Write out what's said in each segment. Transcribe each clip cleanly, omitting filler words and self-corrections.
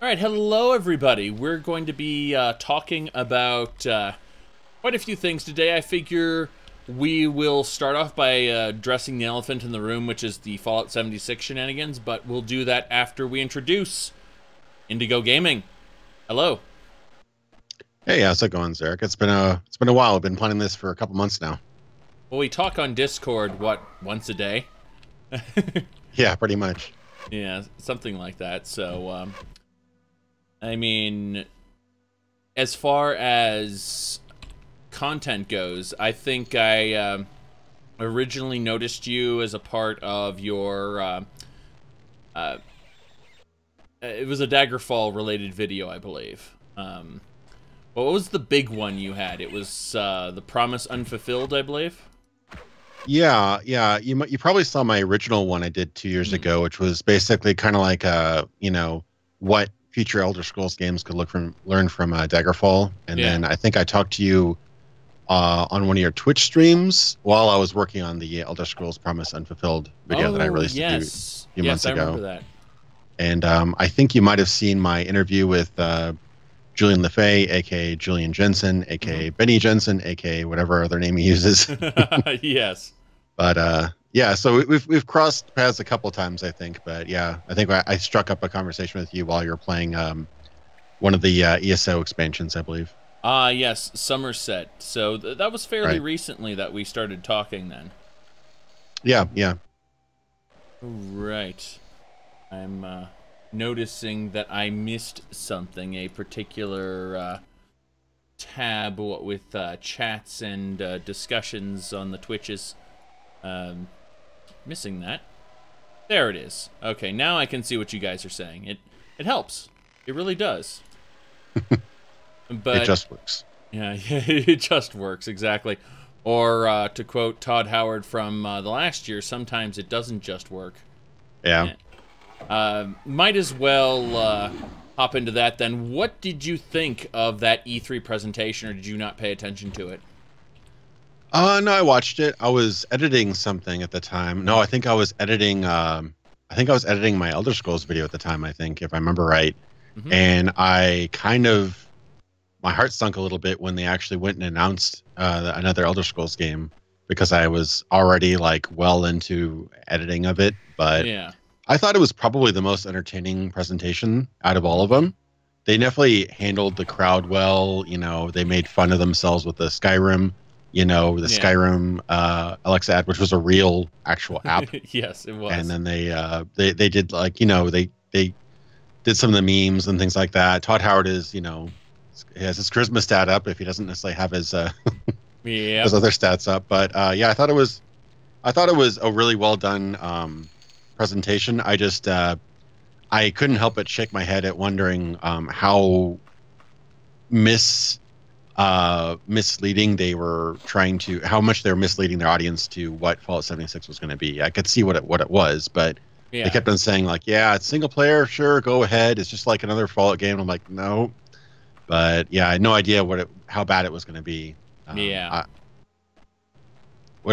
All right, hello everybody. We're going to be talking about quite a few things today. I figure we will start off by addressing the elephant in the room, which is the Fallout 76 shenanigans, but we'll do that after we introduce Indigo Gaming. Hello. Hey, how's it going, Zarek? It's been a while. I've been planning this for a couple months now. Well, we talk on Discord, what, once a day? Yeah, pretty much. Yeah, something like that. So, I mean, as far as content goes, I think I originally noticed you as a part of your, it was a Daggerfall related video, I believe. What was the big one you had? It was The Promise Unfulfilled, I believe? Yeah. You probably saw my original one I did 2 years ago, which was basically kind of like what future Elder Scrolls games could learn from Daggerfall. And then I think I talked to you on one of your Twitch streams while I was working on the Elder Scrolls Promise Unfulfilled video that I released a few months ago. I remember that. And I think you might have seen my interview with Julian LeFay, aka Julian Jensen, aka Benny Jensen, aka whatever other name he uses. Yes. But yeah, so we've crossed paths a couple times, I think. But yeah, I think I struck up a conversation with you while you were playing one of the ESO expansions, I believe. Yes, Somerset. So that was fairly recently that we started talking then. Yeah. Right. I'm noticing that I missed something, a particular tab with chats and discussions on the Twitches. Missing that. There it is. Okay, now I can see what you guys are saying. It helps. It really does. But it just works. Yeah, it just works, exactly. Or to quote Todd Howard from the last year, sometimes it doesn't just work. Yeah. Might as well hop into that then. What did you think of that E3 presentation, or did you not pay attention to it? No, I watched it. I was editing something at the time. No, I think I was editing my Elder Scrolls video at the time, I think, if I remember right. And my heart sunk a little bit when they actually went and announced another Elder Scrolls game, because I was already like well into editing of it. But yeah, I thought it was probably the most entertaining presentation out of all of them. They definitely handled the crowd well. You know, they made fun of themselves with the Skyrim, Skyrim Alexa ad, which was a real actual app. Yes, it was. And then they did like, they did some of the memes and things like that. Todd Howard is, he has his charisma stat up if he doesn't necessarily have his his other stats up. But yeah, I thought it was a really well done presentation. I just I couldn't help but shake my head at wondering how misleading they were how much they were misleading their audience to what Fallout 76 was going to be. I could see what it was, but they kept on saying like, yeah, it's single player, sure, go ahead. It's just like another Fallout game. And I'm like, no. But yeah, I had no idea how bad it was going to be. What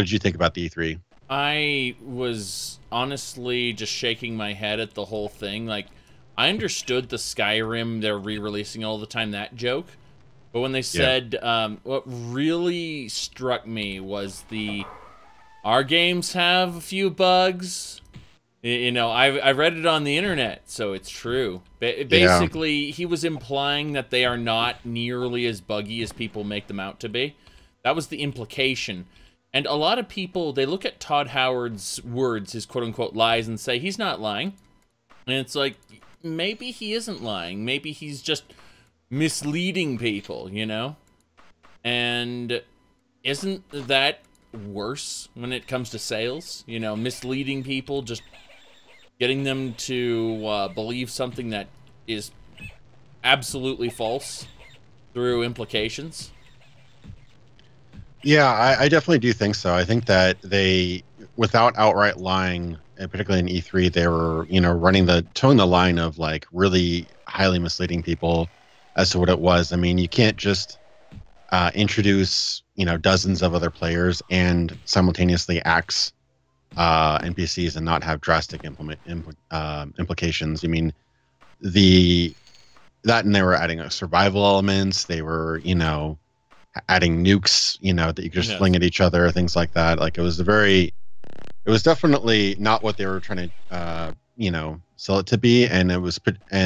did you think about the E3? I was honestly just shaking my head at the whole thing. Like, I understood the Skyrim they're re-releasing all the time, that joke. But when they said, what really struck me was our games have a few bugs. I read it on the internet, so it's true. Basically, he was implying that they are not nearly as buggy as people make them out to be. That was the implication. And a lot of people, they look at Todd Howard's words, his quote-unquote lies, and say, he's not lying. And it's like, maybe he isn't lying. Maybe he's just misleading people, And isn't that worse when it comes to sales? Misleading people, just getting them to believe something that is absolutely false through implications. Yeah, I definitely do think so. I think that they, without outright lying, and particularly in E3, they were, towing the line of like really highly misleading people as to what it was. I mean, you can't just introduce, dozens of other players and simultaneously axe NPCs and not have drastic implications. I mean, the that, and they were adding survival elements. They were, you know, adding nukes, you know, that you could just fling at each other, things like that. Like it was definitely not what they were trying to, you know, sell it to be. And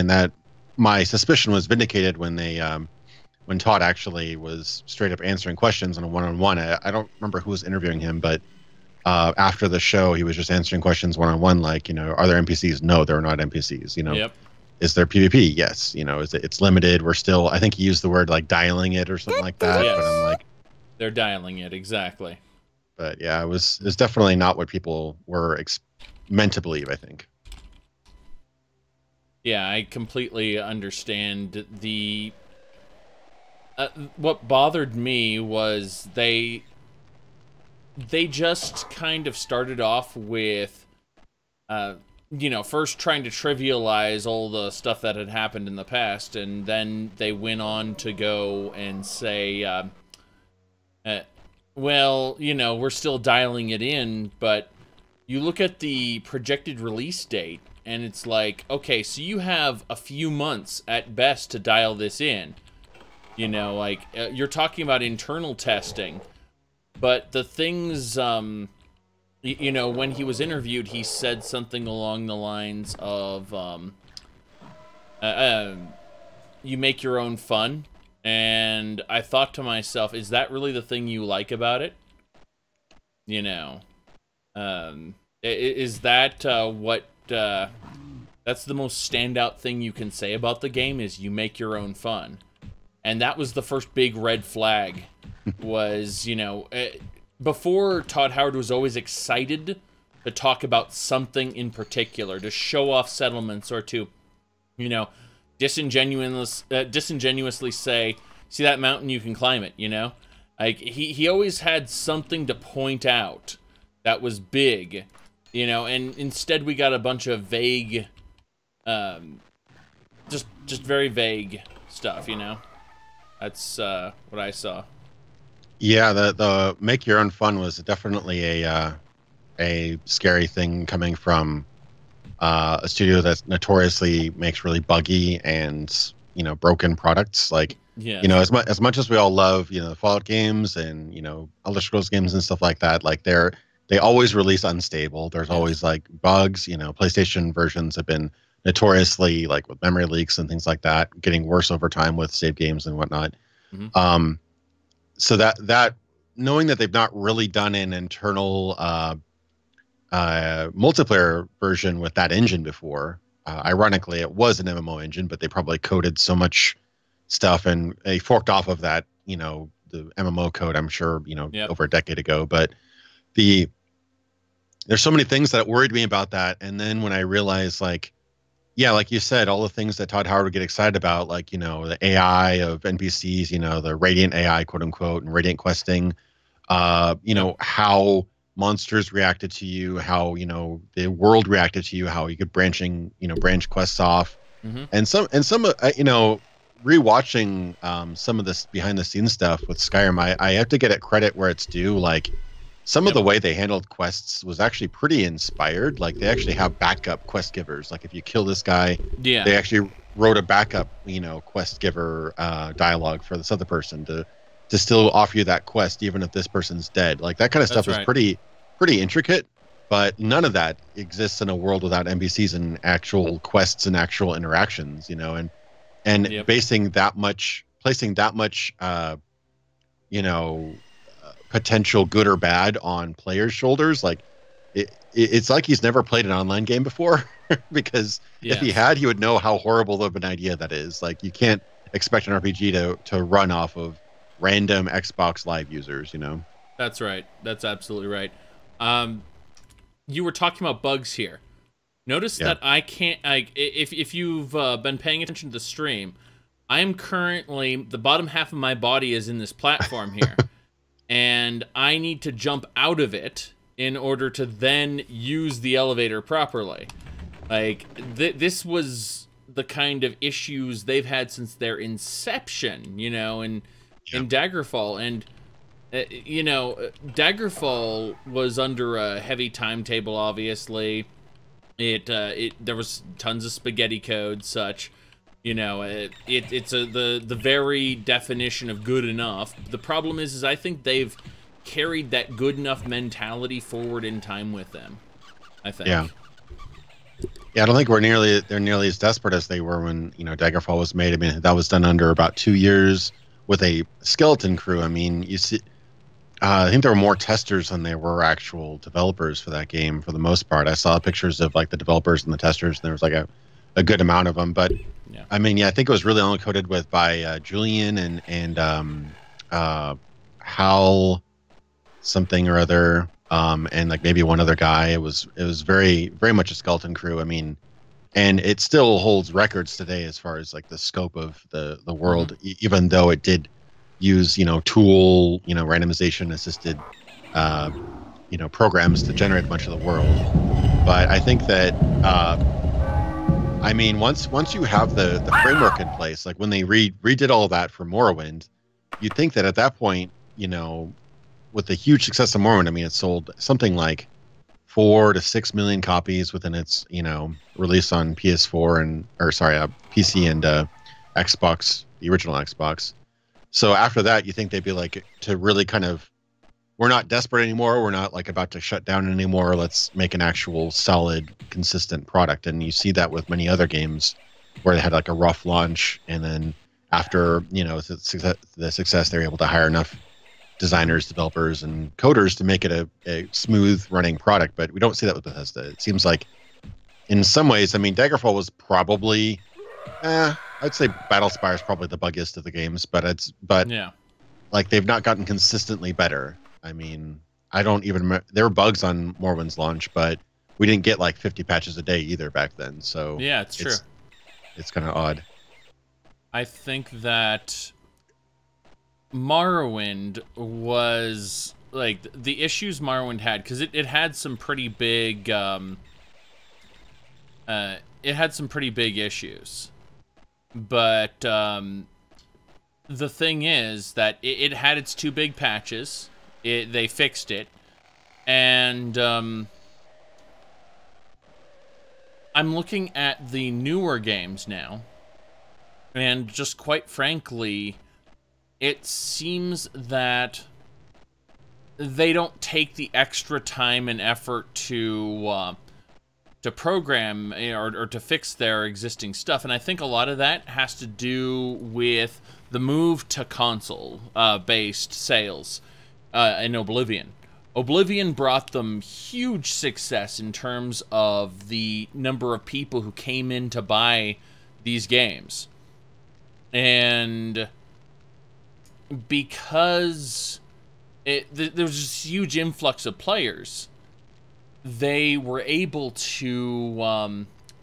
that my suspicion was vindicated when when Todd actually was straight up answering questions on a one-on-one. I don't remember who was interviewing him, but after the show, he was just answering questions one-on-one, like, you know, are there NPCs? No, there are not NPCs. You know, is there PvP? Yes. You know, it's limited. We're still, I think he used the word like dialing it or something like that. Yes. But I'm like, they're dialing it, exactly. But yeah, it's definitely not what people were meant to believe, I think. Yeah, I completely understand. What bothered me was they just kind of started off with, you know, first trying to trivialize all the stuff that had happened in the past, and then they went on to go and say, well, you know, we're still dialing it in, but you look at the projected release date, and it's like, okay, so you have a few months at best to dial this in. You know, like, you're talking about internal testing, but the things, you know, when he was interviewed, he said something along the lines of, you make your own fun, and I thought to myself, is that really the thing you like about it? You know, is that what, that's the most standout thing you can say about the game, is you make your own fun. And that was the first big red flag, was, you know, before, Todd Howard was always excited to talk about something in particular, to show off settlements, or to, you know, disingenuously say, see that mountain, you can climb it, you know? Like, he always had something to point out that was big, you know, and instead we got a bunch of vague, just very vague stuff, you know? That's what I saw. Yeah, the make your own fun was definitely a scary thing coming from a studio that notoriously makes really buggy and, you know, broken products. Like, you know, as much as we all love, you know, the Fallout games and, you know, Elder Scrolls games and stuff like that, like they always release unstable. There's always like bugs. You know, PlayStation versions have been notoriously, like, with memory leaks and things like that, getting worse over time with save games and whatnot. So that knowing that they've not really done an internal multiplayer version with that engine before, ironically, it was an MMO engine, but they probably coded so much stuff and they forked off of that, you know, the MMO code, I'm sure, you know, over a decade ago. But there's so many things that worried me about that. And then when I realized, like, yeah, like you said, all the things that Todd Howard would get excited about, like, you know, the AI of NPCs, you know, the radiant AI, quote unquote, and radiant questing, you know, how monsters reacted to you, how, you know, the world reacted to you, how you could branch quests off. And some, you know, rewatching some of this behind the scenes stuff with Skyrim, I have to get it credit where it's due. Like, some of the way they handled quests was actually pretty inspired. Like, they actually have backup quest givers. Like, if you kill this guy, they actually wrote a backup, you know, quest giver dialogue for this other person to still offer you that quest even if this person's dead. Like, that kind of stuff is pretty intricate, but none of that exists in a world without NPCs and actual quests and actual interactions, you know, and placing that much, you know, potential good or bad on players' shoulders. Like, it's like he's never played an online game before, because if he had, he would know how horrible of an idea that is. Like, you can't expect an RPG to run off of random Xbox Live users, you know? That's right. That's absolutely right. You were talking about bugs here. Notice that I can't, if you've been paying attention to the stream, I'm currently, the bottom half of my body is in this platform here. And I need to jump out of it in order to then use the elevator properly. Like, this was the kind of issues they've had since their inception, you know, in Daggerfall. And, you know, Daggerfall was under a heavy timetable, obviously. There was tons of spaghetti code, such. You know, it's the very definition of good enough. The problem is I think they've carried that good enough mentality forward in time with them. I think. Yeah. Yeah, I don't think they're nearly as desperate as they were when, you know, Daggerfall was made. I mean, that was done under about 2 years with a skeleton crew. I mean, you see, I think there were more testers than there were actual developers for that game for the most part. I saw pictures of like the developers and the testers, and there was like a good amount of them. But yeah. I mean, yeah, I think it was really only coded with by Julian and Hal something or other. And like maybe one other guy. It was very, very much a skeleton crew. I mean, and it still holds records today as far as like the scope of the world, even though it did use, you know, tool, you know, randomization assisted, you know, programs to generate much of the world. But I think that, I mean, once you have the framework in place, like when they redid all of that for Morrowind, you'd think that at that point, you know, with the huge success of Morrowind, I mean, it sold something like 4 to 6 million copies within its, you know, release on PS4 PC and Xbox, the original Xbox. So after that, you think they'd be like, to really kind of, we're not desperate anymore. We're not like about to shut down anymore. Let's make an actual solid, consistent product. And you see that with many other games where they had like a rough launch, and then after, you know, the success, they're able to hire enough designers, developers, and coders to make it a smooth running product. But we don't see that with Bethesda. It seems like in some ways, I mean, Daggerfall was probably, I'd say Battlespire is probably the buggiest of the games, but yeah, like they've not gotten consistently better. I mean, I don't even remember, there were bugs on Morrowind's launch, but we didn't get like 50 patches a day either back then. So yeah, it's true. It's kind of odd. I think that Morrowind was like the issues Morrowind had, because it had some pretty big issues, but the thing is that it had its 2 big patches. They fixed it, and I'm looking at the newer games now, and just quite frankly, it seems that they don't take the extra time and effort to program or to fix their existing stuff. And I think a lot of that has to do with the move to console based sales in Oblivion. Oblivion brought them huge success in terms of the number of people who came in to buy these games. And because there was this huge influx of players, they were able to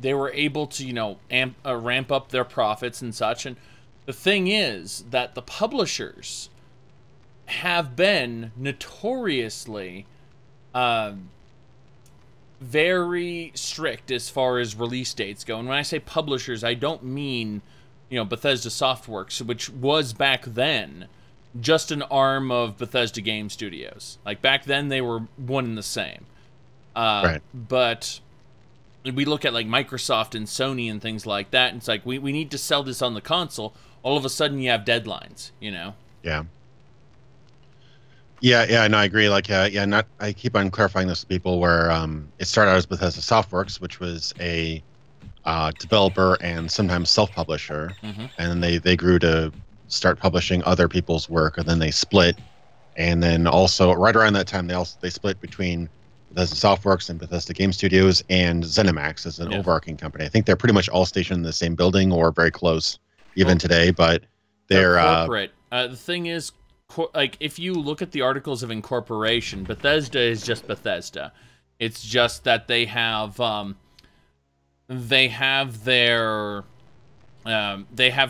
you know, ramp up their profits and such. And the thing is that the publishers have been notoriously very strict as far as release dates go. And when I say publishers, I don't mean, you know, Bethesda Softworks, which was back then just an arm of Bethesda Game Studios. Like back then they were one and the same. Right. But we look at like Microsoft and Sony and things like that, and it's like we need to sell this on the console. All of a sudden you have deadlines, you know? Yeah. Yeah, no, I agree. Like, I keep on clarifying this to people where it started out as Bethesda Softworks, which was a developer and sometimes self-publisher, and then they grew to start publishing other people's work, and then they split, and then also right around that time they split between Bethesda Softworks and Bethesda Game Studios and ZeniMax as an overarching company. I think they're pretty much all stationed in the same building or very close even today, but they're corporate. The thing is, like, if you look at the articles of incorporation, Bethesda is just Bethesda. It's just that they have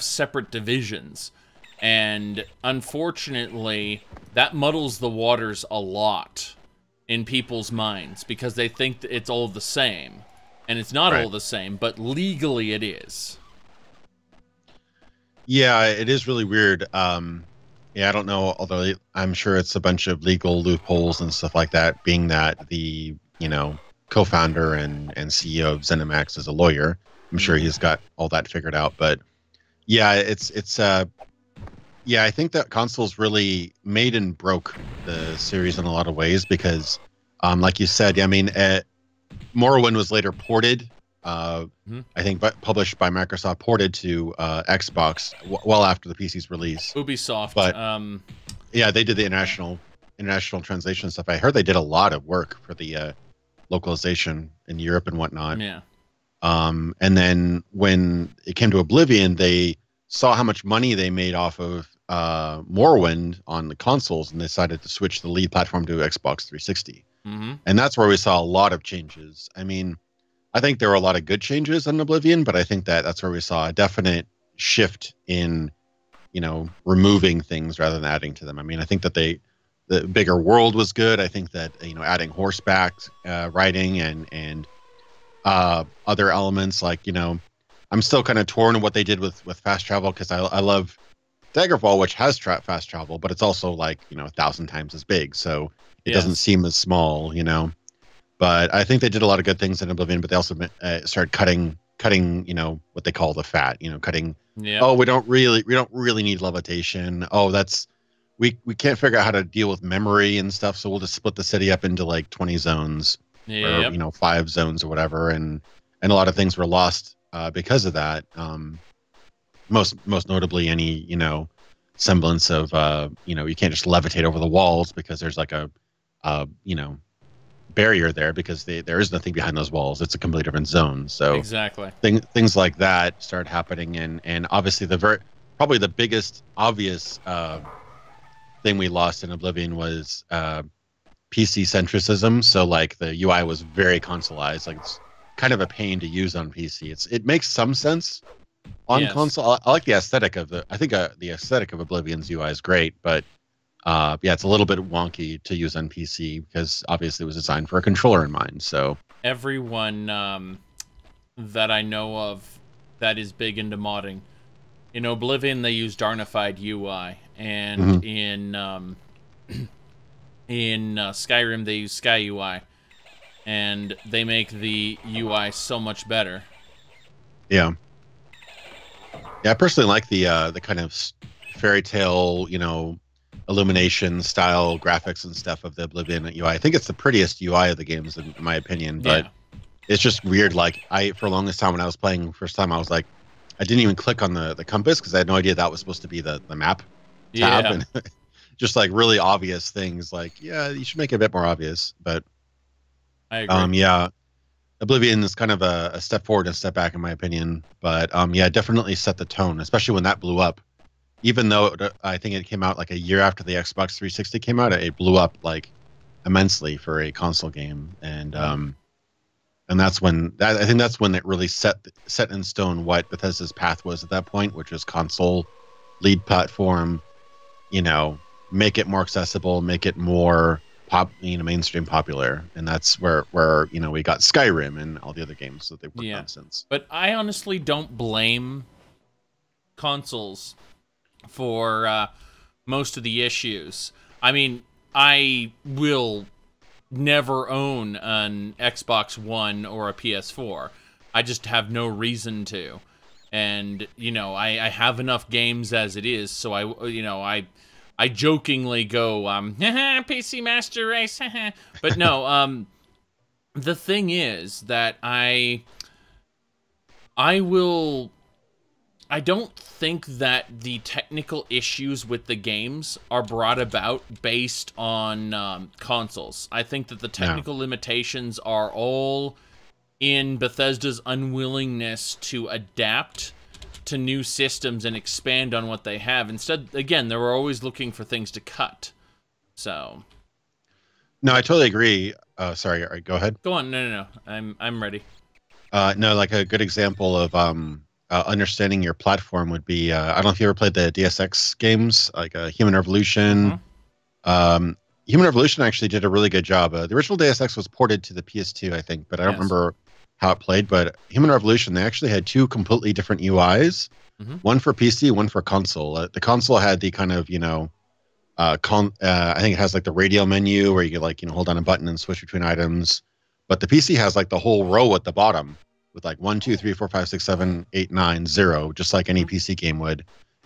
separate divisions, and unfortunately, that muddles the waters a lot in people's minds because they think that it's all the same, and it's not all the same. But legally, it is. Yeah, it is really weird. Yeah, I don't know, although I'm sure it's a bunch of legal loopholes and stuff like that, being that the, you know, co-founder and CEO of ZeniMax is a lawyer. I'm sure he's got all that figured out. But Yeah, yeah, I think that consoles really made and broke the series in a lot of ways because, like you said, I mean, Morrowind was later ported. I think, but published by Microsoft, ported to Xbox well after the PC's release. Ubisoft. But yeah, they did the international translation stuff. I heard they did a lot of work for the localization in Europe and whatnot. Yeah. And then when it came to Oblivion, they saw how much money they made off of Morrowind on the consoles and decided to switch the lead platform to Xbox 360. And that's where we saw a lot of changes. I mean, I think there were a lot of good changes in Oblivion, but I think that that's where we saw a definite shift in, removing things rather than adding to them. I mean, I think that the bigger world was good. I think that, adding horseback riding and other elements like, I'm still kind of torn on what they did with fast travel because I love Daggerfall, which has fast travel, but it's also like 1,000 times as big, so it doesn't seem as small, But I think they did a lot of good things in Oblivion, but they also started cutting, what they call the fat, cutting. Yeah. Oh, we don't really need levitation. Oh, we can't figure out how to deal with memory and stuff, so we'll just split the city up into like 20 zones, or 5 zones or whatever, and a lot of things were lost because of that. Most notably any semblance of you can't just levitate over the walls because there's like a barrier there because there is nothing behind those walls. It's a completely different zone. So exactly things like that started happening, and obviously probably the biggest obvious thing we lost in Oblivion was PC centricism. So like the UI was very consoleized. Like it's kind of a pain to use on PC. It makes some sense on console. I like the aesthetic of the aesthetic of Oblivion's UI is great, but it's a little bit wonky to use on PC because obviously it was designed for a controller in mind. So everyone that I know of that is big into modding, in Oblivion they use Darnified UI, and in Skyrim they use Sky UI, and they make the UI so much better. Yeah, I personally like the kind of fairy tale, illumination style graphics and stuff of the Oblivion UI. I think it's the prettiest UI of the games in my opinion, but it's just weird. Like for the longest time when I was playing first time, I was like, I didn't even click on the compass because I had no idea that was supposed to be the map tab, and just like really obvious things. Like, you should make it a bit more obvious. But I agree. Oblivion is kind of a step forward and a step back in my opinion. But definitely set the tone, especially when that blew up. Even though I think it came out like a year after the Xbox 360 came out, it blew up like immensely for a console game, and that's when I think that's when it really set in stone what Bethesda's path was at that point, which was console lead platform. Make it more accessible, make it more mainstream popular, and that's where we got Skyrim and all the other games that they've worked on since. But I honestly don't blame consoles for most of the issues. I mean, I will never own an Xbox One or a PS4. I just have no reason to. And, I have enough games as it is, so I jokingly go, PC Master Race, but no, the thing is that I don't think that the technical issues with the games are brought about based on consoles. I think that the technical limitations are all in Bethesda's unwillingness to adapt to new systems and expand on what they have. Instead, again, they were always looking for things to cut. So, no, I totally agree. Sorry, go ahead. Go on. No. I'm ready. No, like a good example of understanding your platform would be I don't know if you ever played the DSX games, like Human Revolution. Human Revolution actually did a really good job. The original DSX was ported to the PS2, I think, but I don't remember how it played. But Human Revolution, they actually had 2 completely different UIs, one for PC, one for console. The console had the kind of I think it has like the radial menu where you could hold down a button and switch between items, but the PC has like the whole row at the bottom with like 1, 2, 3, 4, 5, 6, 7, 8, 9, 0, just like any PC game would,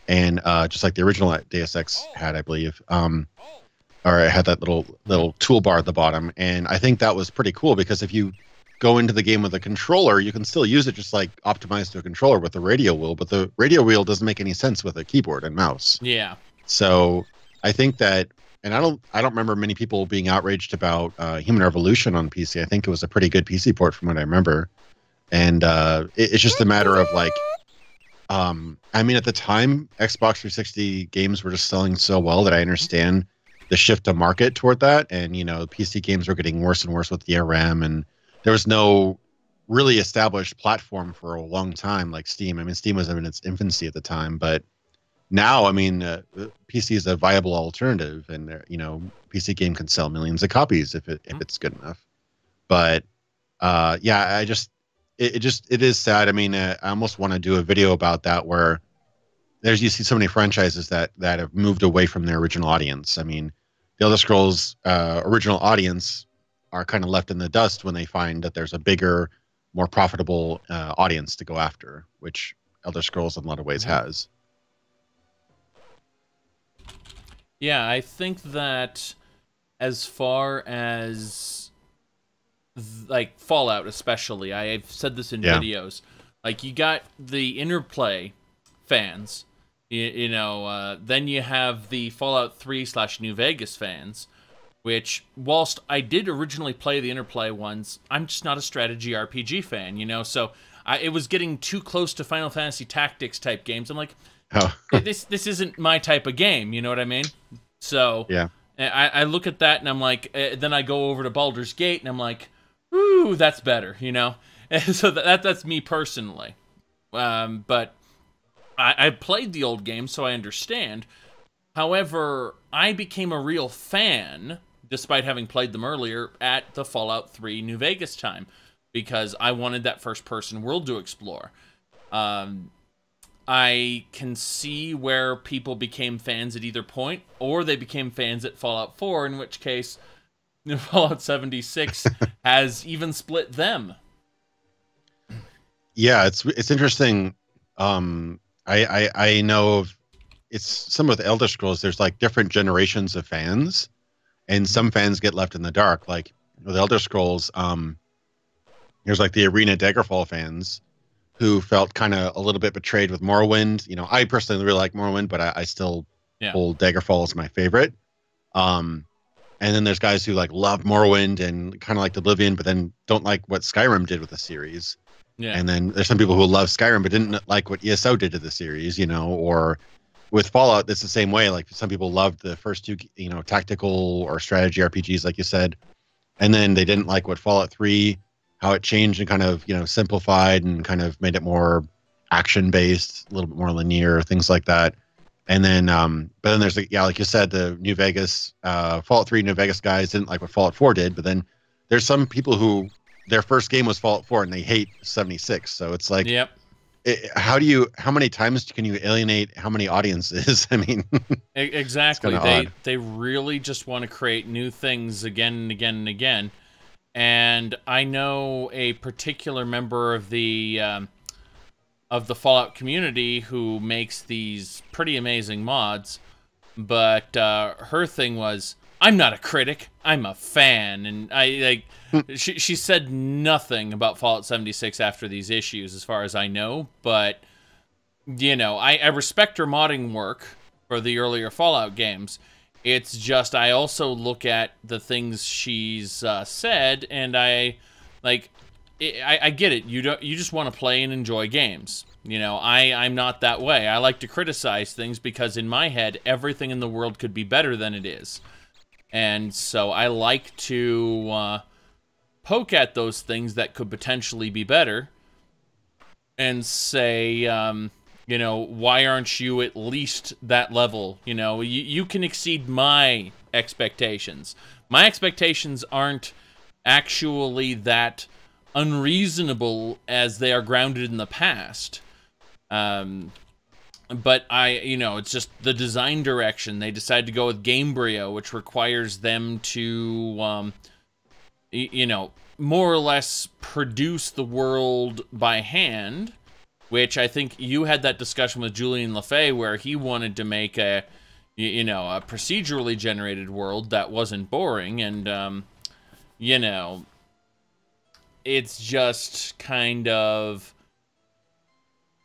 and just like the original Deus Ex had, I believe. Or it had that little toolbar at the bottom, and I think that was pretty cool because if you go into the game with a controller, you can still use it just like optimized to a controller with the radio wheel, but the radio wheel doesn't make any sense with a keyboard and mouse. Yeah. So I think that, and I don't remember many people being outraged about Human Revolution on PC. I think it was a pretty good PC port from what I remember, and it's just a matter of like, I mean, at the time, Xbox 360 games were just selling so well that I understand the shift to market toward that, and you know, PC games were getting worse and worse with DRM, and there was no really established platform for a long time like Steam. I mean, Steam was in its infancy at the time, but now, I mean, PC is a viable alternative, and you know, PC game can sell millions of copies if it's good enough. But yeah, it is sad. I mean, I almost want to do a video about that where you see so many franchises that have moved away from their original audience. I mean, the Elder Scrolls original audience are kind of left in the dust when they find that there's a bigger, more profitable audience to go after, which Elder Scrolls in a lot of ways has. Yeah, I think that as far as like Fallout especially, I've said this in videos, like you got the Interplay fans, you know, then you have the Fallout 3/New Vegas fans, which, whilst I did originally play the Interplay ones, I'm just not a strategy RPG fan, you know, so it was getting too close to Final Fantasy Tactics type games. I'm like, this isn't my type of game, you know what I mean? So yeah, I look at that and I'm like, then I go over to Baldur's Gate and I'm like, ooh, that's better, you know? So that's me personally. But I played the old game, so I understand. However, I became a real fan, despite having played them earlier, at the Fallout 3 New Vegas time, because I wanted that first-person world to explore. I can see where people became fans at either point, or they became fans at Fallout 4, in which case Fallout 76 has even split them. Yeah, it's interesting. I know of, it's some of the Elder Scrolls, there's like different generations of fans, and some fans get left in the dark. Like with Elder Scrolls, there's like the Arena Daggerfall fans who felt kind of a little bit betrayed with Morrowind. You know, I personally really like Morrowind, but I still hold Daggerfall as my favorite. And then there's guys who like love Morrowind and kind of like Oblivion, but then don't like what Skyrim did with the series. Yeah. And then there's some people who love Skyrim but didn't like what ESO did to the series, you know, or with Fallout, it's the same way. Like some people loved the first two, you know, tactical or strategy RPGs, like you said, and then they didn't like what Fallout 3, how it changed and kind of, you know, simplified and kind of made it more action based, a little bit more linear, things like that. And then, but then there's like you said, the New Vegas, Fallout 3 New Vegas guys didn't like what Fallout 4 did, but then there's some people who their first game was Fallout 4 and they hate 76. So it's like, how many times can you alienate how many audiences? I mean, exactly. They really just want to create new things again and again and again. And I know a particular member of the Fallout community who makes these pretty amazing mods, but her thing was, I'm not a critic, I'm a fan. And she said nothing about Fallout 76 after these issues, as far as I know, but, you know, I respect her modding work for the earlier Fallout games. It's just, I also look at the things she's said, and I get it. You just want to play and enjoy games. You know, I'm not that way. I like to criticize things because in my head, everything in the world could be better than it is. And so I like to poke at those things that could potentially be better and say, you know, why aren't you at least that level? You know, you can exceed my expectations. My expectations aren't actually that unreasonable as they are grounded in the past. But you know, it's just the design direction. They decided to go with Gamebryo, which requires them to, you know, more or less produce the world by hand, which I think you had that discussion with Julian LaFay where he wanted to make a, you know, a procedurally generated world that wasn't boring, and, you know, it's just kind of,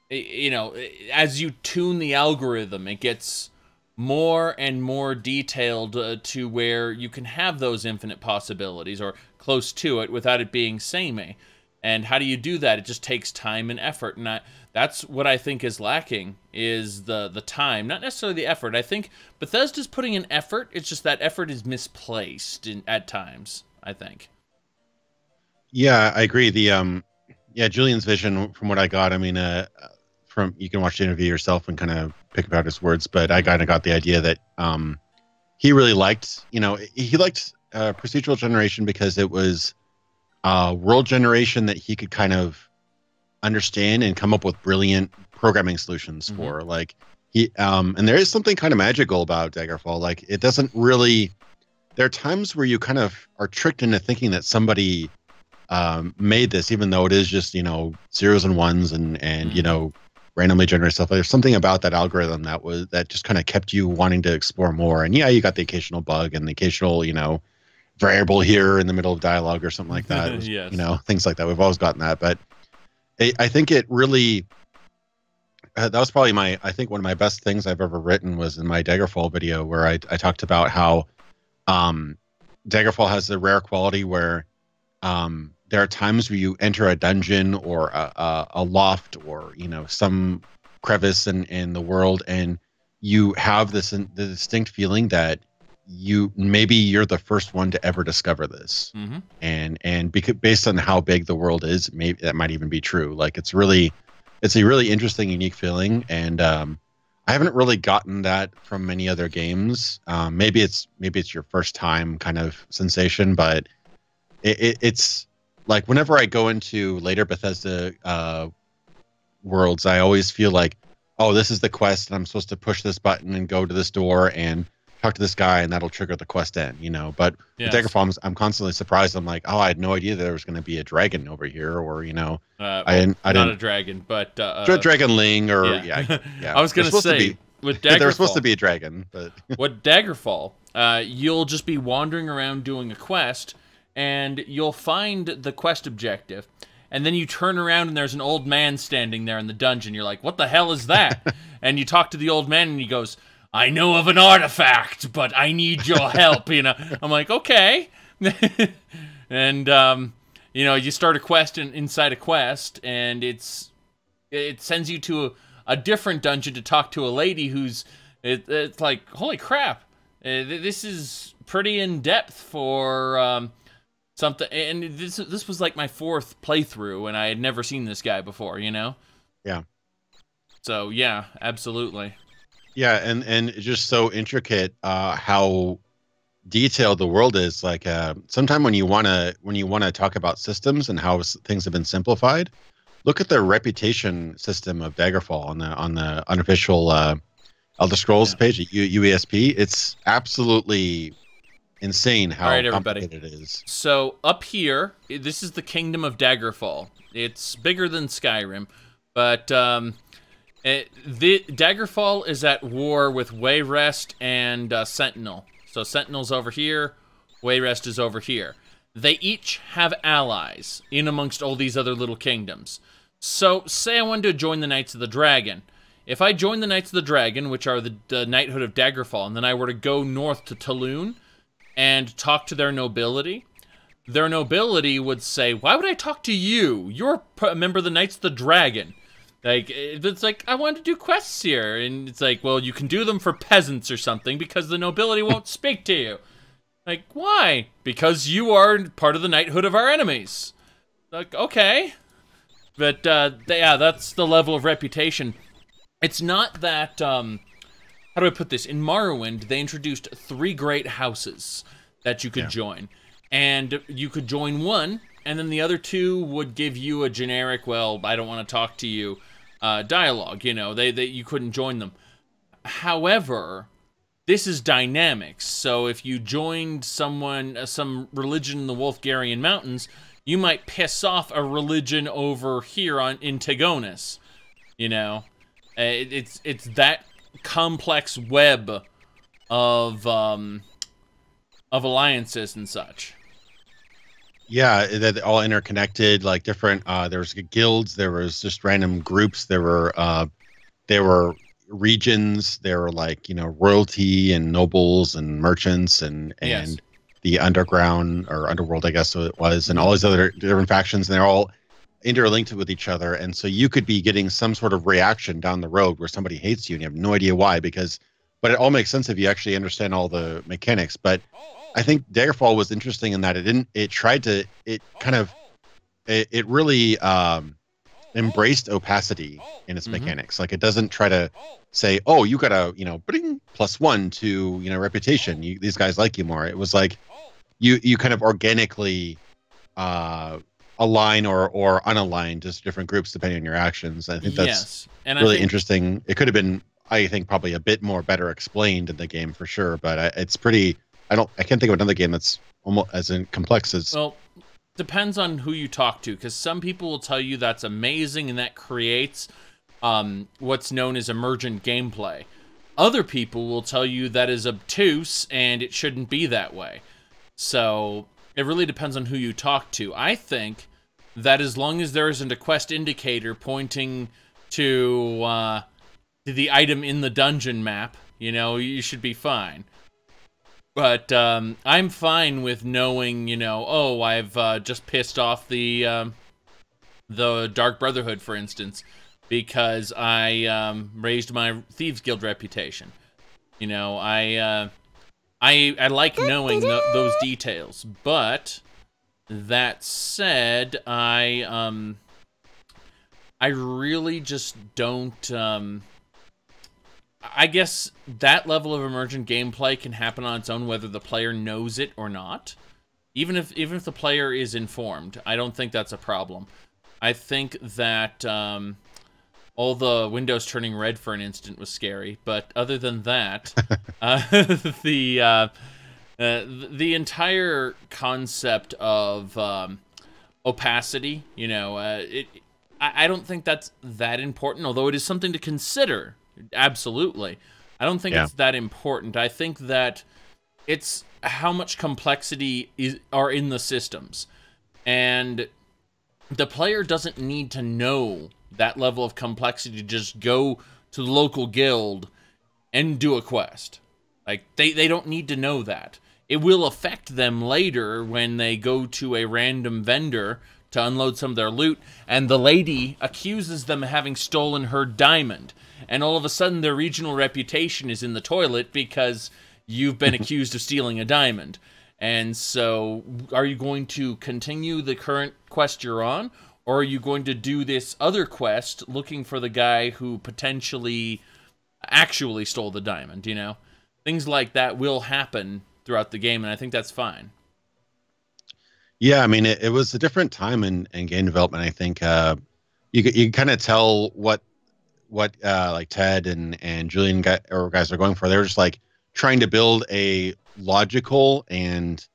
you know, as you tune the algorithm, it gets more and more detailed to where you can have those infinite possibilities, or close to it, without it being samey. And how do you do that? It just takes time and effort, and that's what I think is lacking, is the time, not necessarily the effort. I think Bethesda's putting in effort, it's just that effort is misplaced at times, I think. Yeah, I agree. Yeah, Julian's vision, from what I got, I mean, from, you can watch the interview yourself and kind of pick about his words, but I kind of got the idea that he really liked, you know, he liked procedural generation because it was world generation that he could kind of understand and come up with brilliant programming solutions for. Like and there is something kind of magical about Daggerfall. Like, it doesn't really, there are times where you kind of are tricked into thinking that somebody made this, even though it is just, you know, zeros and ones and you know, randomly generated stuff. There's something about that algorithm that just kind of kept you wanting to explore more. And yeah, you got the occasional bug and the occasional, you know, variable here in the middle of dialogue or something like that. Yes. You know, things like that. We've always gotten that, but I think it really, that was probably I think one of my best things I've ever written was in my Daggerfall video, where I talked about how Daggerfall has the rare quality where there are times where you enter a dungeon or a loft or, you know, some crevice in the world, and you have the distinct feeling that maybe you're the first one to ever discover this. And because, based on how big the world is, maybe that might even be true. Like, it's a really interesting, unique feeling, and I haven't really gotten that from many other games. Maybe it's your first time kind of sensation, but it's like, whenever I go into later Bethesda worlds, I always feel like, oh, this is the quest, and I'm supposed to push this button and go to this door and talk to this guy, and that'll trigger the quest end, you know. But with Daggerfall, I'm constantly surprised. I'm like, oh, I had no idea there was going to be a dragon over here, or, you know, I didn't a dragon, but dragonling, or yeah. I was going to say, with Daggerfall, there was supposed to be a dragon, but with Daggerfall, you'll just be wandering around doing a quest, and you'll find the quest objective, and then you turn around and there's an old man standing there in the dungeon. You're like, what the hell is that? And you talk to the old man, and he goes, I know of an artifact, but I need your help, you know. I'm like, okay. And, you know, you start a quest inside a quest, and it sends you to a different dungeon to talk to a lady who's, it's like, holy crap. This is pretty in-depth for something. And this was like my 4th playthrough, and I had never seen this guy before, you know? Yeah. So, yeah, absolutely. Yeah, and it's just so intricate how detailed the world is. Like, sometime when you wanna talk about systems and how things have been simplified, look at the reputation system of Daggerfall on the unofficial Elder Scrolls page at UESP. It's absolutely insane how complicated it is. So up here, this is the Kingdom of Daggerfall. It's bigger than Skyrim, but the Daggerfall is at war with Wayrest and Sentinel. So Sentinel's over here, Wayrest is over here. They each have allies in amongst all these other little kingdoms. So say I wanted to join the Knights of the Dragon. If I join the Knights of the Dragon, which are the Knighthood of Daggerfall, and then I were to go north to Tulun and talk to their nobility would say, why would I talk to you? You're a member of the Knights of the Dragon. Like, it's like, I wanted to do quests here. And it's like, well, you can do them for peasants or something because the nobility won't speak to you. Like, why? Because you are part of the knighthood of our enemies. Like, okay. But, yeah, that's the level of reputation. It's not that, how do I put this? In Morrowind, they introduced 3 great houses that you could join. And you could join one, and then the other 2 would give you a generic, well, I don't want to talk to you, dialogue, you know, you couldn't join them. However, this is dynamic, so if you joined some religion in the Wolfgarian Mountains, you might piss off a religion over here in Tegonis. You know, it's that complex web of alliances and such. Yeah, they're all interconnected, like different. There was guilds, there was just random groups, there were regions, there were like royalty and nobles and merchants and Yes. the underground or underworld, I guess so it was, and all these other different factions, and they're all interlinked with each other, and so you could be getting some sort of reaction down the road where somebody hates you and you have no idea why, but it all makes sense if you actually understand all the mechanics. But I think Daggerfall was interesting in that it really embraced opacity in its mechanics. Like, it doesn't try to say, oh, you gotta bring +1 to reputation, these guys like you more. It was like you kind of organically align or unalign just different groups depending on your actions. I think that's really interesting. It could have been, I think, probably a bit more better explained in the game for sure, but it's pretty. I can't think of another game that's almost as complex as. Well, depends on who you talk to, because some people will tell you that's amazing and that creates what's known as emergent gameplay. Other people will tell you that is obtuse and it shouldn't be that way. So it really depends on who you talk to. I think that as long as there isn't a quest indicator pointing to the item in the dungeon map, you should be fine. But I'm fine with knowing, oh, I've just pissed off the Dark Brotherhood, for instance, because I raised my Thieves Guild reputation. I like knowing those details. But that said, I really just don't. I guess that level of emergent gameplay can happen on its own, whether the player knows it or not. Even if the player is informed, I don't think that's a problem. I think that all the windows turning red for an instant was scary, but other than that, the entire concept of opacity, I don't think that's that important, although it is something to consider. Absolutely. I don't think it's that important. I think that it's how much complexity are in the systems. And the player doesn't need to know that level of complexity to just go to the local guild and do a quest. Like, they don't need to know that. It will affect them later when they go to a random vendor to unload some of their loot, and the lady accuses them of having stolen her diamond. And all of a sudden, their regional reputation is in the toilet because you've been accused of stealing a diamond. And so, are you going to continue the current quest you're on? Or are you going to do this other quest looking for the guy who potentially actually stole the diamond, Things like that will happen throughout the game, and I think that's fine. Yeah, I mean, it was a different time in game development. I think you kind of tell what like Ted and Julian guys are going for. They're just like trying to build a logical and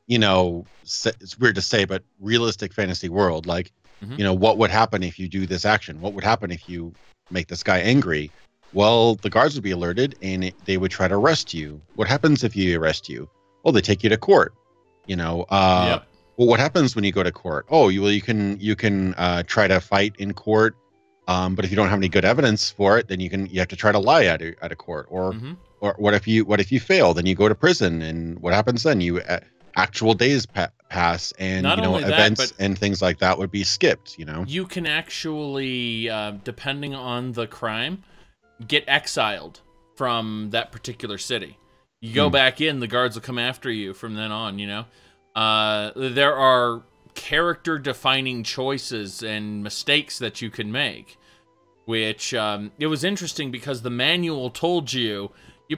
it's weird to say, but realistic fantasy world. Like, what would happen if you do this action? What would happen if you make this guy angry? Well, the guards would be alerted and they would try to arrest you. What happens if you arrest you? Well, they take you to court. Yep. Well, what happens when you go to court? Oh, you can try to fight in court, but if you don't have any good evidence for it, then you have to try to lie at a court. Or what if you fail? Then you go to prison, and what happens then? Actual days pass, and events and things like that would be skipped. You can actually, depending on the crime, get exiled from that particular city. You go back in, the guards will come after you from then on. There are character-defining choices and mistakes that you can make, which it was interesting because the manual told you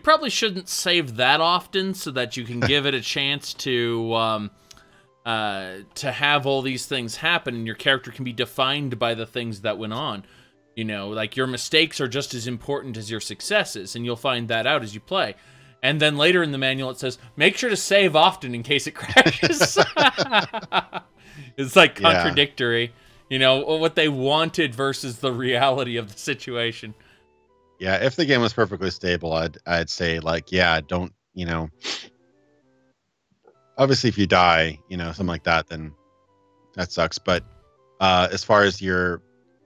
probably shouldn't save that often so that you can give it a chance to have all these things happen, and your character can be defined by the things that went on. Like, your mistakes are just as important as your successes, and you'll find that out as you play. And then later in the manual it says, make sure to save often in case it crashes. It's like contradictory, you know, what they wanted versus the reality of the situation. Yeah, if the game was perfectly stable, I'd say like, yeah, don't, you know, obviously if you die, you know, something like that, then that sucks. But as far as your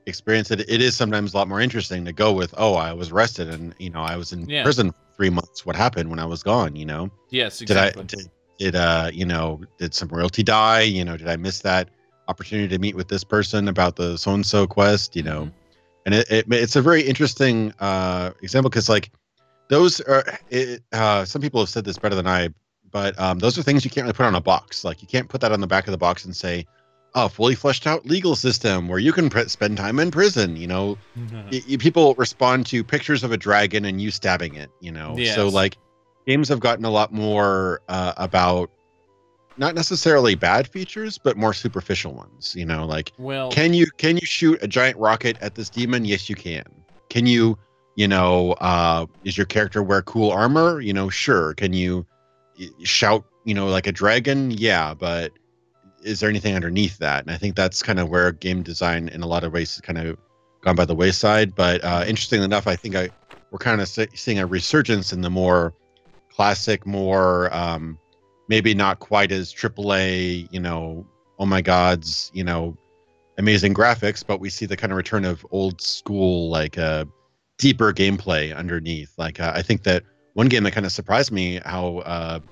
experience, it is sometimes a lot more interesting to go with, oh, I was arrested and, you know, I was in prison for 3 months. What happened when I was gone, you know? Yes, exactly. Did you know, did some royalty die? You know, did I miss that opportunity to meet with this person about the so-and-so quest, you know? And it's a very interesting example because, like, those are some people have said this better than I, but those are things you can't really put on a box. Like, you can't put that on the back of the box and say, "Oh, fully fleshed out legal system where you can spend time in prison." You know, people respond to pictures of a dragon and you stabbing it. You know, so like, games have gotten a lot more about not necessarily bad features, but more superficial ones. You know, like, can you shoot a giant rocket at this demon? Yes, you can. Can you, you know, is your character wear cool armor? You know, sure. Can you shout, you know, like a dragon? Yeah, but is there anything underneath that? And I think that's kind of where game design in a lot of ways has kind of gone by the wayside. But interestingly enough, I think we're kind of seeing a resurgence in the more classic, more maybe not quite as AAA, you know, oh my gods, you know, amazing graphics, but we see the kind of return of old school, like deeper gameplay underneath. Like I think that one game that kind of surprised me how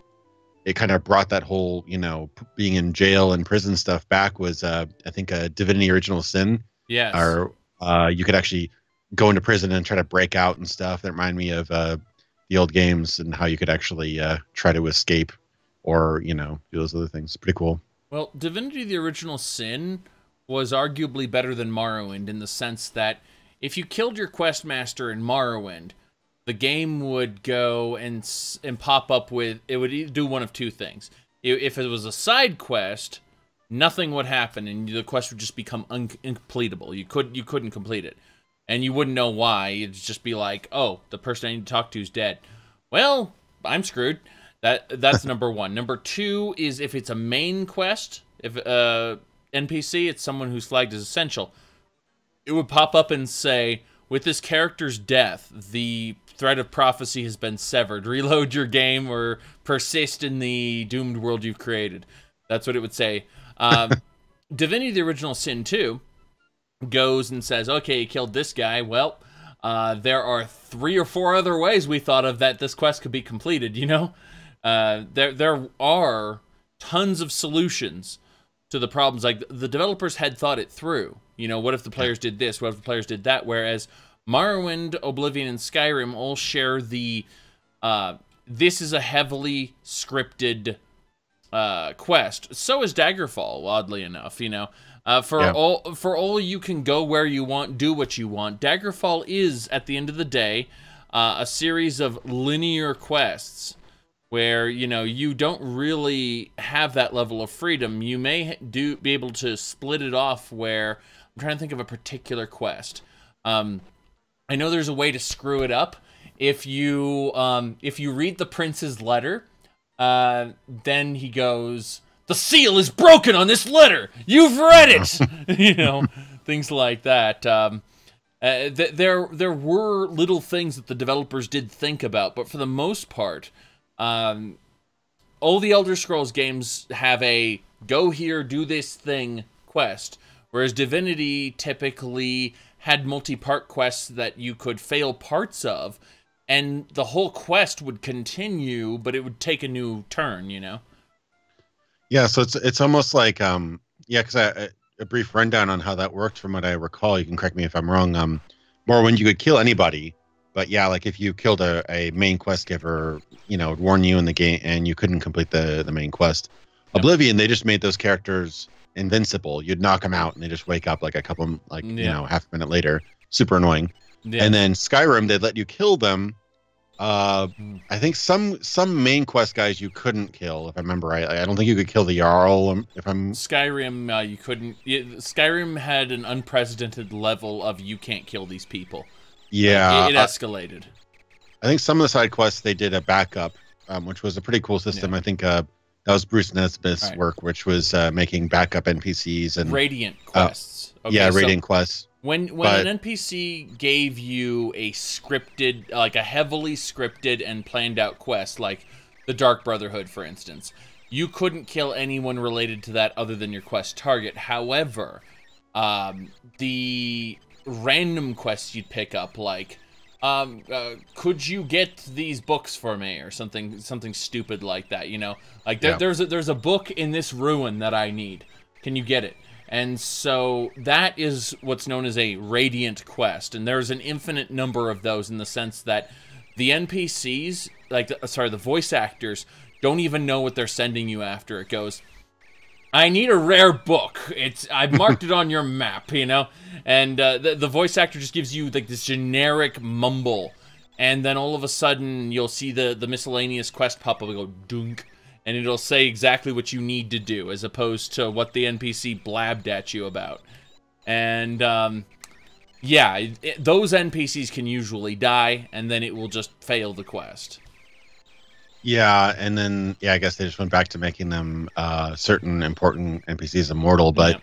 it kind of brought that whole, you know, being in jail and prison stuff back was I think Divinity Original Sin. Yes. Or you could actually go into prison and try to break out and stuff. That reminded me of the old games and how you could actually try to escape or, you know, do those other things. Pretty cool. Well, Divinity the Original Sin was arguably better than Morrowind in the sense that if you killed your quest master in Morrowind, the game would go and pop up with, it would do one of two things. If it was a side quest, nothing would happen and the quest would just become incompletable. You couldn't complete it. And you wouldn't know why. It'd just be like, oh, the person I need to talk to is dead. Well, I'm screwed. That's number one. Number two is if it's a main quest, if NPC, it's someone who's flagged as essential, it would pop up and say, with this character's death, the thread of prophecy has been severed. Reload your game or persist in the doomed world you've created. That's what it would say. Divinity the Original Sin 2 goes and says, okay, you killed this guy. Well, there are 3 or 4 other ways we thought of that this quest could be completed, you know? There are tons of solutions to the problems. Like, the developers had thought it through. You know, what if the players did this? What if the players did that? Whereas Morrowind, Oblivion, and Skyrim all share the, this is a heavily scripted quest. So is Daggerfall, oddly enough, you know. For all you can go where you want, do what you want. Daggerfall is, at the end of the day, a series of linear quests where, you know, you don't really have that level of freedom. You may be able to split it off where, I'm trying to think of a particular quest. I know there's a way to screw it up. If you read the prince's letter, then he goes, the seal is broken on this letter. You've read it. You know, things like that. There were little things that the developers did think about, but for the most part, all the Elder Scrolls games have a go here, do this thing quest, whereas Divinity typically had multi-part quests that you could fail parts of, and the whole quest would continue, but it would take a new turn, you know? Yeah, so it's almost like, because a brief rundown on how that worked from what I recall, you can correct me if I'm wrong, Morrowind, you could kill anybody, but yeah, like if you killed a main quest giver, you know, it would warn you in the game and you couldn't complete the main quest. Yep. Oblivion, they just made those characters invincible. You'd knock them out and they just wake up like a couple, like, you know, half a minute later. Super annoying. Yeah. And then Skyrim, they'd let you kill them. I think some main quest guys you couldn't kill, if I remember right. I don't think you could kill the Jarl. If I'm Skyrim, you couldn't. Skyrim had an unprecedented level of you can't kill these people. Yeah, it escalated. I think some of the side quests they did a backup, which was a pretty cool system. I think that was Bruce Nesbitt's work, which was making backup NPCs and Radiant quests. Okay, yeah, Radiant quests. When an NPC gave you a scripted, like a heavily scripted and planned out quest, like the Dark Brotherhood, for instance, you couldn't kill anyone related to that other than your quest target. However, the random quests you'd pick up, like, could you get these books for me, or something stupid like that, you know? Like, there's a book in this ruin that I need. Can you get it? And so that is what's known as a Radiant quest, and there's an infinite number of those in the sense that the NPCs, like, the voice actors, don't even know what they're sending you after. It goes, I need a rare book. I've marked it on your map, you know? And the voice actor just gives you, like, this generic mumble, and then all of a sudden you'll see the miscellaneous quest pop up and go, dunk. And it'll say exactly what you need to do, as opposed to what the NPC blabbed at you about. And, yeah, those NPCs can usually die, and then it will just fail the quest. Yeah, and then, I guess they just went back to making them certain important NPCs immortal, but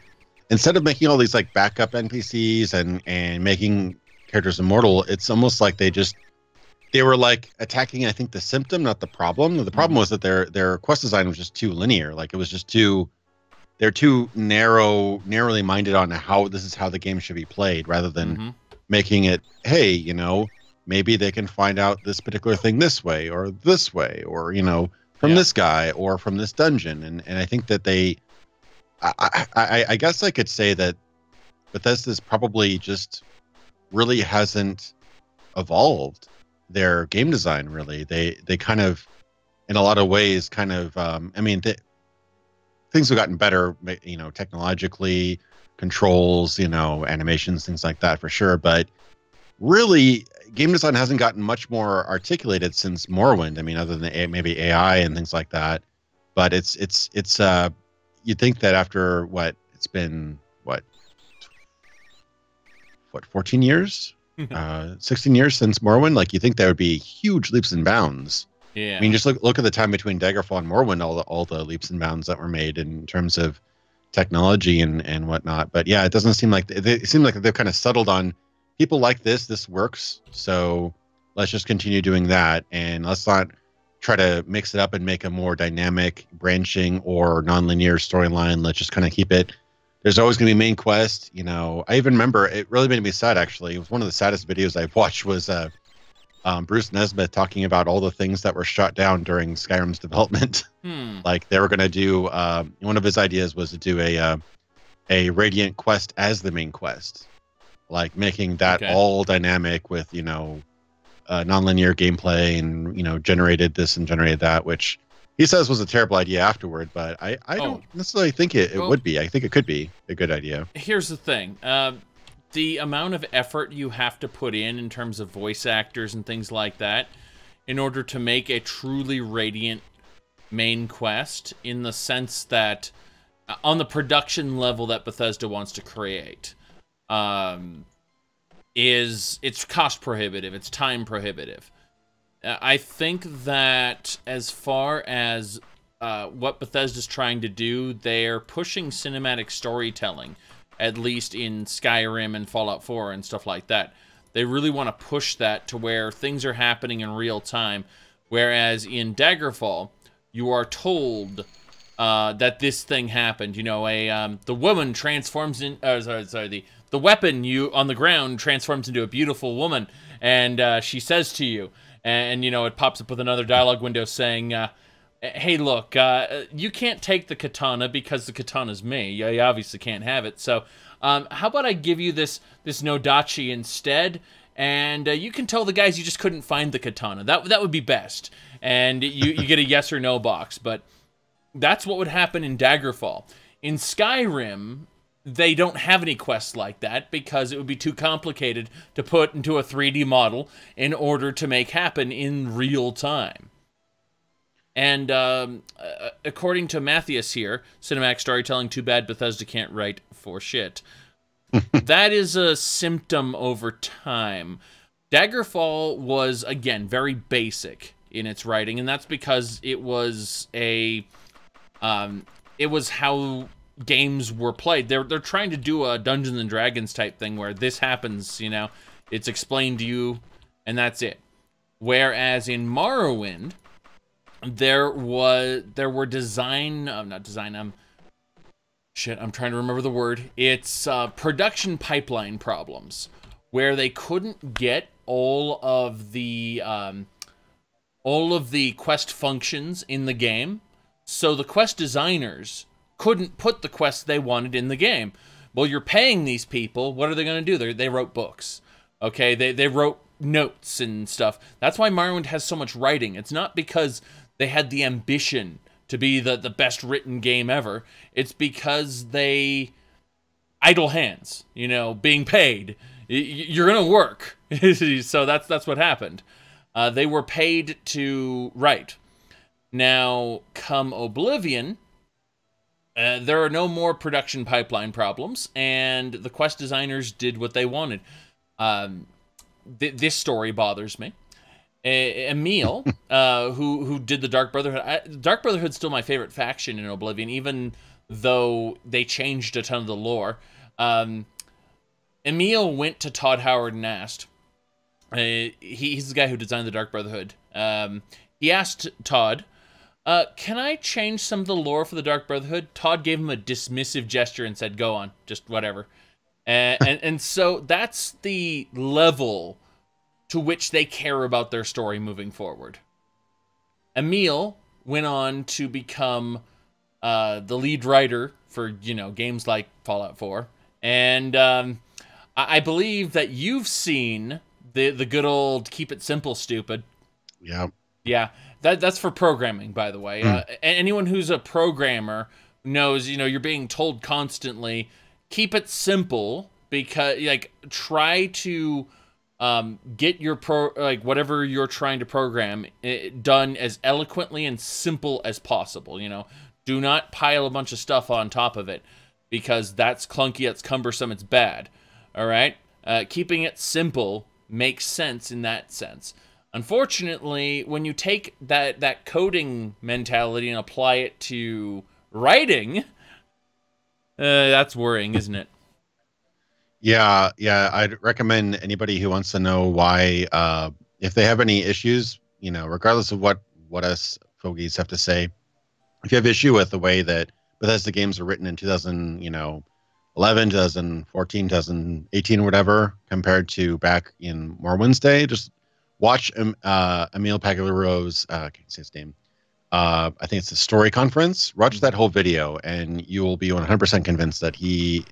instead of making all these, like, backup NPCs and making characters immortal, it's almost like they were like attacking, I think, the symptom, not the problem. The problem was that their quest design was just too linear. Like, it was just they're too narrowly minded on how the game should be played, rather than making it, hey, you know, maybe they can find out this particular thing this way, or you know, from this guy or from this dungeon. And I think that I guess I could say that Bethesda's probably just really hasn't evolved their game design, really. They kind of, in a lot of ways, kind of, I mean, things have gotten better, you know, technologically, controls, you know, animations, things like that, for sure. But really, game design hasn't gotten much more articulated since Morrowind. I mean, other than maybe AI and things like that. But it's you'd think that after it's been 14 years? 16 years since Morrowind, like, you think there would be huge leaps and bounds. Yeah. I mean, just look at the time between Daggerfall and Morrowind, all the leaps and bounds that were made in terms of technology and whatnot. But yeah, it doesn't seem like it seems like they've kind of settled on, people like this works, so let's just continue doing that, and let's not try to mix it up and make a more dynamic, branching or non-linear storyline. Let's just kind of keep it. There's always going to be main quest, you know. I even remember, it really made me sad, actually. It was one of the saddest videos I've watched, was Bruce Nesbitt talking about all the things that were shot down during Skyrim's development. Like, they were going to do, one of his ideas was to do a Radiant quest as the main quest. Like, making that all dynamic with, you know, non-linear gameplay, and, you know, generated this and generated that, which he says was a terrible idea afterward, but I don't necessarily think it would be. I think it could be a good idea. Here's the thing. The amount of effort you have to put in terms of voice actors and things like that in order to make a truly Radiant main quest, in the sense that on the production level that Bethesda wants to create, it's cost prohibitive, it's time prohibitive. I think that as far as what Bethesda's trying to do, they're pushing cinematic storytelling, at least in Skyrim and Fallout 4 and stuff like that. They really want to push that to where things are happening in real time, whereas in Daggerfall, you are told that this thing happened. You know, the woman transforms in... the weapon on the ground transforms into a beautiful woman, and she says to you, and, you know, it pops up with another dialogue window saying, hey, look, you can't take the katana because the katana's me. You obviously can't have it. So how about I give you this Nodachi instead, and you can tell the guys you just couldn't find the katana. That would be best. And you get a yes or no box. But that's what would happen in Daggerfall. In Skyrim, they don't have any quests like that because it would be too complicated to put into a 3D model in order to make happen in real time. And according to Matthias here, cinematic storytelling, too bad Bethesda can't write for shit. That is a symptom over time. Daggerfall was, again, very basic in its writing, and that's because it was it was how games were played. They're trying to do a Dungeons and Dragons type thing where this happens, you know, it's explained to you, and that's it. Whereas in Morrowind, there were shit, I'm trying to remember the word. It's production pipeline problems, where they couldn't get all of the quest functions in the game, so the quest designers couldn't put the quests they wanted in the game. Well, you're paying these people. What are they going to do? They wrote books. Okay, they wrote notes and stuff. That's why Morrowind has so much writing. It's not because they had the ambition to be the best written game ever. It's because they idle hands, you know, being paid. You're going to work. So that's what happened. They were paid to write. Now, come Oblivion, there are no more production pipeline problems, and the quest designers did what they wanted. This story bothers me. Emil, who did the Dark Brotherhood. Dark Brotherhood's still my favorite faction in Oblivion, even though they changed a ton of the lore. Emil went to Todd Howard and asked. He's the guy who designed the Dark Brotherhood. He asked Todd, can I change some of the lore for the Dark Brotherhood? Todd gave him a dismissive gesture and said, go on, just whatever. And so that's the level to which they care about their story moving forward. Emil went on to become the lead writer for, you know, games like Fallout 4. And I believe that you've seen the good old Keep It Simple, Stupid. Yeah. Yeah, that's for programming, by the way. Anyone who's a programmer knows, you know, you're being told constantly, keep it simple, because, like, try to get your whatever you're trying to program done as eloquently and simple as possible. You know, do not pile a bunch of stuff on top of it, because that's clunky, that's cumbersome, it's bad. All right, keeping it simple makes sense in that sense. Unfortunately, when you take that coding mentality and apply it to writing, that's worrying, isn't it? Yeah, I'd recommend anybody who wants to know why, if they have any issues, you know, regardless of what us fogies have to say, if you have issue with the way that Bethesda games are written in 2011, 2014, 2018, whatever, compared to back in Morrowind's day, just watch Emil Pagliarulo's, I can't say his name. I think it's a story conference. Watch that whole video, and you will be 100% convinced that he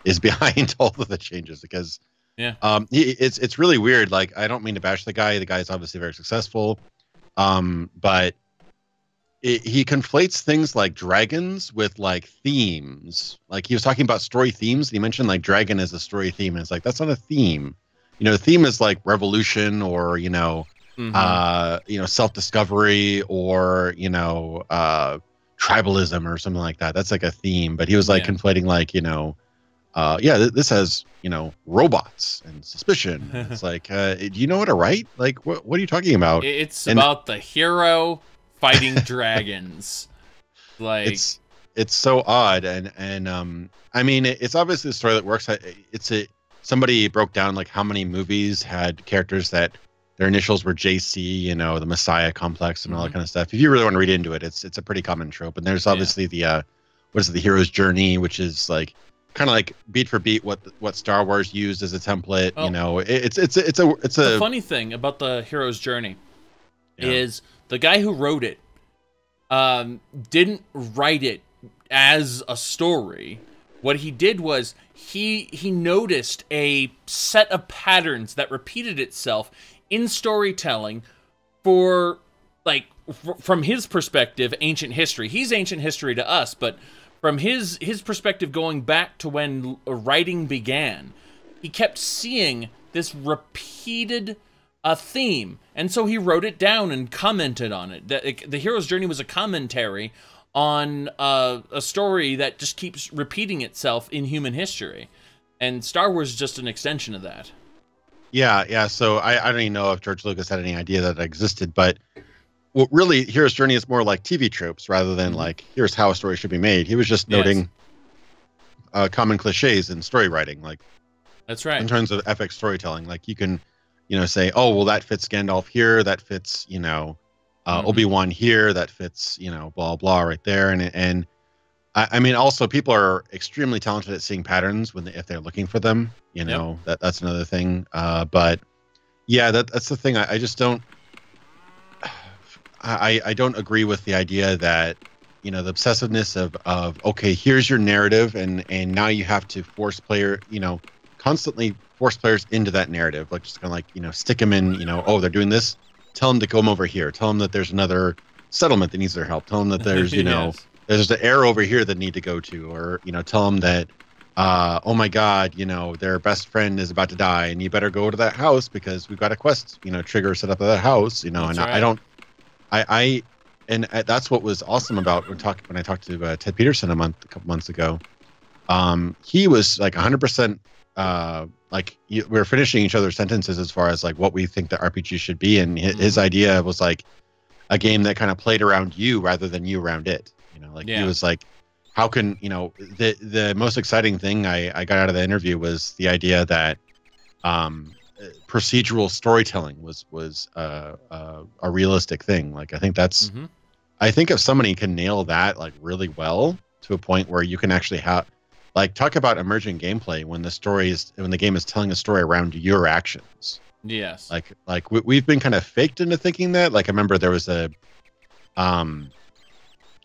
is behind all of the changes, because it's really weird. Like, I don't mean to bash the guy. The guy is obviously very successful, but he conflates things like dragons with like themes. Like, he was talking about story themes, and he mentioned like dragon as a story theme, and it's like, that's not a theme. You know, the theme is like revolution, or, you know, self-discovery, or, you know, tribalism or something like that. That's like a theme. But he was like conflating, like, you know, this has, you know, robots and suspicion. It's like, do you know how to write? Like, what are you talking about? It's about the hero fighting dragons. Like, it's so odd, and I mean, it's obviously a story that works. Somebody broke down like how many movies had characters that their initials were JC, you know, the Messiah complex and all that kind of stuff. If you really want to read into it, it's a pretty common trope. And there's obviously the the hero's journey, which is like kind of like beat for beat what Star Wars used as a template. You know, it's a. The funny thing about the hero's journey is the guy who wrote it didn't write it as a story. What he did was he noticed a set of patterns that repeated itself in storytelling for, like, from his perspective, ancient history. He's ancient history to us, but from his perspective, going back to when writing began, he kept seeing this repeated theme, and so he wrote it down and commented on it. The hero's journey was a commentary on a story that just keeps repeating itself in human history, and Star Wars is just an extension of that. Yeah. So I don't even know if George Lucas had any idea that it existed, but what really Hero's Journey is more like TV tropes rather than like here's how a story should be made. He was just noting common cliches in story writing, like that's right. In terms of epic storytelling, like you can, say, oh well, that fits Gandalf here, that fits Obi-Wan here, that fits blah blah right there, and I mean also people are extremely talented at seeing patterns if they're looking for them. That's another thing. But yeah, that's the thing. I just don't. I don't agree with the idea that the obsessiveness of okay, here's your narrative, and now you have to constantly force players into that narrative, like just kind of like stick them in. Oh, they're doing this, tell them to come over here, tell them that there's another settlement that needs their help, tell them that there's yes. there's an heir over here that need to go to, or tell them that oh my god, their best friend is about to die and you better go to that house because we've got a quest trigger set up at that house. That's and right. I don't. And that's what was awesome about when I talked to Ted Peterson a couple months ago. He was like 100%. We were finishing each other's sentences as far as like what we think the RPG should be, and his idea was like a game that kind of played around you rather than you around it. He was like, how can the most exciting thing I got out of the interview was the idea that procedural storytelling was a realistic thing. Like I think that's I think if somebody can nail that like really well to a point where you can actually have talk about emergent gameplay when the game is telling a story around your actions. Yes. We've been kind of faked into thinking that. Like I remember there was a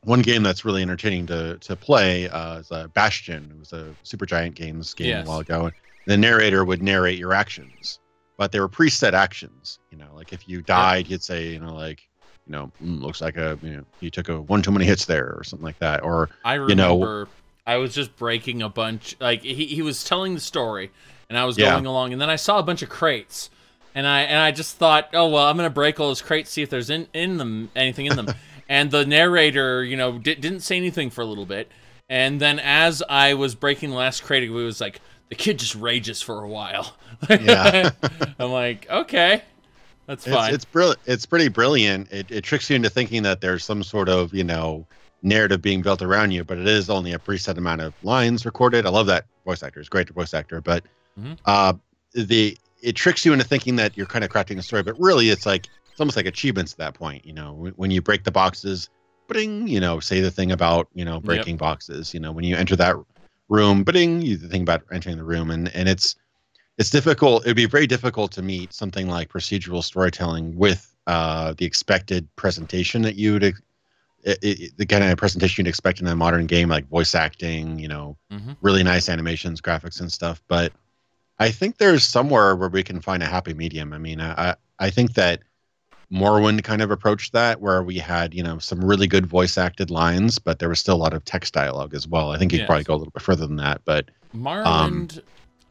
one game that's really entertaining to play is a Bastion. It was a Supergiant Games game a while ago. The narrator would narrate your actions, but they were preset actions. Like if you died, he'd say, looks like you took one too many hits there, or something like that. Or I remember I was just breaking a bunch. Like he was telling the story, and I was going along, and then I saw a bunch of crates, and I just thought, oh well, I'm gonna break all those crates, see if there's anything in them. And the narrator, didn't say anything for a little bit, and then as I was breaking the last crate, it was like, the kid just rages for a while. Yeah. I'm like, okay, that's fine. It's brilliant. It's pretty brilliant. It tricks you into thinking that there's some sort of, narrative being built around you, but it is only a preset amount of lines recorded. I love that voice actor. He's a great voice actor, but it tricks you into thinking that you're kind of crafting a story, but really it's almost like achievements at that point. When you break the boxes, bing, say the thing about, breaking boxes, when you enter that room, bing, you think about entering the room, and it's difficult. It'd be very difficult to meet something like procedural storytelling with the expected presentation that you'd the kind of presentation you'd expect in a modern game, like voice acting, really nice animations, graphics, and stuff. But I think there's somewhere where we can find a happy medium. I mean, I think that Morrowind kind of approached that, where we had some really good voice acted lines, but there was still a lot of text dialogue as well. I think you'd probably go a little bit further than that. But Morrowind,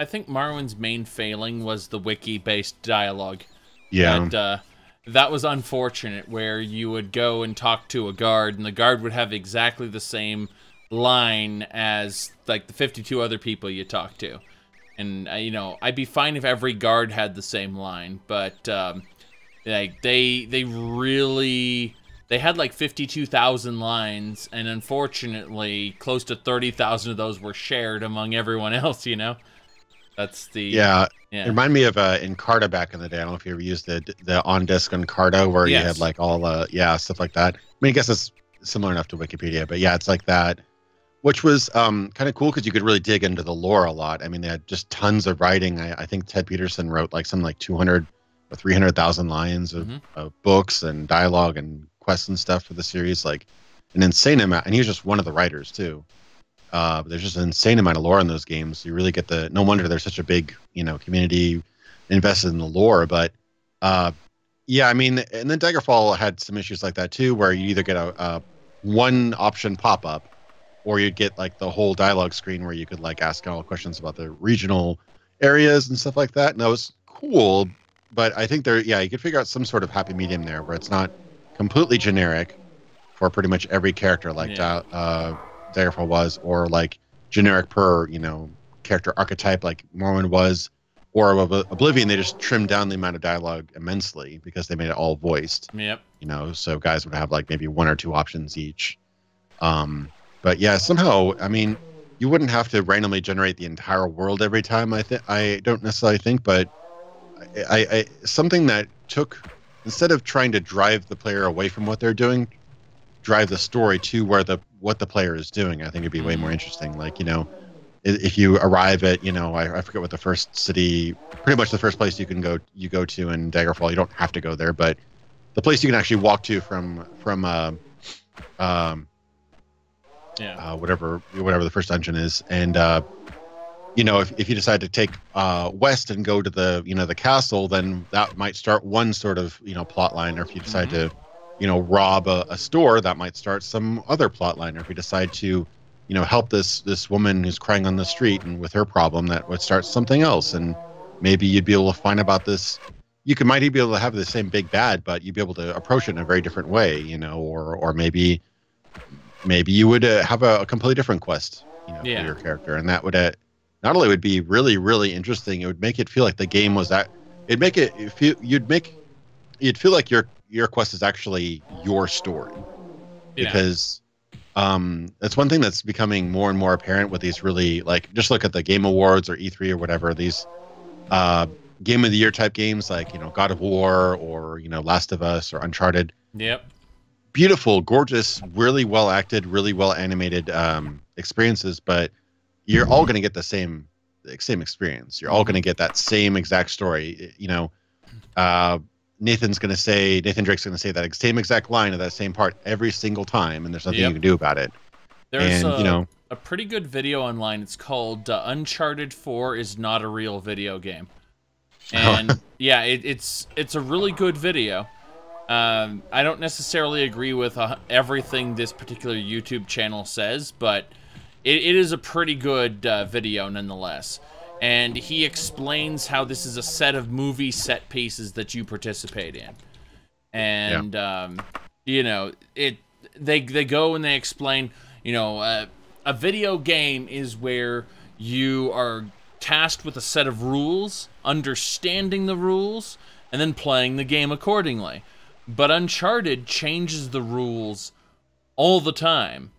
I think Morrowind's main failing was the wiki based dialogue. Yeah. That was unfortunate, where you would go and talk to a guard, and the guard would have exactly the same line as like the 52 other people you talk to. And I'd be fine if every guard had the same line, but they had like 52,000 lines, and unfortunately close to 30,000 of those were shared among everyone else. That's the It reminded me of Encarta back in the day. I don't know if you ever used the on disc Encarta, where you had like all stuff like that. I mean, I guess it's similar enough to Wikipedia, but yeah, it's like that, which was kind of cool because you could really dig into the lore a lot. I mean, they had just tons of writing. I think Ted Peterson wrote like something like 200 or 300,000 lines of books and dialogue and quests and stuff for the series, like an insane amount. And he was just one of the writers too. There's just an insane amount of lore in those games. You really get no wonder there's such a big, community invested in the lore. But I mean, and then Daggerfall had some issues like that too, where you either get a one option pop up, or you'd get like the whole dialogue screen where you could like ask all questions about the regional areas and stuff like that. And that was cool, but I think you could figure out some sort of happy medium there where it's not completely generic for pretty much every character, like Daggerfall was, or like generic per character archetype like Morrowind was, or of Oblivion, they just trimmed down the amount of dialogue immensely because they made it all voiced. Yep. You know, so guys would have like maybe 1 or 2 options each. But yeah, somehow, I mean, you wouldn't have to randomly generate the entire world every time. I don't necessarily think, but I something that took, instead of trying to drive the player away from what they're doing, drive the story to what the player is doing. I think it'd be way more interesting. Like, you know, if you arrive at, you know, I forget what the first city, pretty much the first place you go to in Daggerfall. You don't have to go there, but the place you can actually walk to from whatever the first dungeon is, and you know, if you decide to take west and go to the, you know, the castle, then that might start one sort of, you know, plot line. Or if you decide to, you know, rob a store, that might start some other plot line. Or if you decide to, you know, help this woman who's crying on the street and with her problem, that would start something else. And maybe you'd be able to find about this. Might even be able to have the same big bad, but you'd be able to approach it in a very different way, you know, or maybe you would have a completely different quest, you know, for your character, and that would not only would be really, really interesting, it would make it feel like the game was that. It'd make it feel you'd feel like your quest is actually your story, because that's one thing that's becoming more and more apparent with these really, like, just look at the Game Awards or E3 or whatever, these Game of the Year type games, like, you know, God of War or, you know, Last of Us or Uncharted. Yep. Beautiful, gorgeous, really well acted, really well animated experiences, but you're all going to get the same experience. You're all going to get that same exact story. You know, Nathan Drake's going to say that same exact line of that same part every single time, and there's nothing you can do about it. There's a pretty good video online. It's called Uncharted 4 is not a real video game. And yeah, it's a really good video. I don't necessarily agree with everything this particular YouTube channel says, but it is a pretty good video nonetheless. And he explains how this is a set of movie set pieces that you participate in. And, you know, they go and they explain, you know, a video game is where you are tasked with a set of rules, understanding the rules, and then playing the game accordingly. But Uncharted changes the rules all the time.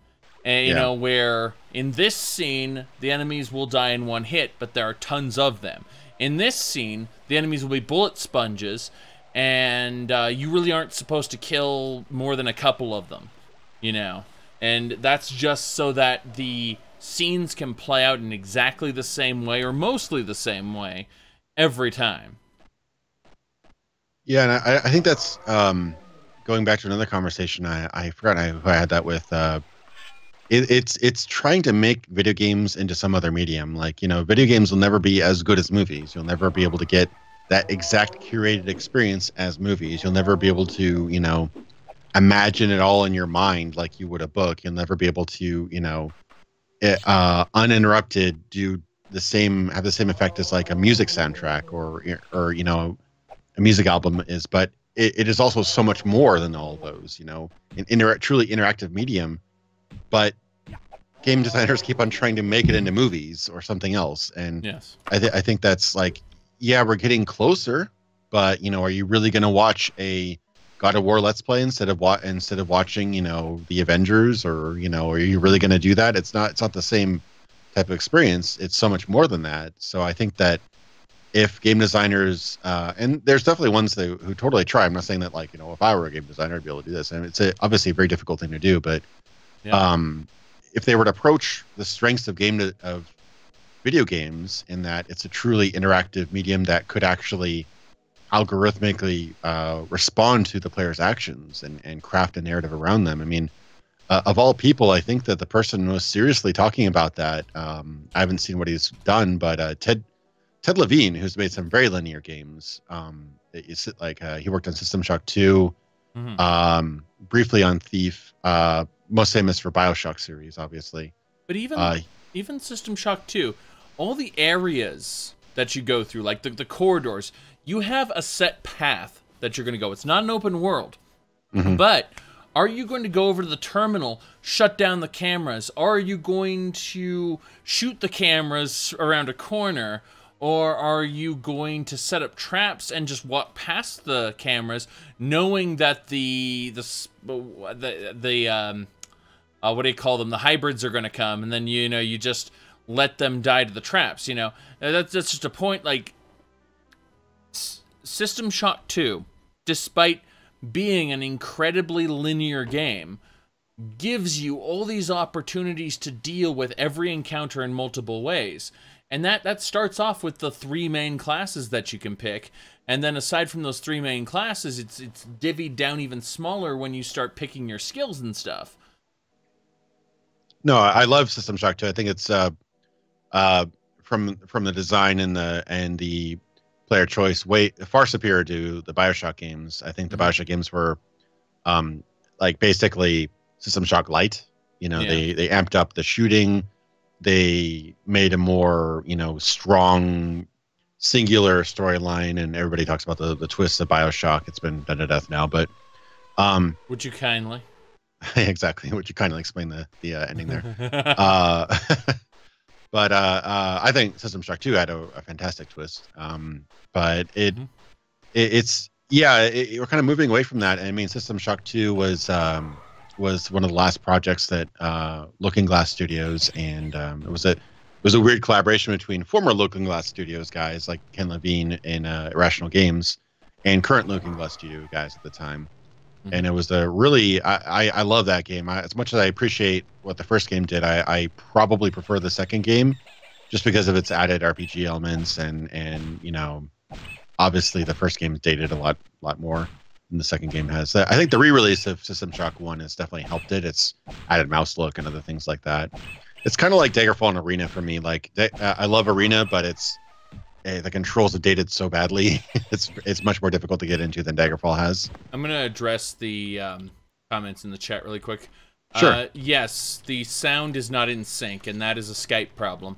And, you know, where in this scene, the enemies will die in one hit, but there are tons of them. In this scene, the enemies will be bullet sponges, and you really aren't supposed to kill more than a couple of them, you know. And that's just so that the scenes can play out in exactly the same way, or mostly the same way, every time. Yeah, and I think that's going back to another conversation. I forgot who I had that with. It's trying to make video games into some other medium. Like, you know, video games will never be as good as movies. You'll never be able to get that exact curated experience as movies. You'll never be able to, you know, imagine it all in your mind like you would a book. You'll never be able to, you know, uninterrupted have the same effect as like a music soundtrack or you know, a music album is. But it is also so much more than all of those, you know, an truly interactive medium. But game designers keep on trying to make it into movies or something else, and I think that's like, yeah, we're getting closer, but, you know, are you really going to watch a God of War Let's Play instead of watching, you know, the Avengers, or, you know, are you really going to do that? It's not the same type of experience. It's so much more than that. So I think that if game designers, and there's definitely ones who totally try. I'm not saying that, like, you know, if I were a game designer, I'd be able to do this, and it's obviously a very difficult thing to do, but if they were to approach the strengths of video games in that it's a truly interactive medium that could actually algorithmically respond to the player's actions and craft a narrative around them. I mean, of all people, I think that the person most seriously talking about that, I haven't seen what he's done, but Ted Levine, who's made some very linear games, he worked on System Shock 2, briefly on Thief, most famous for BioShock series, obviously. But even System Shock 2, all the areas that you go through, like the corridors, you have a set path that you're going to go. It's not an open world. But are you going to go over to the terminal, shut down the cameras? Or are you going to shoot the cameras around a corner? Or are you going to set up traps and just walk past the cameras, knowing that what do you call them? The hybrids are going to come, and then you just let them die to the traps. That's just a point. Like System Shock 2, despite being an incredibly linear game, gives you all these opportunities to deal with every encounter in multiple ways. And that starts off with the 3 main classes that you can pick. And then aside from those 3 main classes, it's divvied down even smaller when you start picking your skills and stuff. No, I love System Shock 2. I think it's from the design and the player choice way far superior to the BioShock games. I think the BioShock games were like basically System Shock Light. They amped up the shooting. They made a more, strong, singular storyline, and everybody talks about the twists of BioShock. It's been done to death now, but would you kindly? Exactly. Would you kindly explain the ending there? But I think System Shock 2 had a fantastic twist. But it's we're kind of moving away from that. I mean, System Shock 2 was one of the last projects that Looking Glass Studios, and it was a weird collaboration between former Looking Glass Studios guys like Ken Levine and Irrational Games, and current Looking Glass Studio guys at the time. And it was a really I love that game. As much as I appreciate what the first game did, I probably prefer the second game, just because of its added RPG elements and obviously the first game dated a lot more. And the second game has. I think the re-release of System Shock 1 has definitely helped it. It's added mouse look and other things like that. It's kind of like Daggerfall and Arena for me. Like I love Arena, but the controls are dated so badly. it's much more difficult to get into than Daggerfall has. I'm gonna address the comments in the chat really quick. Sure. Yes, the sound is not in sync, and that is a Skype problem.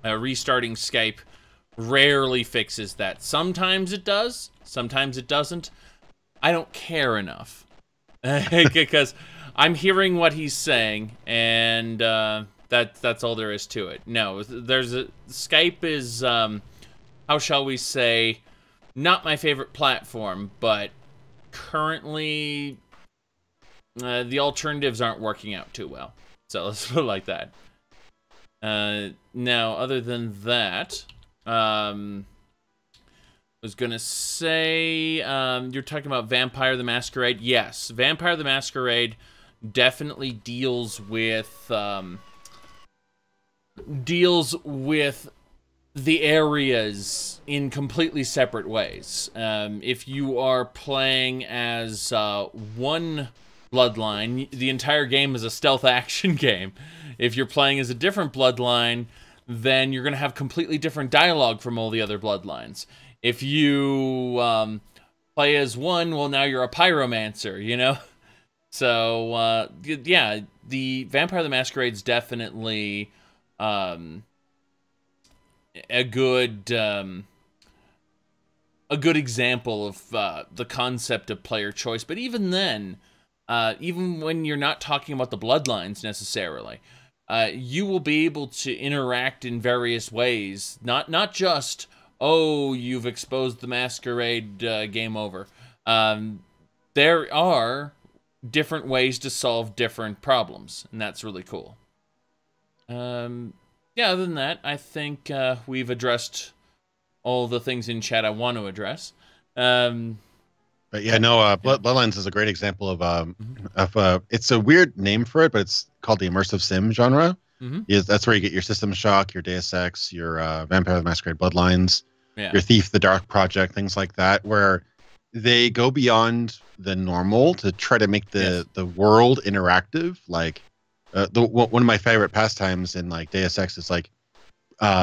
Restarting Skype rarely fixes that. Sometimes it does. Sometimes it doesn't. I don't care enough because I'm hearing what he's saying, and that's all there is to it. No, Skype is how shall we say, not my favorite platform, but currently the alternatives aren't working out too well. So let's put it like that. Now, other than that, I was gonna say, you're talking about Vampire the Masquerade. Yes, Vampire the Masquerade definitely deals with the areas in completely separate ways. If you are playing as one bloodline, the entire game is a stealth action game. If you're playing as a different bloodline, then you're going to have completely different dialogue from all the other bloodlines. If you play as one, well, now you're a pyromancer, So, yeah, the Vampire the Masquerade's definitely a good example of the concept of player choice. But even then, even when you're not talking about the bloodlines necessarily, you will be able to interact in various ways. Not just, oh, you've exposed the Masquerade, game over. There are different ways to solve different problems, and that's really cool. Yeah, other than that, I think we've addressed all the things in chat I want to address. But yeah, no, Bloodlines is a great example of it's a weird name for it, but it's called the immersive sim genre. That's where you get your System Shock, your Deus Ex, your Vampire the Masquerade Bloodlines, your Thief the Dark Project, things like that, where they go beyond the normal to try to make the world interactive. Like one of my favorite pastimes in like Deus Ex is like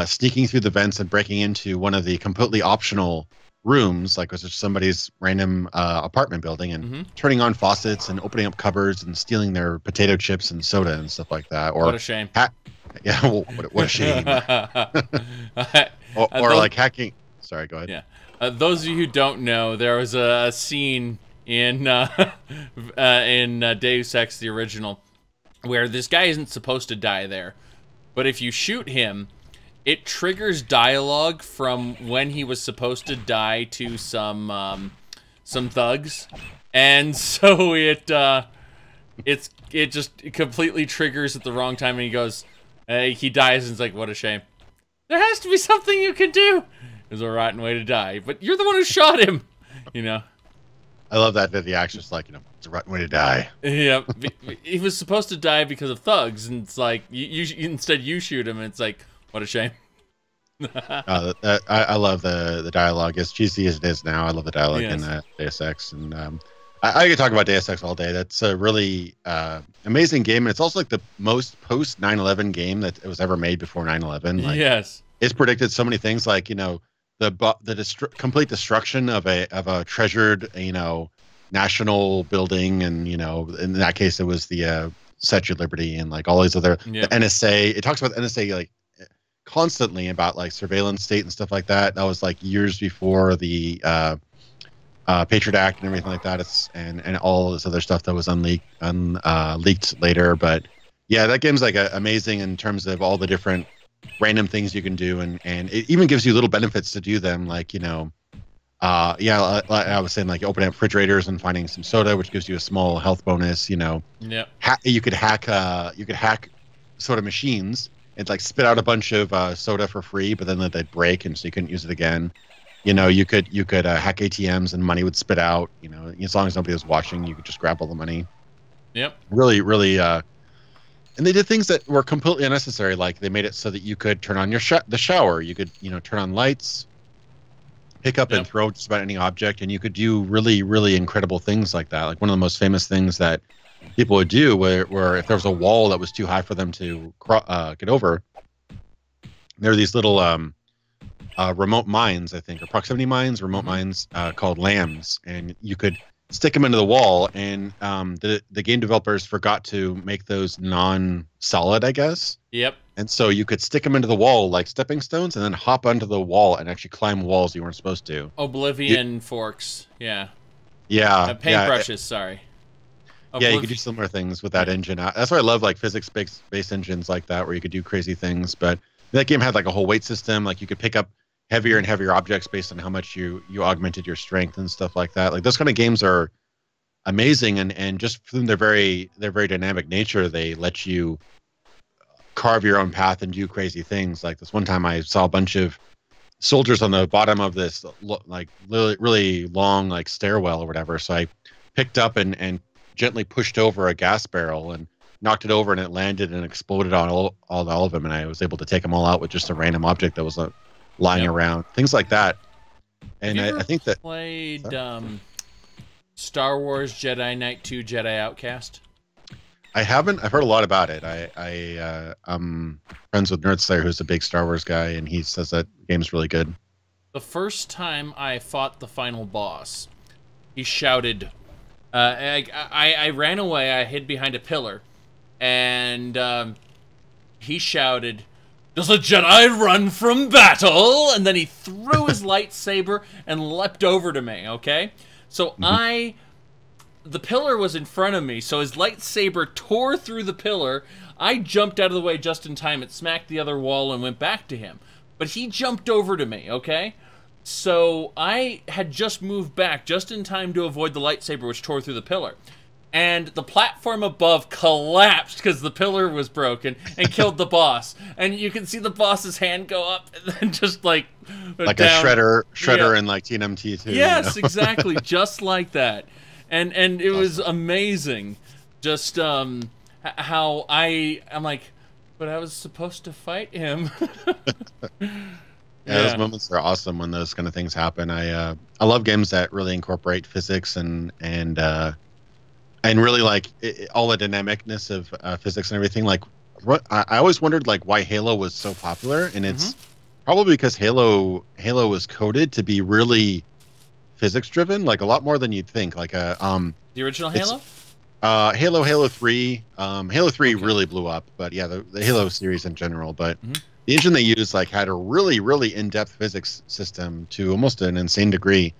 sneaking through the vents and breaking into one of the completely optional rooms, like was just somebody's random apartment building, and turning on faucets and opening up cupboards and stealing their potato chips and soda and stuff like that. Or what a shame. Yeah, well, what a shame. or like hacking. Sorry, go ahead. Yeah. Those of you who don't know, there was a scene in Deus Ex, the original, where this guy isn't supposed to die there, but if you shoot him, it triggers dialogue from when he was supposed to die to some thugs, and so it just completely triggers at the wrong time, and he goes, he dies, and it's like, what a shame. There has to be something you can do. There's a rotten way to die, but you're the one who shot him, you know. I love that the action's like, you know, it's a rotten way to die. Yeah, he was supposed to die because of thugs, and it's like, instead you shoot him, and it's like, what a shame. I love the dialogue. As cheesy as it is now, I love the dialogue in Deus Ex, and I could talk about Deus Ex all day. That's a really amazing game, and it's also like the most post 9/11 game that was ever made before 9/11. Like, yes, it's predicted so many things, like, you know, the complete destruction of a treasured, you know, national building, and, you know, in that case it was the Statue of Liberty, and like all these other the NSA. It talks about the NSA like constantly about like surveillance state and stuff like that. That was like years before the Patriot Act and everything like that. And all this other stuff that was leaked later. But yeah, that game's like amazing in terms of all the different random things you can do, and it even gives you little benefits to do them, like, you know, I was saying, like, opening up refrigerators and finding some soda, which gives you a small health bonus. You know, you could hack soda machines and like spit out a bunch of soda for free, but then they'd break, and so you couldn't use it again. You know, you could hack ATMs and money would spit out. You know, as long as nobody was watching, you could just grab all the money. Yep. Really, really. And they did things that were completely unnecessary. Like, they made it so that you could turn on the shower. You could, you know, turn on lights, pick up and throw just about any object, and you could do really, really incredible things like that. Like, one of the most famous things that people would do were if there was a wall that was too high for them to get over, there are these little remote mines, I think, or proximity mines, remote mines called lambs, and you could stick them into the wall, and the game developers forgot to make those non-solid, I guess. Yep. And so you could stick them into the wall like stepping stones, and then hop onto the wall and actually climb walls you weren't supposed to. Oblivion forks, yeah. Yeah. Paintbrushes, sorry. Yeah, you could do similar things with that engine. That's why I love like physics-based engines like that, where you could do crazy things. But that game had like a whole weight system. Like, you could pick up heavier and heavier objects based on how much you augmented your strength and stuff like that. Like, those kind of games are amazing, and just from their very dynamic nature, they let you carve your own path and do crazy things. Like, this one time I saw a bunch of soldiers on the bottom of this like really long like stairwell or whatever. So I picked up and gently pushed over a gas barrel and knocked it over, and it landed and exploded on all of them, and I was able to take them all out with just a random object that was lying around, things like that. And I think that played Star Wars Jedi Knight 2 Jedi Outcast. I haven't. I've heard a lot about it. I'm friends with Nerdslayer, who's a big Star Wars guy, and he says that game's really good. The first time I fought the final boss, he shouted, I ran away, I hid behind a pillar, and he shouted, "Does a Jedi run from battle?" And then he threw his lightsaber and leapt over to me, okay? So the pillar was in front of me, so his lightsaber tore through the pillar. I jumped out of the way just in time. It smacked the other wall and went back to him. But he jumped over to me, okay? So I had just moved back just in time to avoid the lightsaber, which tore through the pillar. And the platform above collapsed because the pillar was broken and killed the boss. And you can see the boss's hand go up and then just like down. A shredder in like TNMT too. Yes, you know? Exactly, just like that. And it was amazing, just how I'm like, but I was supposed to fight him. Yeah, those moments are awesome when those kind of things happen. I love games that really incorporate physics and really like all the dynamicness of physics and everything. Like, I always wondered like why Halo was so popular, and it's probably because Halo was coded to be really physics driven, like a lot more than you'd think. Like the original Halo. Halo 3. Halo 3 really blew up, but yeah, the Halo series in general. But the engine they used like had a really, really in-depth physics system to almost an insane degree.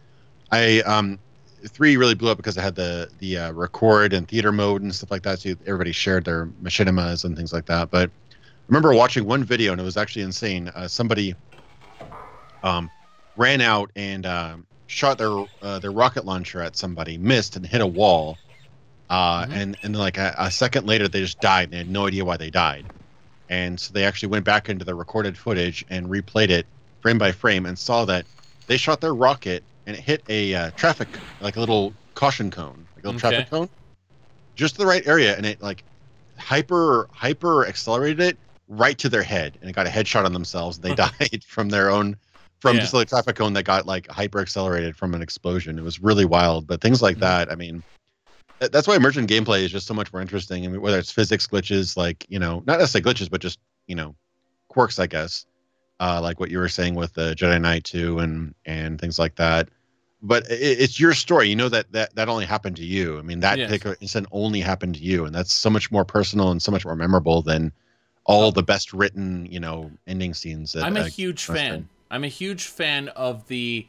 3 really blew up because it had the record and theater mode and stuff like that. So everybody shared their machinimas and things like that. But remember watching one video, and it was actually insane. Somebody ran out and shot their rocket launcher at somebody, missed, and hit a wall. And then like a second later, they just died. And they had no idea why they died. And so they actually went back into the recorded footage and replayed it frame by frame and saw that they shot their rocket and it hit a traffic, like a little caution cone, like a little traffic cone, just the right area. And it like hyper accelerated it right to their head, and it got a headshot on themselves. And they died from their own, just like a traffic cone that got like hyper accelerated from an explosion. It was really wild. But things like that, I mean, that's why emergent gameplay is just so much more interesting. I mean, whether it's physics glitches, like, you know, not necessarily glitches, but just, you know, quirks, I guess, like what you were saying with the Jedi Knight 2 and things like that. But it's your story. You know that only happened to you. I mean, that particular incident only happened to you, and that's so much more personal and so much more memorable than all the best written, you know, ending scenes. I'm a huge fan. I'm a huge fan of the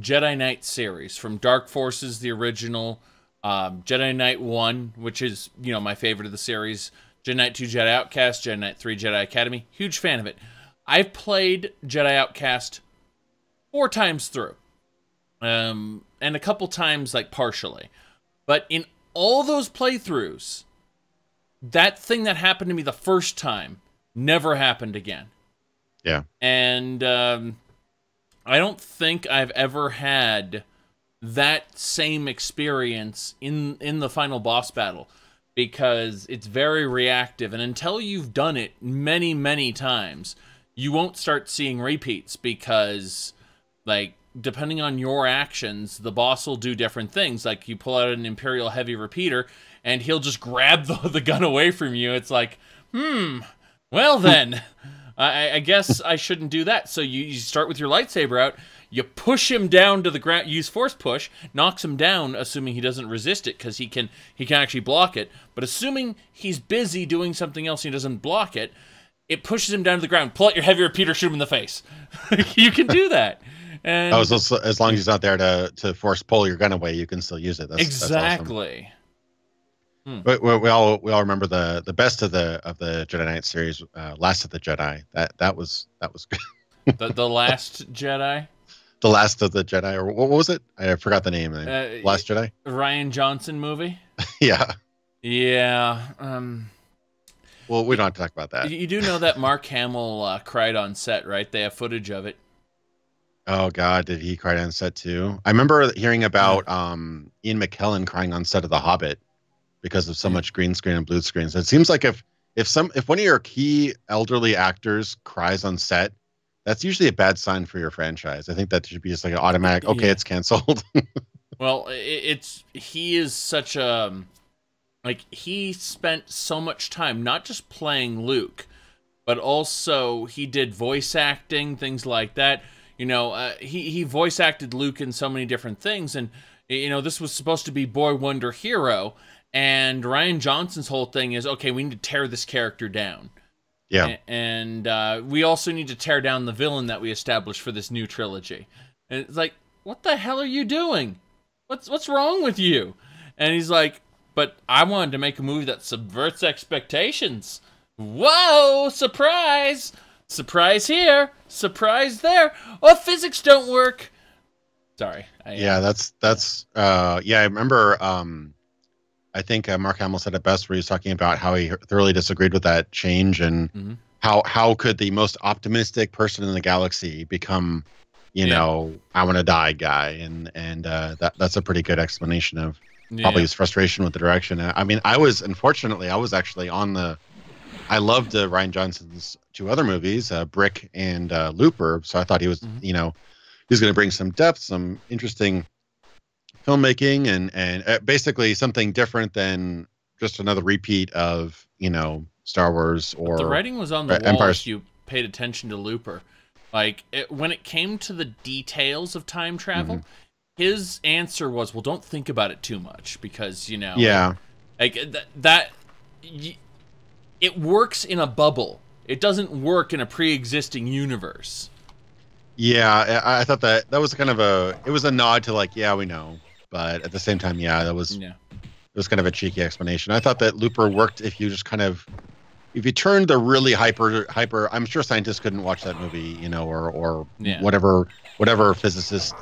Jedi Knight series, from Dark Forces, the original, Jedi Knight 1, which is, you know, my favorite of the series, Jedi Knight 2, Jedi Outcast, Jedi Knight 3, Jedi Academy. Huge fan of it. I've played Jedi Outcast 4 times through. And a couple times, like, partially. But in all those playthroughs, that thing that happened to me the first time never happened again. Yeah. And I don't think I've ever had that same experience in the final boss battle, because it's very reactive, and until you've done it many, many times, you won't start seeing repeats, because, like, depending on your actions, the boss will do different things. Like, you pull out an Imperial Heavy Repeater, and he'll just grab the gun away from you. It's like, well then, I guess I shouldn't do that. So you start with your lightsaber out, you push him down to the ground, use force push, knocks him down, assuming he doesn't resist it, because he can actually block it. But assuming he's busy doing something else and he doesn't block it, it pushes him down to the ground. Pull out your Heavy Repeater, shoot him in the face. You can do that. And as long as he's not there to force pull your gun away, you can still use it. Exactly. That's awesome. But we all remember the best of the Jedi Knight series, Last of the Jedi. That was good. the Last Jedi. The Last of the Jedi, or what was it? I forgot the name. Last Jedi. Rian Johnson movie. Yeah. Yeah. Well, we don't have to talk about that. You do know that Mark Hamill cried on set, right? They have footage of it. Oh God, did he cry on set too? I remember hearing about Ian McKellen crying on set of The Hobbit because of so much green screen and blue screens. It seems like if one of your key elderly actors cries on set, that's usually a bad sign for your franchise. I think that should be just like an automatic, okay, it's canceled. Well, he is such a, like, he spent so much time not just playing Luke, but also he did voice acting, things like that. You know, he voice acted Luke in so many different things, and, you know, this was supposed to be Boy Wonder Hero, and Rian Johnson's whole thing is, okay, we need to tear this character down. Yeah. And we also need to tear down the villain that we established for this new trilogy. And it's like, what the hell are you doing? What's wrong with you? And he's like, but I wanted to make a movie that subverts expectations. Whoa, surprise! Surprise here, surprise there. Oh, physics don't work. Sorry. Yeah, I remember, I think Mark Hamill said it best, where he was talking about how he thoroughly disagreed with that change, and how could the most optimistic person in the galaxy become, you know, I want to die guy, and that's a pretty good explanation of probably his frustration with the direction. I mean, I was actually on the, I loved Rian Johnson's 2 other movies, Brick and Looper, so I thought he was, you know, he was going to bring some depth, some interesting filmmaking, and basically something different than just another repeat of, you know, Star Wars or the writing was on the wall if you paid attention to Looper. Like, when it came to the details of time travel, his answer was, well, don't think about it too much, because, you know, like it works in a bubble. It doesn't work in a pre-existing universe. Yeah, I thought that was kind of it was a nod to, like, yeah, we know. But at the same time, it was kind of a cheeky explanation. I thought that Looper worked if you just kind of if you turn the really hyper, I'm sure scientists couldn't watch that movie, you know, or yeah. whatever physicist,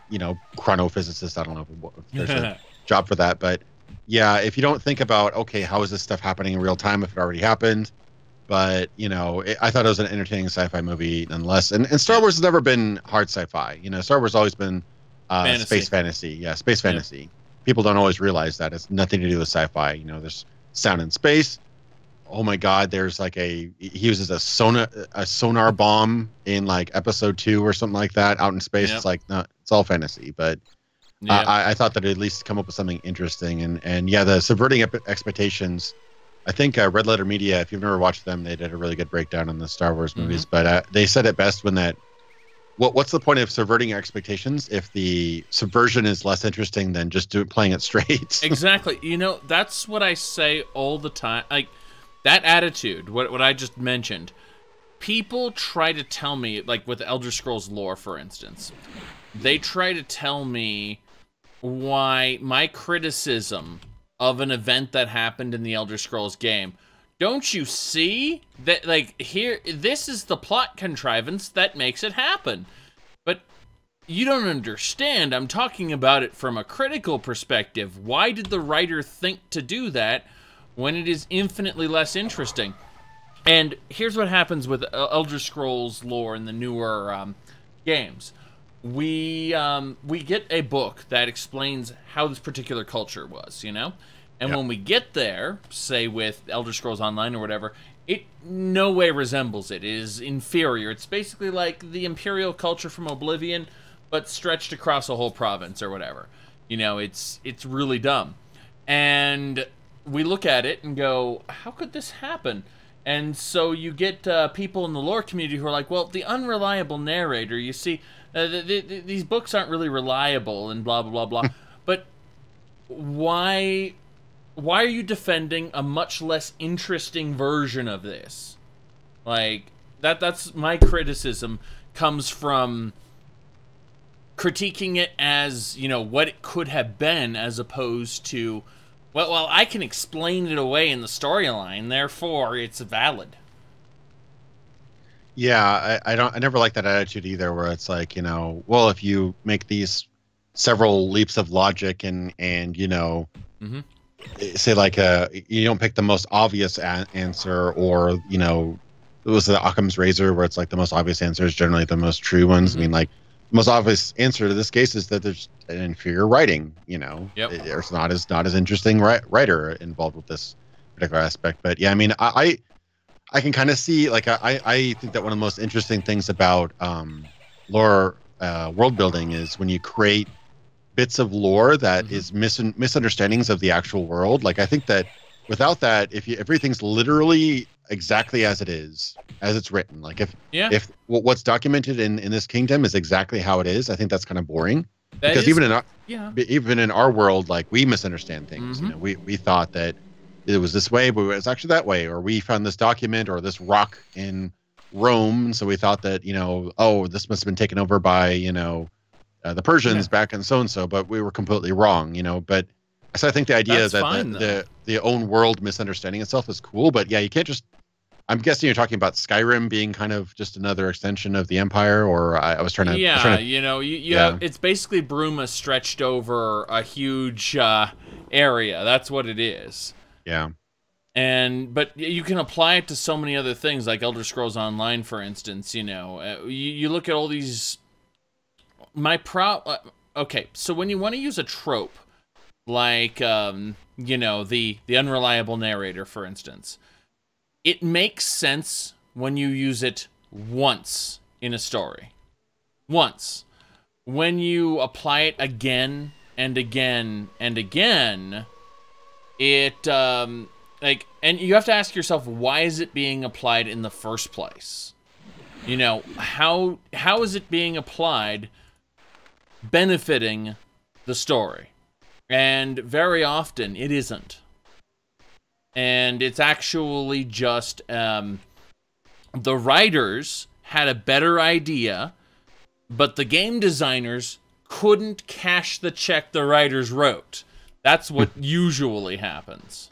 you know, chronophysicist, I don't know if there's a job for that, but yeah, if you don't think about, okay, how is this stuff happening in real time if it already happened? But you know, I thought it was an entertaining sci-fi movie nonetheless. And Star Wars has never been hard sci-fi. You know, Star Wars has always been space fantasy. Yeah, space fantasy. People don't always realize that it's nothing to do with sci-fi. You know, there's sound in space. Oh my God, there's like he uses a sonar bomb in like episode 2 or something like that out in space. It's like, no, it's all fantasy. But I thought that it'd at least come up with something interesting. And yeah, the subverting expectations. I think Red Letter Media, if you've never watched them, they did a really good breakdown on the Star Wars movies. But they said it best when what's the point of subverting expectations if the subversion is less interesting than just playing it straight? Exactly. You know, that's what I say all the time. Like, that attitude, what I just mentioned, people try to tell me, like with Elder Scrolls lore, for instance, they try to tell me why my criticism of an event that happened in the Elder Scrolls game, don't you see that, like, here, this is the plot contrivance that makes it happen. But you don't understand. I'm talking about it from a critical perspective. Why did the writer think to do that when it is infinitely less interesting? And here's what happens with Elder Scrolls lore in the newer games. We get a book that explains how this particular culture was, you know? And when we get there, say with Elder Scrolls Online or whatever, it no way resembles it. It is inferior. It's basically like the Imperial culture from Oblivion, but stretched across a whole province or whatever. You know, it's really dumb. And we look at it and go, how could this happen? And so you get people in the lore community who are like, well, the unreliable narrator, you see, these books aren't really reliable and blah, blah, blah, blah. But why are you defending a much less interesting version of this? Like, that's my criticism, comes from critiquing it as, you know, what it could have been, as opposed to, well, I can explain it away in the storyline, therefore it's valid. Yeah, I never like that attitude either, where it's like, you know, well, if you make these several leaps of logic and you know, say like you don't pick the most obvious answer, or you know, it was the Occam's razor where it's like the most obvious answer is generally the most true ones. I mean, like, the most obvious answer to this case is that there's an inferior writing, you know. There's not as interesting writer involved with this particular aspect. But yeah, I mean, I can kind of see, like, I think that one of the most interesting things about lore world building is when you create bits of lore that is misunderstandings of the actual world. Like, I think that without that, if everything's literally exactly as it is, as it's written, like if what's documented in this kingdom is exactly how it is, I think that's kind of boring. Because even in our world, like, we misunderstand things. You know, we thought that it was this way, but it's actually that way. Or we found this document or this rock in Rome, so we thought that, you know, oh, this must have been taken over by, you know, the Persians back in so-and-so, but we were completely wrong, you know. But so I think the idea that the own world misunderstanding itself is cool, but yeah, you can't just, I'm guessing you're talking about Skyrim being kind of just another extension of the Empire, or I was trying to... Yeah, you know, it's basically Bruma stretched over a huge area. That's what it is. Yeah. But you can apply it to so many other things, like Elder Scrolls Online, for instance. You know, you look at all these... Okay, so when you want to use a trope, like, you know, the unreliable narrator, for instance, it makes sense when you use it once in a story. Once. When you apply it again and again and again, it, and you have to ask yourself, why is it being applied in the first place? You know, how is it being applied benefiting the story? And very often it isn't. And it's actually just the writers had a better idea, but the game designers couldn't cash the check the writers wrote. That's what usually happens.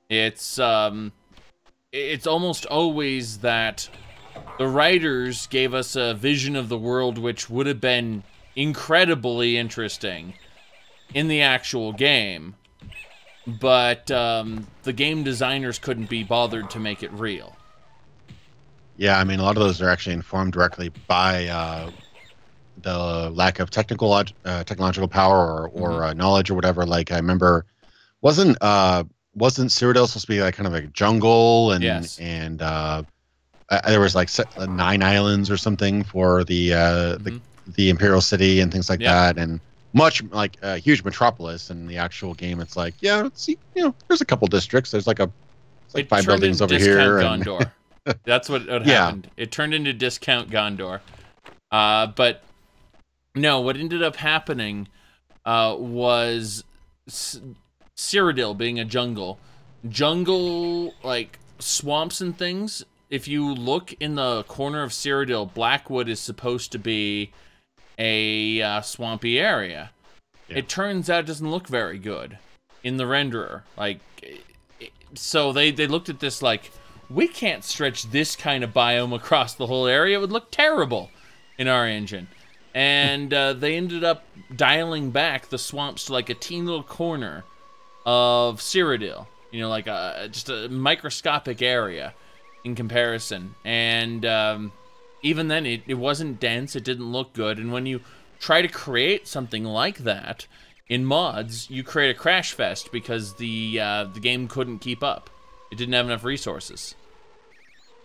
It's it's almost always that the writers gave us a vision of the world which would have been incredibly interesting in the actual game, but the game designers couldn't be bothered to make it real. Yeah, I mean, a lot of those are actually informed directly by the lack of technological power or knowledge or whatever. Like, I remember, wasn't Cyrodiil supposed to be like kind of a jungle, and yes. and there was like 9 islands or something for the Imperial City and things like that, and much like a huge metropolis. In the actual game, it's like, yeah, see, there's a couple districts. There's like 5 buildings over here. Gondor. That's what happened. It turned into Discount Gondor. But no, what ended up happening was Cyrodiil being a jungle, like swamps and things. If you look in the corner of Cyrodiil, Blackwood is supposed to be a swampy area. Yeah. It turns out it doesn't look very good in the renderer. Like, so they looked at this like, we can't stretch this kind of biome across the whole area. It would look terrible in our engine. And they ended up dialing back the swamps to like a teeny little corner of Cyrodiil. Like just a microscopic area in comparison. And even then, it wasn't dense. It didn't look good. And when you try to create something like that in mods, you create a crash fest because the game couldn't keep up. It didn't have enough resources.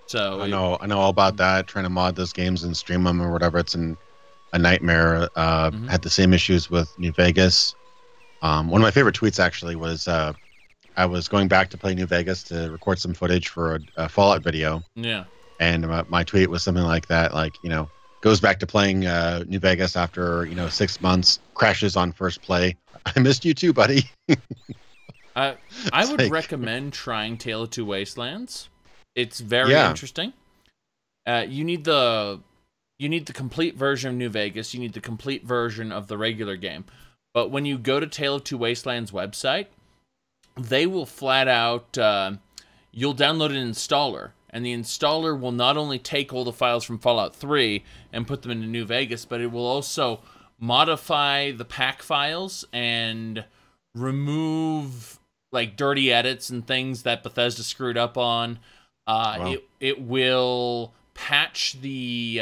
So I know all about that. Trying to mod those games and stream them or whatever, it's a nightmare. Had the same issues with New Vegas. One of my favorite tweets actually was I was going back to play New Vegas to record some footage for a Fallout video. Yeah. And my tweet was something like that, like, goes back to playing New Vegas after 6 months, crashes on first play. I missed you too, buddy. I would recommend trying Tale of Two Wastelands. It's very interesting. You need the complete version of New Vegas. You need the complete version of the regular game. But when you go to Tale of Two Wastelands website, they will flat out, you'll download an installer. And the installer will not only take all the files from Fallout 3 and put them into New Vegas, but it will also modify the pack files and remove like dirty edits and things that Bethesda screwed up on. Wow. It will patch the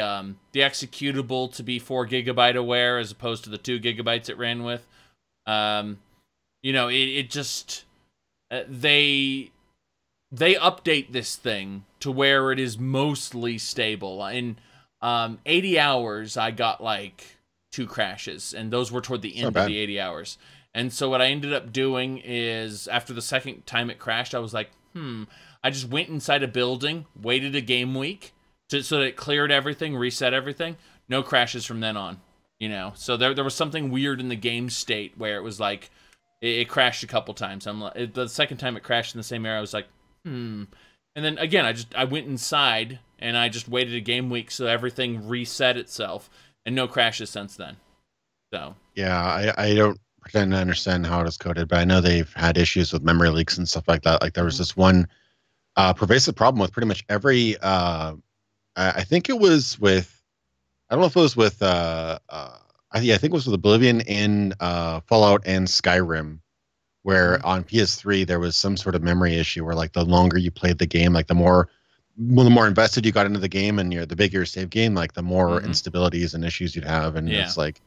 executable to be 4 GB aware as opposed to the 2 GB it ran with. It just they update this thing to where it is mostly stable. In 80 hours, I got like 2 crashes, and those were toward the end of the 80 hours. And so what I ended up doing is, after the second time it crashed, I was like, I just went inside a building, waited a game week, so that it cleared everything, reset everything. No crashes from then on, So there was something weird in the game state where it was like, it crashed a couple times. The second time it crashed in the same area, I was like, And then again, I went inside and I just waited a game week so everything reset itself, and no crashes since then. So yeah, I don't pretend to understand how it is coded, but I know they've had issues with memory leaks and stuff like that. Like there was this one pervasive problem with pretty much every. I think it was with. I don't know if it was with. I think it was with Oblivion and Fallout and Skyrim, where on PS3 there was some sort of memory issue where like the longer you played the game, like the more invested you got into the game, and the bigger your save game, like the more instabilities and issues you'd have. And it's like,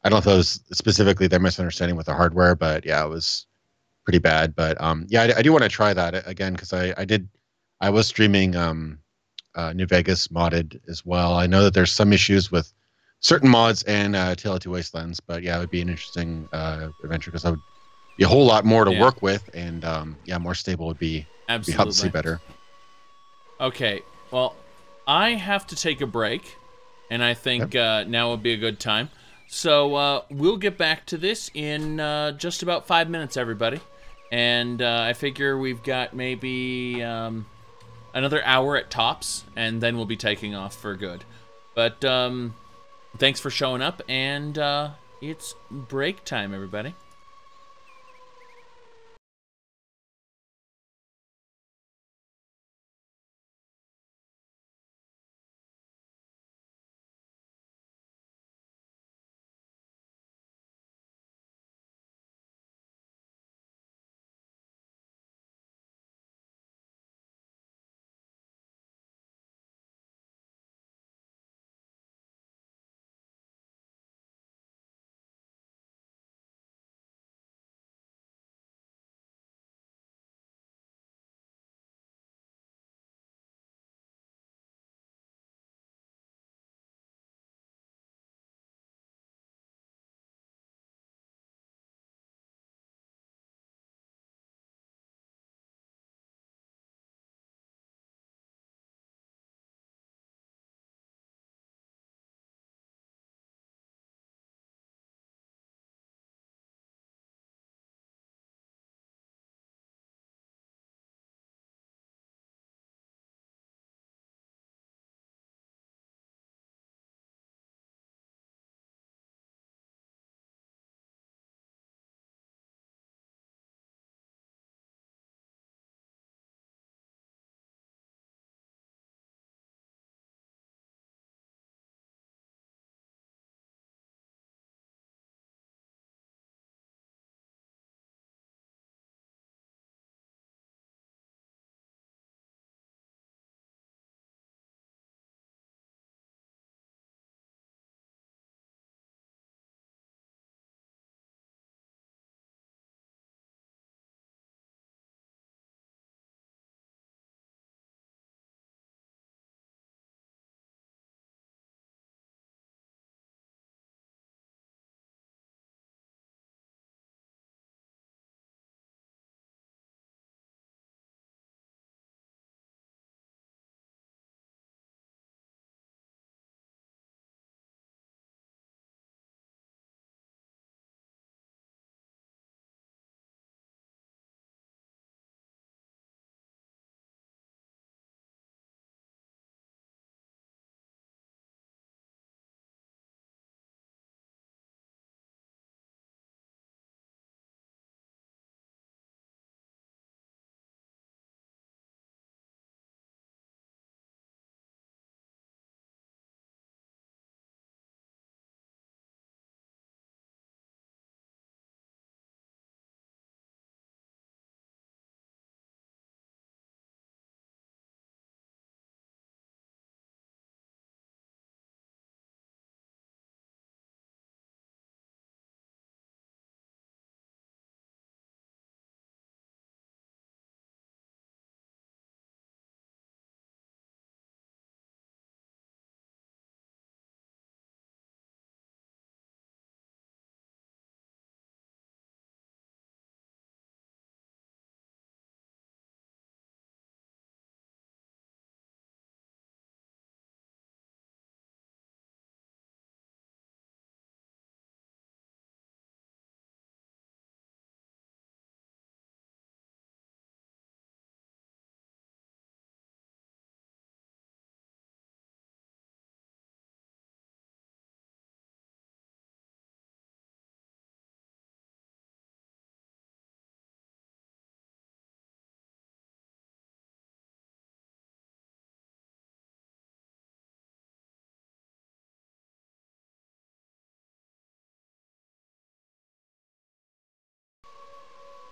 I don't know if that was specifically their misunderstanding with the hardware, but yeah, it was pretty bad. But I do want to try that again, because I was streaming New Vegas modded as well. I know that there's some issues with certain mods and Tale of Two Wastelands, but yeah, it would be an interesting adventure, because I would be a whole lot more to work with, and more stable would be obviously better. Okay, well, I have to take a break, and I think now would be a good time. So we'll get back to this in just about 5 minutes, everybody. And I figure we've got maybe another hour at tops, and then we'll be taking off for good. But thanks for showing up, and it's break time, everybody.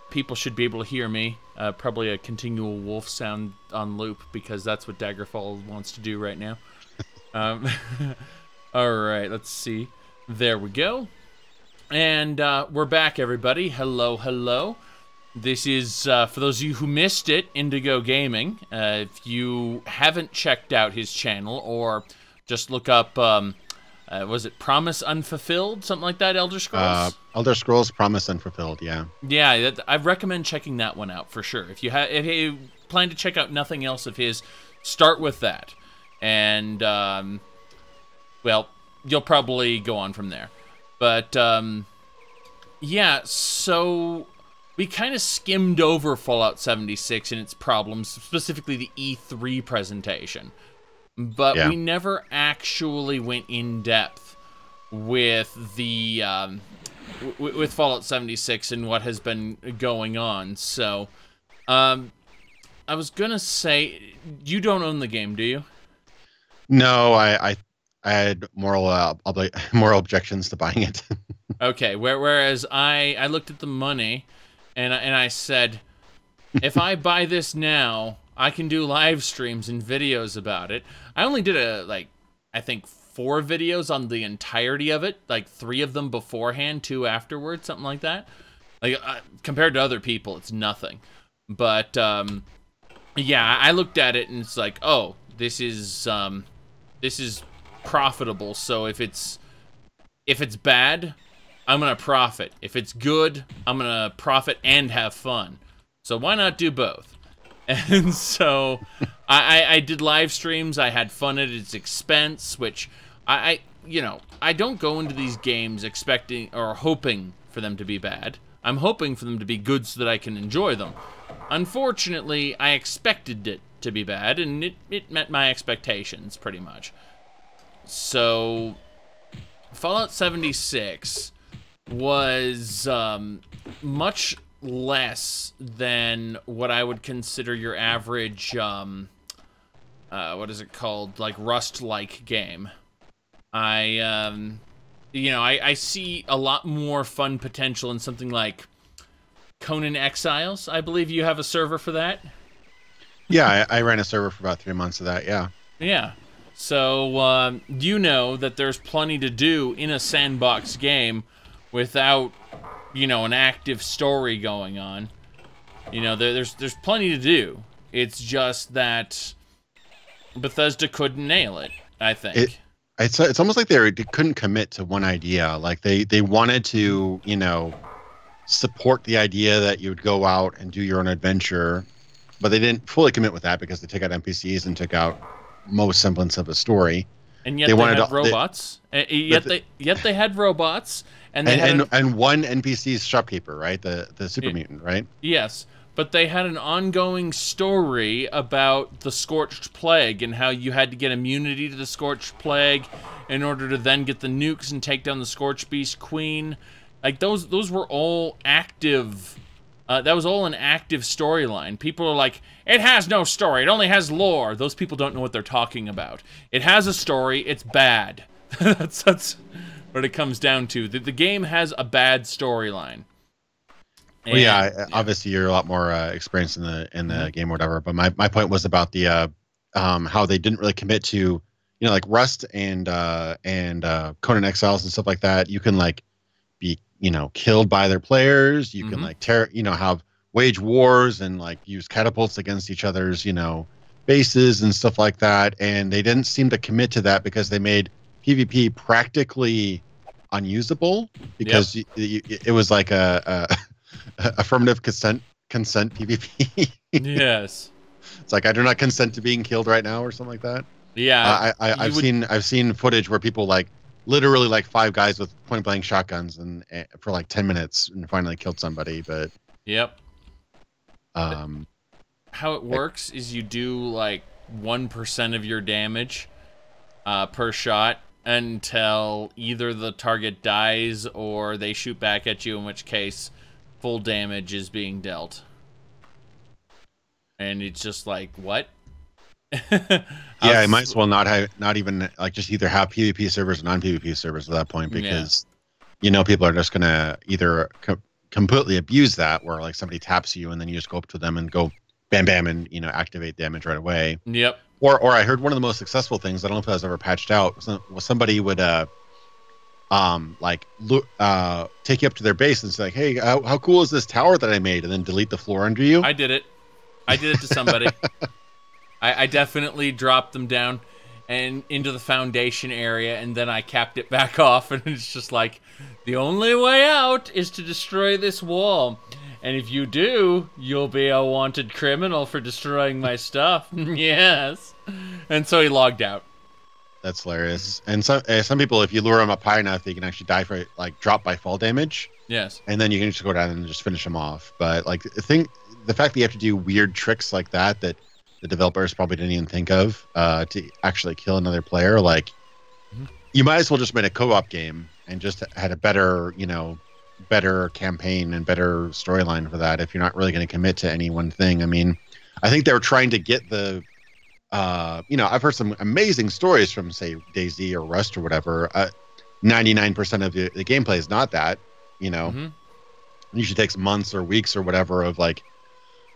people should be able to hear me. Probably a continual wolf sound on loop, because that's what Daggerfall wants to do right now. All right, let's see. There we go. And we're back, everybody. Hello, hello. This is, for those of you who missed it, Indigo Gaming. If you haven't checked out his channel, or just look up, was it Promise Unfulfilled? Something like that, Elder Scrolls? Elder Scrolls Promise Unfulfilled, yeah. Yeah, I recommend checking that one out for sure. If you plan to check out nothing else of his, start with that. And, well, you'll probably go on from there. But, yeah, so we kind of skimmed over Fallout 76 and its problems, specifically the E3 presentation. But we never actually went in depth with the with Fallout 76 and what has been going on. So, I was gonna say, you don't own the game, do you? No, I had moral objections to buying it. Okay, whereas I looked at the money, and I said, if I buy this now, I can do live streams and videos about it. I only did I think 4 videos on the entirety of it, like 3 of them beforehand, 2 afterwards, something like that. Like, compared to other people, it's nothing. But, yeah, I looked at it and it's like, oh, this is profitable. So if it's bad, I'm gonna profit. If it's good, I'm gonna profit and have fun. So why not do both? And so I did live streams. I had fun at its expense, which you know, I don't go into these games expecting or hoping for them to be bad. I'm hoping for them to be good so that I can enjoy them. Unfortunately, I expected it to be bad, and it met my expectations pretty much. So Fallout 76 was much less than what I would consider your average, what is it called, like Rust-like game. You know, I see a lot more fun potential in something like Conan Exiles. I believe you have a server for that. Yeah, I ran a server for about 3 months of that, yeah. Yeah. So, you know that there's plenty to do in a sandbox game without, you know, an active story going on. You know, there's plenty to do. It's just that Bethesda couldn't nail it, I think. It's almost like they couldn't commit to one idea. Like, they wanted to, you know, support the idea that you would go out and do your own adventure, but they didn't fully commit with that because they took out NPCs and took out most semblance of a story. And yet they had robots. Yet they had robots. And one NPC's shopkeeper, right? The super mutant, right? Yes. But they had an ongoing story about the Scorched Plague and how you had to get immunity to the Scorched Plague in order to then get the nukes and take down the Scorched Beast Queen. Like, those were all active. That was all an active storyline. People are like, it has no story. It only has lore. Those people don't know what they're talking about. It has a story. It's bad. that's what it comes down to. The game has a bad storyline. Well, yeah, obviously you're a lot more experienced in the game or whatever. But my point was about the how they didn't really commit to, you know, like Rust and Conan Exiles and stuff like that. You can like be, you know, killed by their players. You can like have wage wars and like use catapults against each other's, you know, bases and stuff like that. And they didn't seem to commit to that because they made PvP practically unusable because it was like a affirmative consent PvP. Yes. It's like, I do not consent to being killed right now or something like that. Yeah. I've seen footage where people like literally like 5 guys with point blank shotguns and for like 10 minutes and finally killed somebody. But how it works is you do like 1% of your damage per shot until either the target dies or they shoot back at you, in which case full damage is being dealt. And it's just like, what? Yeah, I might as well not even like just either have PvP servers or non-PvP servers at that point, because you know people are just gonna either completely abuse that, where like somebody taps you and then you just go up to them and go bam bam and activate damage right away. Yep. Or I heard one of the most successful things, I don't know if that was ever patched out, was somebody would take you up to their base and say like, hey, how cool is this tower that I made, and then delete the floor under you. I did it to somebody. I definitely dropped them down and into the foundation area, and then I capped it back off, and it's just like, the only way out is to destroy this wall. And if you do, you'll be a wanted criminal for destroying my stuff. Yes. And so he logged out. That's hilarious. And some people, if you lure them up high enough, they can actually die for like drop by fall damage. Yes. And then you can just go down and just finish them off. But like the fact that you have to do weird tricks like that the developers probably didn't even think of to actually kill another player, like you might as well just made a co-op game and just had a better campaign and better storyline for that if you're not really going to commit to any one thing. I mean, I think they were trying to get the I've heard some amazing stories from, say, DayZ or Rust or whatever. 99% of the gameplay is not that, It usually takes months or weeks or whatever of like,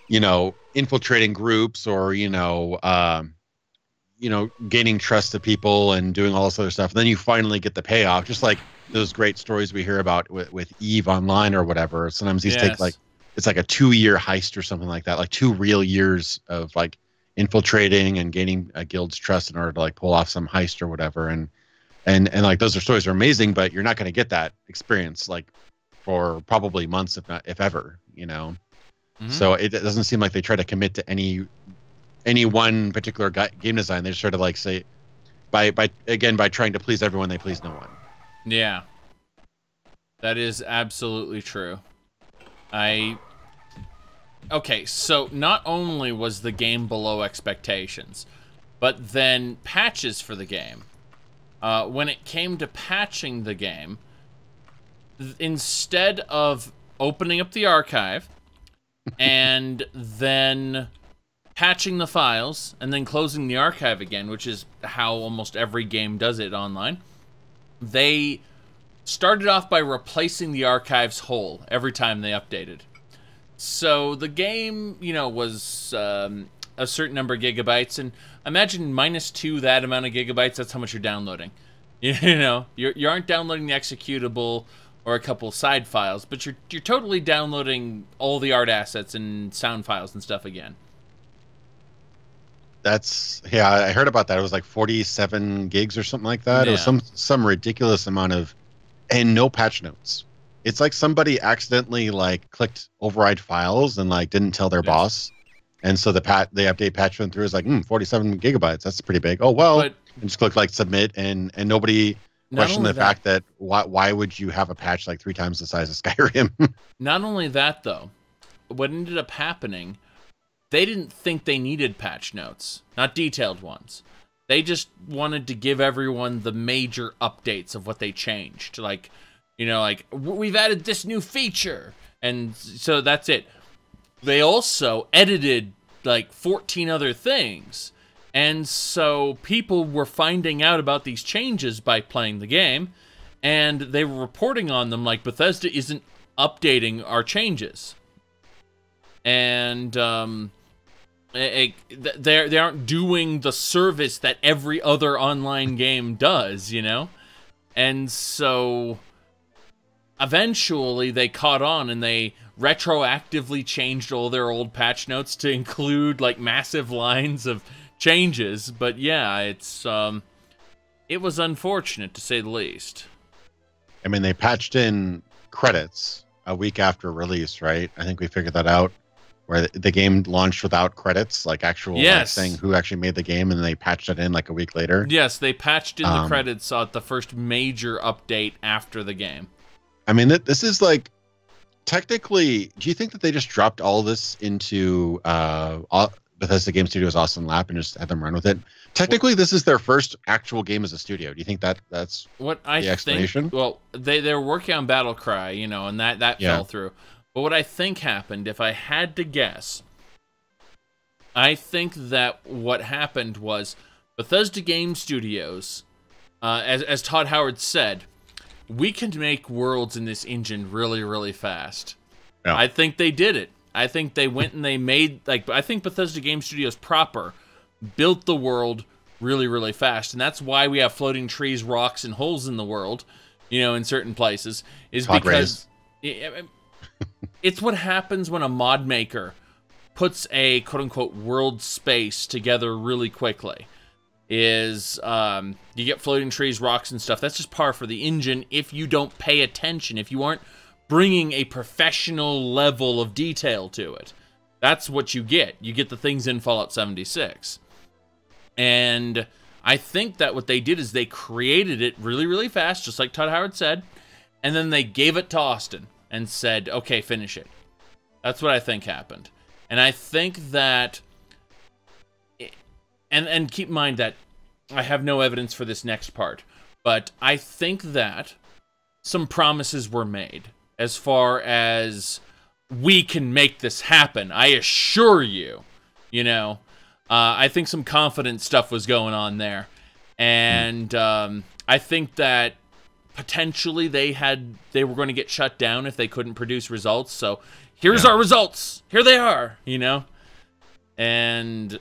infiltrating groups or, gaining trust of people and doing all this other stuff. And then you finally get the payoff, just like those great stories we hear about with Eve Online or whatever. Sometimes these take like, it's like a 2-year heist or something like that, like 2 real years of like infiltrating and gaining a guild's trust in order to like pull off some heist or whatever. And like those stories are amazing, but you're not going to get that experience like for probably months, if ever, So it doesn't seem like they try to commit to any one particular game design. They just sort of like say by trying to please everyone, they please no one. Yeah, that is absolutely true. Okay, so not only was the game below expectations, but then patches for the game. When it came to patching the game, instead of opening up the archive and then patching the files and then closing the archive again, which is how almost every game does it online, they started off by replacing the archives whole every time they updated. So the game, was a certain number of gigabytes, and imagine -2 that amount of gigabytes, that's how much you're downloading. You aren't downloading the executable or a couple side files, but you're totally downloading all the art assets and sound files and stuff again. I heard about that. It was like 47 gigs or something like that. Yeah. It was some ridiculous amount of, and no patch notes. It's like somebody accidentally like clicked override files and like didn't tell their boss, and so the update patch went through. Is like 47 gigabytes. That's pretty big. Oh well, and just click like submit, and nobody questioned the fact that why would you have a patch like 3 times the size of Skyrim? Not only that though, what ended up happening, they didn't think they needed patch notes, not detailed ones. They just wanted to give everyone the major updates of what they changed, like. Like, we've added this new feature, and so that's it. They also edited, like, 14 other things, and so people were finding out about these changes by playing the game, and they were reporting on them like, Bethesda isn't updating our changes. And, they aren't doing the service that every other online game does, And so eventually they caught on and they retroactively changed all their old patch notes to include like massive lines of changes. But yeah, it was unfortunate to say the least. I mean, they patched in credits a week after release, right? I think we figured that out, where the game launched without credits, like actual like, saying who actually made the game, and they patched it in like a week later. Yes, they patched in the credits at the first major update after the game. I mean, this is like, technically, do you think that they just dropped all this into Bethesda Game Studios' Austin Lap and just had them run with it? Technically, this is their first actual game as a studio. Do you think that's what the explanation? Well, they were working on Battlecry, and that fell through. But what I think happened, if I had to guess, I think that what happened was Bethesda Game Studios, as Todd Howard said, we can make worlds in this engine really, really fast. Yeah. I think they did it. I think they went and they made, like, I think Bethesda Game Studios proper built the world really, really fast. And that's why we have floating trees, rocks, and holes in the world, you know, in certain places, is because it's what happens when a mod maker puts a quote-unquote world space together really quickly. Is you get floating trees, rocks, and stuff. That's just par for the engine if you don't pay attention, if you aren't bringing a professional level of detail to it. That's what you get. You get the things in Fallout 76. And I think that what they did is they created it really, really fast, just like Todd Howard said, and then they gave it to Austin and said, okay, finish it. That's what I think happened. And I think that... And keep in mind that I have no evidence for this next part, but I think that some promises were made as far as we can make this happen. I assure you, you know, I think some confident stuff was going on there. And I think that potentially they were going to get shut down if they couldn't produce results. So here's our results. Here they are, you know, and...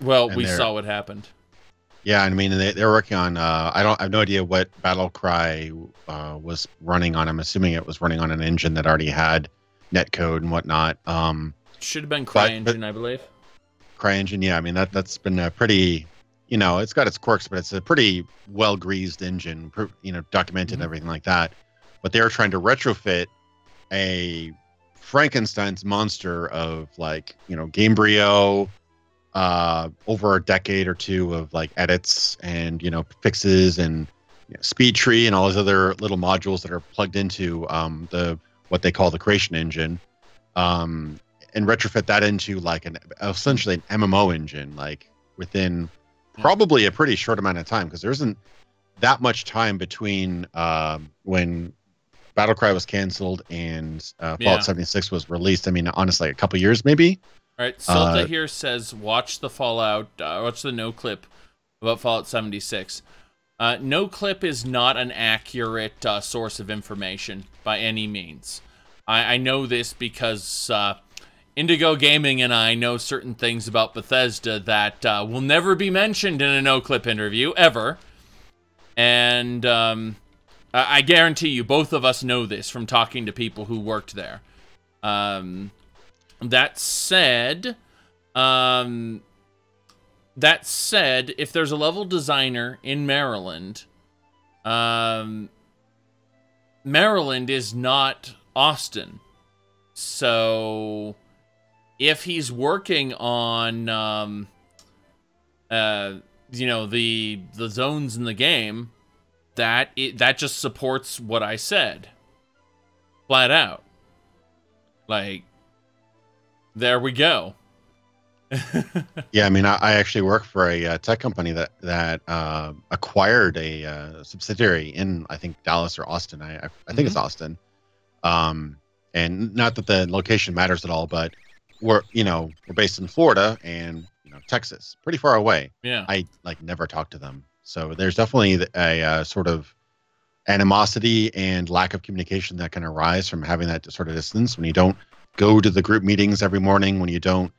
Well, we saw what happened. Yeah, I mean, they're working on. I have no idea what Battlecry was running on. I'm assuming it was running on an engine that already had netcode and whatnot. Should have been CryEngine, I believe. CryEngine, yeah. I mean, that's been a pretty, you know, it's got its quirks, but it's a pretty well greased engine, you know, documented and everything like that. But they were trying to retrofit a Frankenstein's monster of, like, you know, Gamebryo. Over a decade or two of like edits and, you know, fixes and, you know, speed tree and all those other little modules that are plugged into what they call the creation engine, and retrofit that into like essentially an MMO engine, like within probably a pretty short amount of time, because there isn't that much time between when Battlecry was canceled and Fallout 76 was released. I mean, honestly, a couple years maybe. All right, Silta here says, watch the watch the no clip about Fallout 76. No clip is not an accurate source of information by any means. I know this because Indigo Gaming and I know certain things about Bethesda that will never be mentioned in a no clip interview, ever. And I guarantee you, both of us know this from talking to people who worked there. That said, if there's a level designer in Maryland, Maryland is not Austin. So if he's working on, you know, the zones in the game, that just supports what I said, flat out. Like, there we go. Yeah, I mean, I actually work for a tech company that acquired a subsidiary in, I think, Dallas or Austin. I think it's Austin. And not that the location matters at all, but we're based in Florida and, you know, Texas, pretty far away. Yeah. I like never talk to them. So there's definitely a sort of animosity and lack of communication that can arise from having that sort of distance when you don't go to the group meetings every morning, when you don't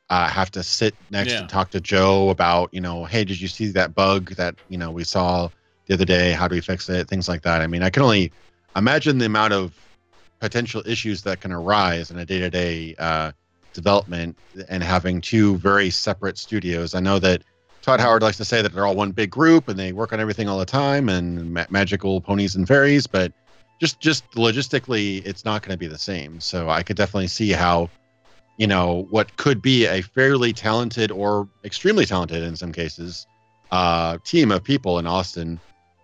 have to sit next and talk to Joe about, you know, hey, did you see that bug that, you know, we saw the other day? How do we fix it? Things like that. I mean, I can only imagine the amount of potential issues that can arise in a day-to-day development and having two very separate studios. I know that Todd Howard likes to say that they're all one big group and they work on everything all the time and magical ponies and fairies, but just logistically, it's not going to be the same. So I could definitely see how, you know, what could be a fairly talented or extremely talented in some cases team of people in Austin,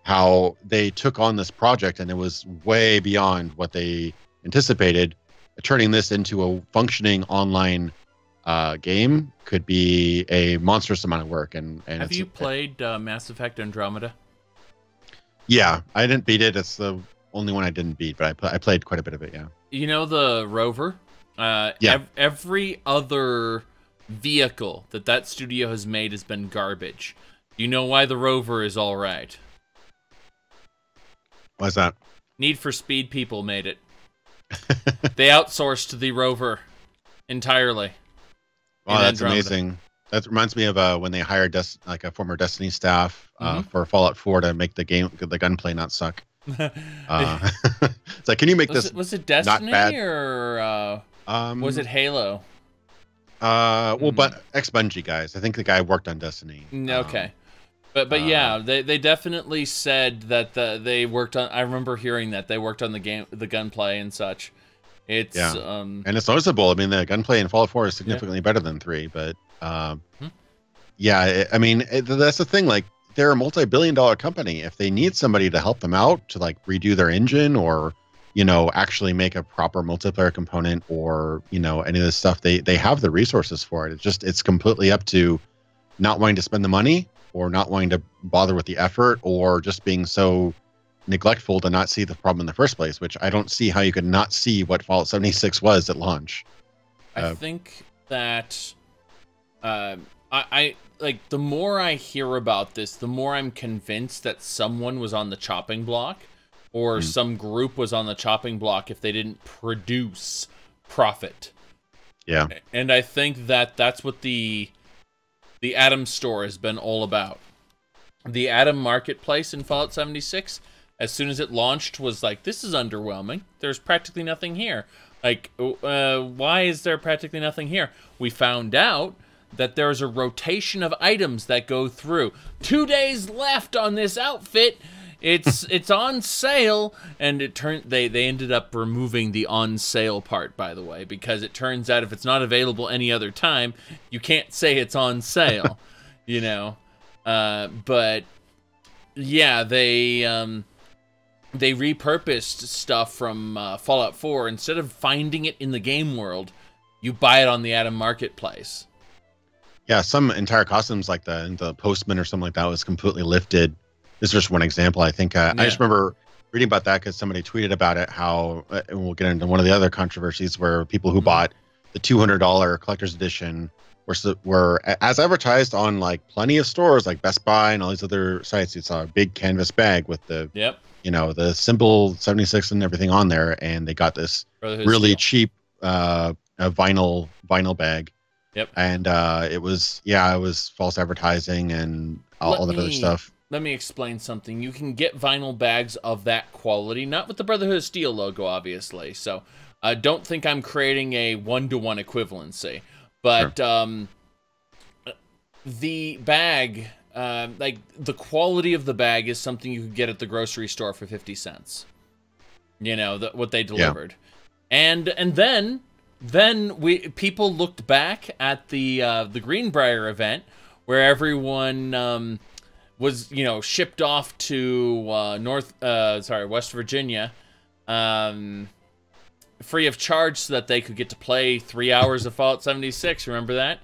how they took on this project and it was way beyond what they anticipated. Turning this into a functioning online game could be a monstrous amount of work. And have you played Mass Effect Andromeda? Yeah, I didn't beat it. It's the only one I didn't beat, but I played quite a bit of it. Yeah. You know the rover? Every other vehicle that studio has made has been garbage. You know why the rover is all right? Why's that? Need for Speed people made it. They outsourced the rover entirely. Wow, that's amazing. That reminds me of when they hired like a former Destiny staff for Fallout 4 to make the gunplay not suck. It's like, can you make this? Was it Destiny not bad? Or was it Halo? Well, but ex-Bungie guys. I think the guy worked on Destiny. Okay. But yeah, they definitely said that they worked on. I remember hearing that they worked on the gunplay and such. It's and it's noticeable. I mean, the gunplay in Fallout 4 is significantly better than 3, but yeah, I mean, that's the thing. Like, they're a multi-billion-dollar company. If they need somebody to help them out to like redo their engine, or actually make a proper multiplayer component, or any of this stuff, they have the resources for it. It's completely up to not wanting to spend the money, or not wanting to bother with the effort, or just being so neglectful to not see the problem in the first place, which I don't see how you could not see what Fallout 76 was at launch. I think that I like, the more I hear about this, the more I'm convinced that someone was on the chopping block, or some group was on the chopping block if they didn't produce profit. Yeah. And I think that that's what the Atom store has been all about. The Atom marketplace in Fallout 76, as soon as it launched, was like, this is underwhelming. There's practically nothing here. Like, why is there practically nothing here? We found out that there's a rotation of items that go through. 2 days left on this outfit. It's on sale, and they ended up removing the on sale part, by the way, because it turns out if it's not available any other time, you can't say it's on sale, But yeah, they repurposed stuff from Fallout 4. Instead of finding it in the game world, you buy it on the Atom marketplace. Yeah, some entire costumes like the postman or something like that was completely lifted. This is just one example. I think I just remember reading about that because somebody tweeted about it, how, and we'll get into one of the other controversies, where people who bought the $200 collector's edition were as advertised on like plenty of stores like Best Buy and all these other sites. You saw a big canvas bag with the the symbol 76 and everything on there, and they got this really cheap vinyl bag. Yep. And it was false advertising and all that other stuff. Let me explain something. You can get vinyl bags of that quality, not with the Brotherhood of Steel logo, obviously. So don't think I'm creating a one-to-one equivalency. But the bag, like the quality of the bag is something you could get at the grocery store for 50 cents. What they delivered. Yeah. And then people looked back at the Greenbrier event, where everyone was shipped off to West Virginia, free of charge, so that they could get to play 3 hours of Fallout 76. Remember that?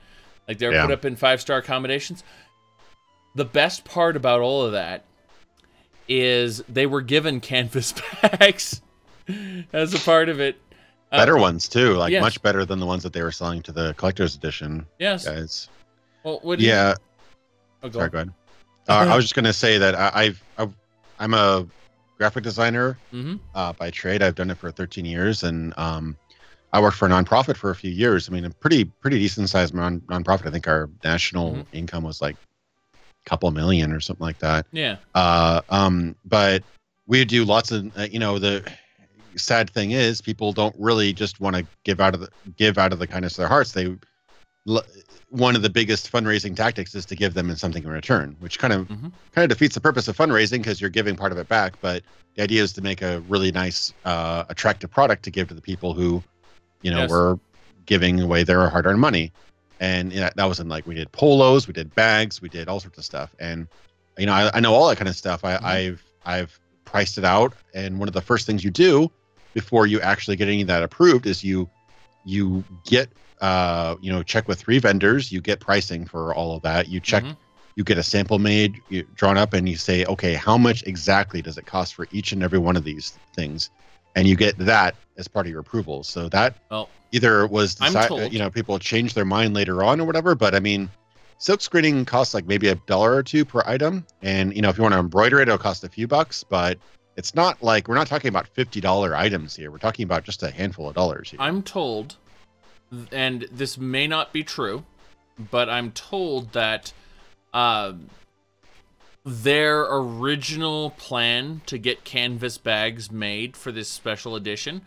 Like, they were put up in 5-star accommodations. The best part about all of that is they were given canvas bags as a part of it. Better ones too, like much better than the ones that they were selling to the collector's edition. Yes, guys. Well, what do you... Oh, sorry, go ahead. I was just gonna say that I'm a graphic designer by trade. I've done it for 13 years, and I worked for a nonprofit for a few years. I mean, a pretty decent sized nonprofit. I think our national income was like a couple million or something like that. Yeah. But we do lots of the sad thing is, people don't really just want to give out of the kindness of their hearts. One of the biggest fundraising tactics is to give them something in return, which kind of defeats the purpose of fundraising, because you're giving part of it back. But the idea is to make a really nice, attractive product to give to the people who, were giving away their hard-earned money. And that was in, like, we did polos, we did bags, we did all sorts of stuff. And I know all that kind of stuff. I've priced it out, and one of the first things you do before you actually get any of that approved is you get check with 3 vendors, you get pricing for all of that, you check, you get a sample made, drawn up, and you say, okay, how much exactly does it cost for each and every one of these things, and you get that as part of your approval. So that either was people change their mind later on or whatever, but I mean, silk screening costs like maybe $1 or $2 per item, and if you want to embroider it, it'll cost a few bucks, but it's not like we're not talking about $50 items here. We're talking about just a handful of dollars here. I'm told, and this may not be true, but I'm told that their original plan to get canvas bags made for this special edition,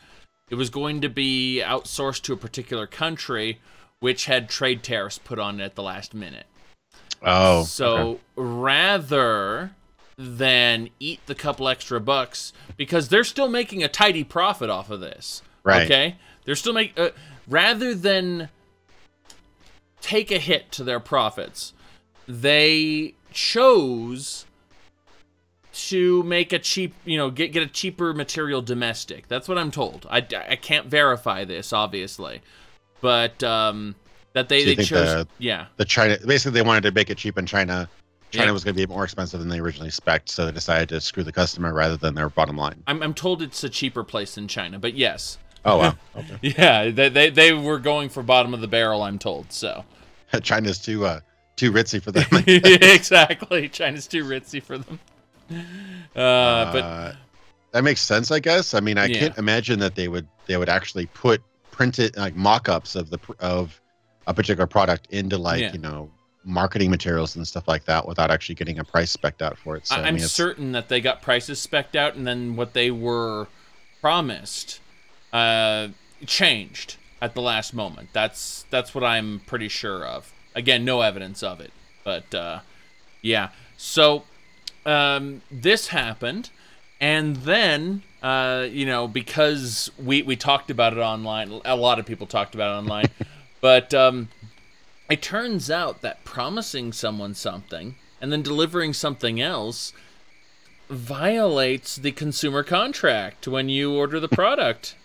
it was going to be outsourced to a particular country, which had trade tariffs put on it at the last minute. Oh. So okay. rather than eat the couple extra bucks, because they're still making a tidy profit off of this. Right. Okay? They're still making... rather than take a hit to their profits, they chose to make a cheap, get a cheaper material domestic. That's what I'm told. I can't verify this, obviously, but that they chose. The China, basically they wanted to make it cheap in China. China was going to be more expensive than they originally expected, so they decided to screw the customer rather than their bottom line. I'm told it's a cheaper place than China, but yes. Oh wow. Okay. Yeah, they were going for bottom of the barrel, I'm told. So China's too ritzy for them. Exactly, China's too ritzy for them. But that makes sense, I guess. I mean, I can't imagine that they would actually put printed like mock-ups of a particular product into marketing materials and stuff like that without actually getting a price spec'd out for it. So, I'm certain that they got prices spec'd out, and then what they were promised changed at the last moment. That's what I'm pretty sure of. Again, no evidence of it, but yeah. So this happened, and then because we talked about it online, a lot of people talked about it online, but it turns out that promising someone something and then delivering something else violates the consumer contract when you order the product.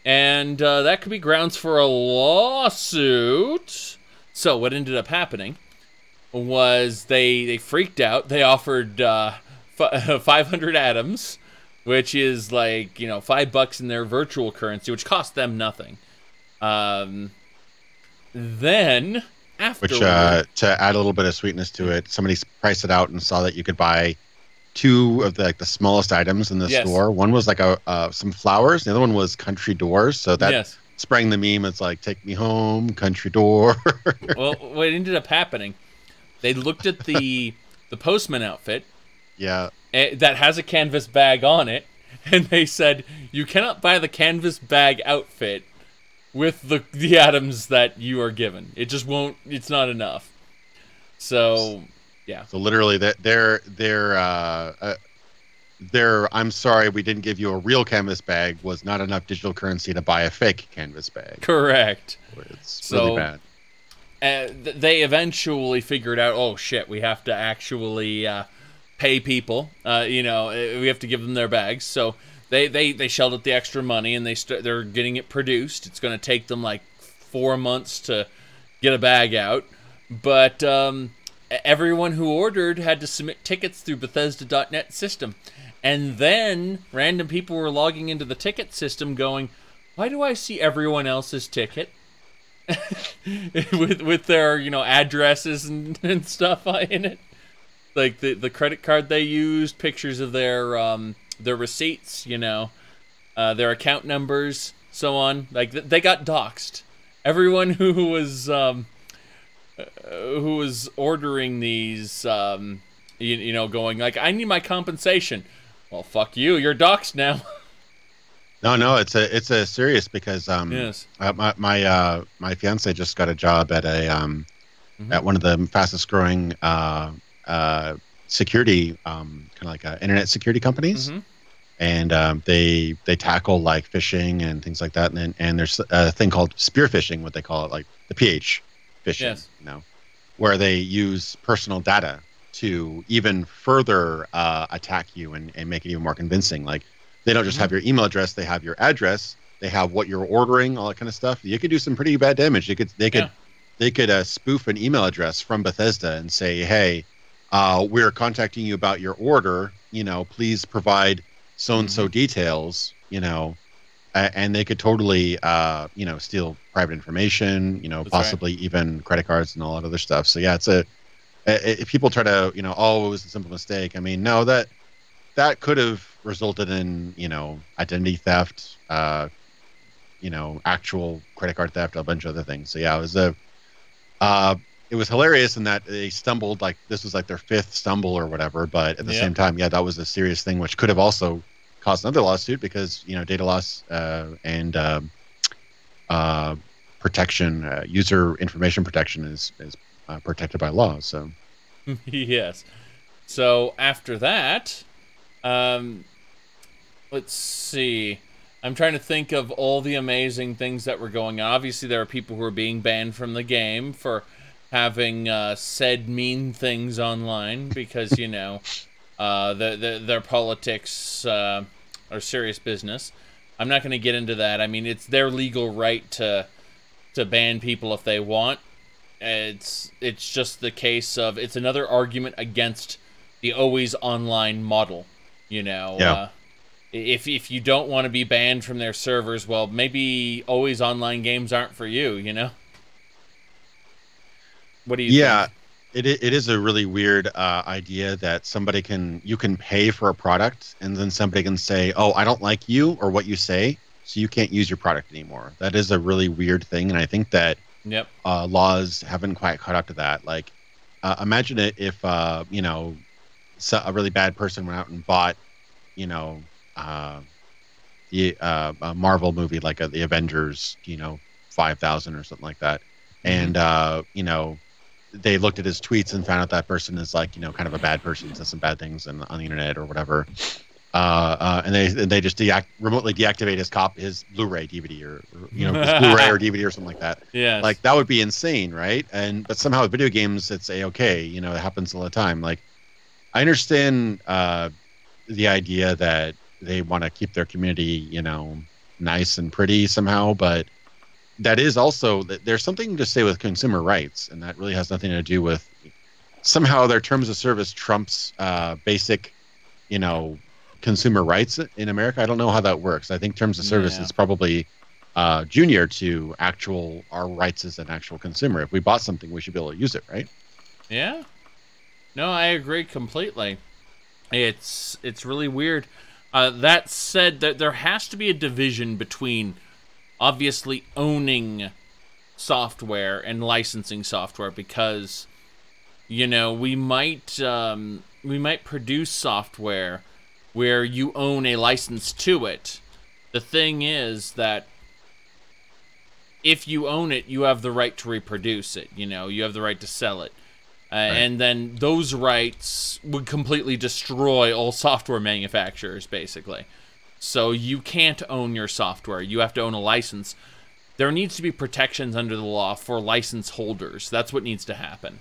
And that could be grounds for a lawsuit. So what ended up happening was they freaked out. They offered 500 atoms, which is like, $5 in their virtual currency, which cost them nothing. Then after, which to add a little bit of sweetness to it, somebody priced it out and saw that you could buy two of the smallest items in the store. One was like some flowers. The other one was country doors. So that sprang the meme. It's like, take me home, country door. Well, what ended up happening, they looked at the postman outfit. Yeah. That has a canvas bag on it, and they said, you cannot buy the canvas bag outfit with the atoms that you are given. It just won't. It's not enough. So. Yeah. So literally, their I'm sorry, we didn't give you a real canvas bag was not enough digital currency to buy a fake canvas bag. Correct. It's really bad. They eventually figured out, oh shit, we have to actually pay people. We have to give them their bags. So they shelled out the extra money, and they're getting it produced. It's going to take them like 4 months to get a bag out, but everyone who ordered had to submit tickets through Bethesda.net system. And then random people were logging into the ticket system going, why do I see everyone else's ticket? with their, addresses and stuff in it. Like the credit card they used, pictures of their receipts, their account numbers, so on. Like they got doxxed. Everyone who was ordering these, going like, I need my compensation. Well, fuck you. You're doxxed now. No, it's a serious because my fiance just got a job at at one of the fastest growing security kind of like internet security companies, and they tackle like phishing and things like that, and there's a thing called spear phishing, what they call it, like the PH phishing, where they use personal data to even further attack you and make it even more convincing. Like they don't just have your email address; they have your address, they have what you're ordering, all that kind of stuff. You could do some pretty bad damage. They could spoof an email address from Bethesda and say, "Hey, we're contacting you about your order. Please provide so and so details." And they could totally, steal private information. Possibly even credit cards and all that other stuff. So yeah, if people try to, it was a simple mistake. I mean, no, that could have resulted in, identity theft, actual credit card theft, a bunch of other things. So yeah, it was hilarious in that they stumbled, like this was like their fifth stumble or whatever, but at the same time, yeah, that was a serious thing, which could have also caused another lawsuit because, data loss and protection, user information protection is protected by law. So yes. So after that, let's see. I'm trying to think of all the amazing things that were going on. Obviously, there are people who are being banned from the game for having said mean things online because, their politics are serious business. I'm not going to get into that. I mean, it's their legal right to ban people if they want. It's just the case of it's another argument against the always online model. Yeah. If you don't want to be banned from their servers, well, maybe always online games aren't for you, What do you think? It is a really weird idea that you can pay for a product and then somebody can say, oh, I don't like you or what you say, so you can't use your product anymore. That is a really weird thing, and I think that laws haven't quite caught up to that. Like, imagine it if, a really bad person went out and bought, a Marvel movie like the Avengers, 5,000 or something like that. And, they looked at his tweets and found out that person is like, kind of a bad person, says some bad things on the internet or whatever. And they just remotely deactivate his Blu-ray DVD or his Blu-ray or DVD or something like that. Yeah. Like that would be insane, right? But somehow with video games, it's okay. It happens all the time. Like I understand the idea that they want to keep their community, nice and pretty somehow, but that is also that there's something to say with consumer rights, and that really has nothing to do with somehow their terms of service trumps basic, consumer rights in America. I don't know how that works. I think terms of service is probably junior to our rights as an actual consumer. If we bought something, we should be able to use it, right? Yeah. No, I agree completely. It's really weird. That said, there has to be a division between obviously owning software and licensing software because, we might produce software where you own a license to it. The thing is that if you own it, you have the right to reproduce it. You have the right to sell it. Right. And then those rights would completely destroy all software manufacturers, basically. So you can't own your software. You have to own a license. There needs to be protections under the law for license holders. That's what needs to happen.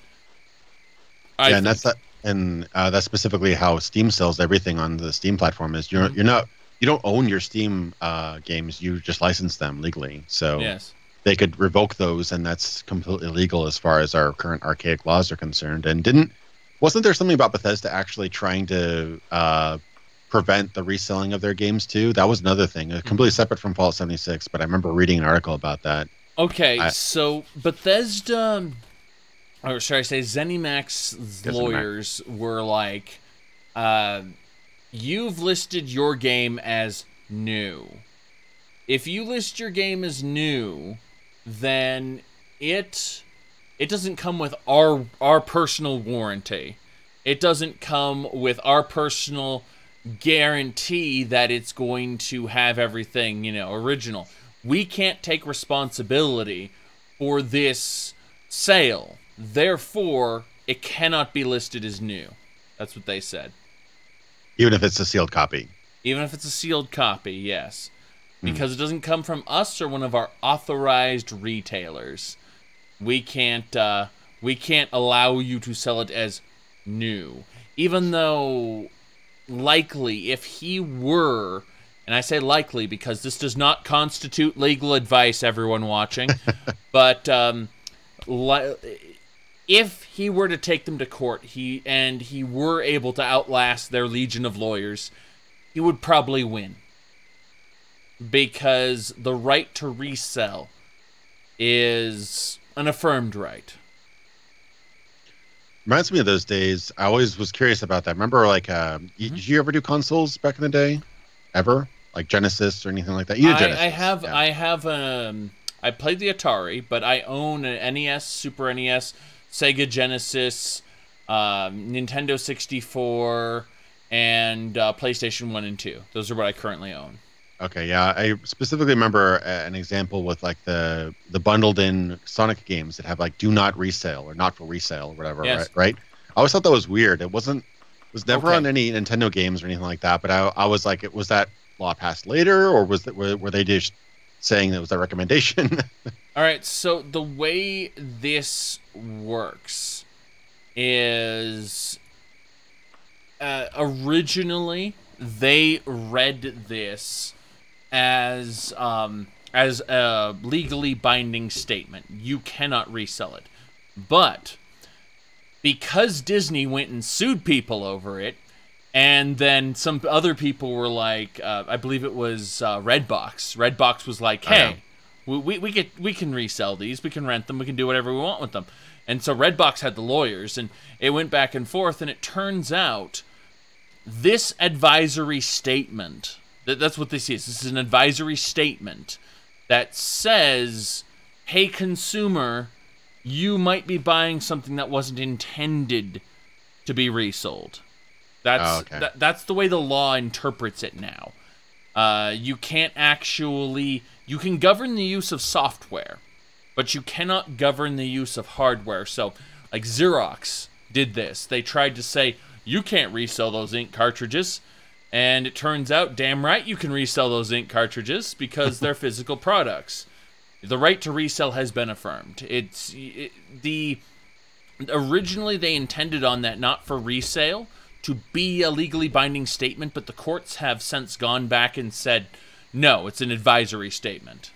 And that's specifically how Steam sells everything on the Steam platform. Is you don't own your Steam games. You just license them legally. So yes. They could revoke those, and that's completely legal as far as our current archaic laws are concerned. And wasn't there something about Bethesda actually trying to prevent the reselling of their games too? That was another thing, completely separate from Fallout 76, but I remember reading an article about that. Okay, so Bethesda, or should I say ZeniMax's lawyers were like, you've listed your game as new. If you list your game as new, then it doesn't come with our personal warranty. It doesn't come with our personal guarantee that it's going to have everything, original. We can't take responsibility for this sale. Therefore, it cannot be listed as new. That's what they said. Even if it's a sealed copy. Even if it's a sealed copy, yes. Because it doesn't come from us or one of our authorized retailers. We can't allow you to sell it as new. Even though likely if he were, and I say likely because this does not constitute legal advice, everyone watching, but if he were to take them to court, he were able to outlast their legion of lawyers, he would probably win. Because the right to resell is an affirmed right. Reminds me of those days. I always was curious about that. Remember, like, did you ever do consoles back in the day? Ever? Like Genesis or anything like that? You did Genesis. I played the Atari, but I own an NES, Super NES, Sega Genesis, Nintendo 64, and PlayStation 1 and 2. Those are what I currently own. Okay, yeah. I specifically remember an example with like the bundled in Sonic games that have like do not resale or not for resale or whatever, yes. right? I always thought that was weird. It was never on any Nintendo games or anything like that, but I was like, was that law passed later, or were they just saying that was a recommendation? All right, so the way this works is originally they read this as a legally binding statement. You cannot resell it. But because Disney went and sued people over it, and then some other people were like, I believe it was Redbox. Redbox was like, hey, we can resell these, we can rent them, we can do whatever we want with them. And so Redbox had the lawyers, and it went back and forth, and it turns out this advisory statement, that's what this is. This is an advisory statement that says, hey, consumer, you might be buying something that wasn't intended to be resold. That's the way the law interprets it now. You can't actually... You can govern the use of software, but you cannot govern the use of hardware. So, like Xerox did this. They tried to say, you can't resell those ink cartridges. And it turns out, damn right, you can resell those ink cartridges because they're physical products. The right to resell has been affirmed. Originally, they intended on that not for resale, to be a legally binding statement, but the courts have since gone back and said, no, it's an advisory statement.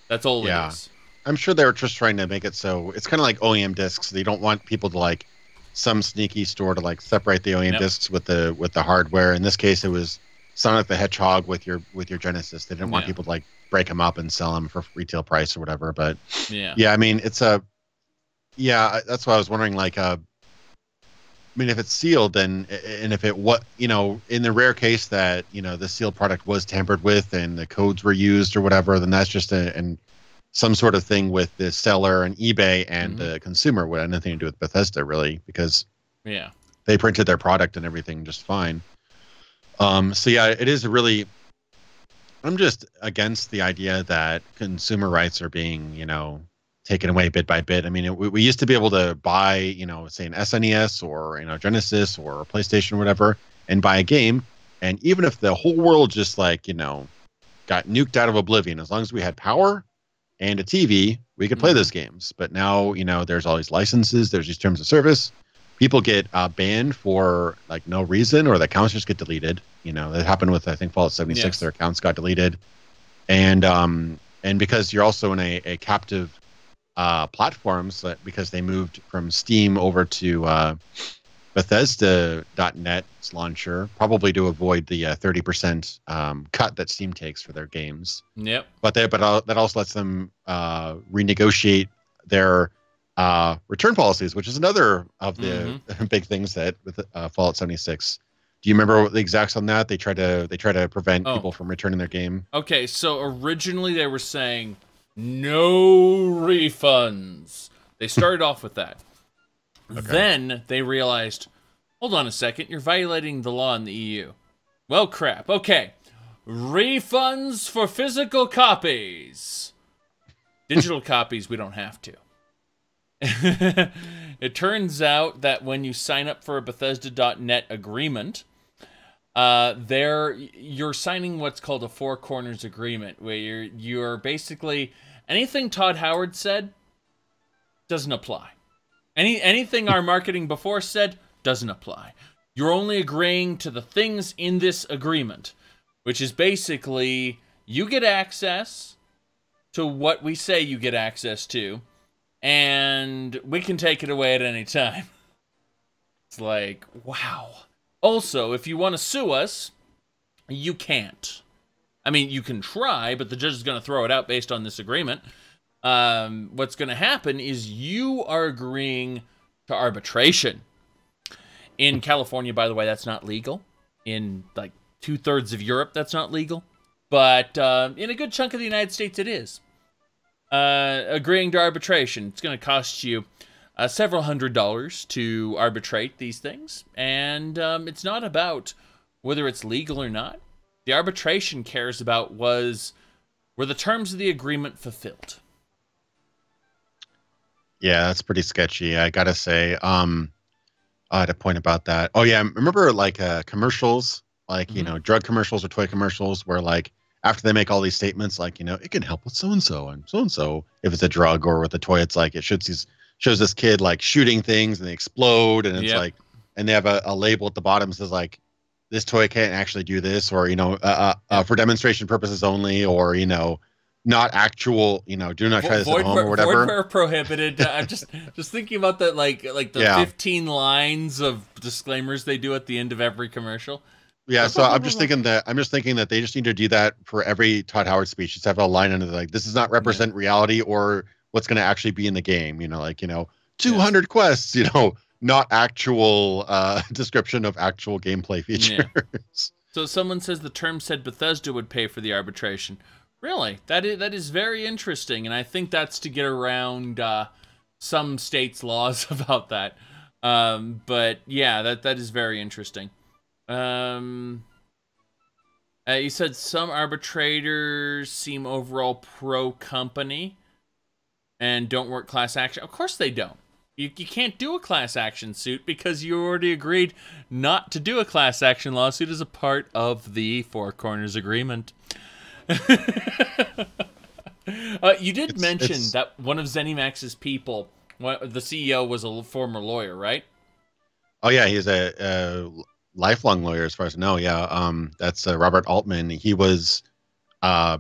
That's all it is. I'm sure they were just trying to make it so it's kind of like OEM discs. They don't want people to like some sneaky store to like separate the OEM discs with the hardware. In this case, it was Sonic the Hedgehog with your Genesis. They didn't want people to like break them up and sell them for retail price or whatever. But I mean, that's why I was wondering, like, I mean, if it's sealed, then, and if it, in the rare case that, the sealed product was tampered with and the codes were used or whatever, then that's just some sort of thing with the seller and eBay and the consumer. Would have nothing to do with Bethesda, really, because they printed their product and everything just fine. So yeah, it is really, I'm just against the idea that consumer rights are being, taken away bit by bit. I mean, we used to be able to buy, say an SNES or, Genesis or PlayStation or whatever, and buy a game. And even if the whole world just like, got nuked out of oblivion, as long as we had power and a TV, we could play those games. But now, there's all these licenses, there's these terms of service. People get banned for like no reason, or the accounts just get deleted. That happened with, I think, Fallout 76. Yes. Their accounts got deleted. And because you're also in a captive platforms, because they moved from Steam over to Bethesda.net's launcher, probably to avoid the 30% cut that Steam takes for their games. Yep. But that also lets them renegotiate their return policies, which is another of the big things that with Fallout 76. Do you remember the exacts on that? They try to prevent people from returning their game. Okay, so originally they were saying no refunds. They started off with that. Okay. Then they realized, hold on a second, you're violating the law in the EU. Well, crap. Okay. Refunds for physical copies. Digital copies, we don't have to. It turns out that when you sign up for a Bethesda.net agreement, you're signing what's called a Four Corners agreement, where you're basically anything Todd Howard said doesn't apply. Anything our marketing before said doesn't apply. You're only agreeing to the things in this agreement, which is basically you get access to what we say you get access to, and we can take it away at any time. It's like, wow. Also, if you want to sue us, you can't. I mean, you can try, but the judge is going to throw it out based on this agreement. What's going to happen is you are agreeing to arbitration. In California, by the way, that's not legal. In like 2/3 of Europe, that's not legal. But in a good chunk of the United States, it is. Agreeing to arbitration, it's going to cost you several $100s to arbitrate these things. And it's not about whether it's legal or not. The arbitration cares about were the terms of the agreement fulfilled. Yeah, that's pretty sketchy. I gotta say, I had a point about that. Oh yeah, remember like commercials, like drug commercials or toy commercials, where like after they make all these statements, like it can help with so and so. If it's a drug or with a toy, it's like it shows this kid like shooting things and they explode, and it's like, and they have a label at the bottom that says like, this toy can't actually do this, or for demonstration purposes only, or not actual, do not try this at home or whatever. Void where prohibited. I'm just thinking about that, like the 15 lines of disclaimers they do at the end of every commercial. Yeah, so I'm just thinking that they just need to do that for every Todd Howard speech. Just have a line under like, this does not represent reality or what's going to actually be in the game. 200 quests. Not actual description of actual gameplay features. Yeah. So someone says the term said Bethesda would pay for the arbitration. Really? That is very interesting, and I think that's to get around some states' laws about that. But yeah, that is very interesting. You said some arbitrators seem overall pro-company and don't work class action. Of course they don't. You can't do a class action suit because you already agreed not to do a class action lawsuit as a part of the Four Corners Agreement. You did mention that one of ZeniMax's people, the CEO, was a former lawyer, right? Oh yeah, he's a lifelong lawyer as far as I know. Yeah, that's Robert Altman. He was, I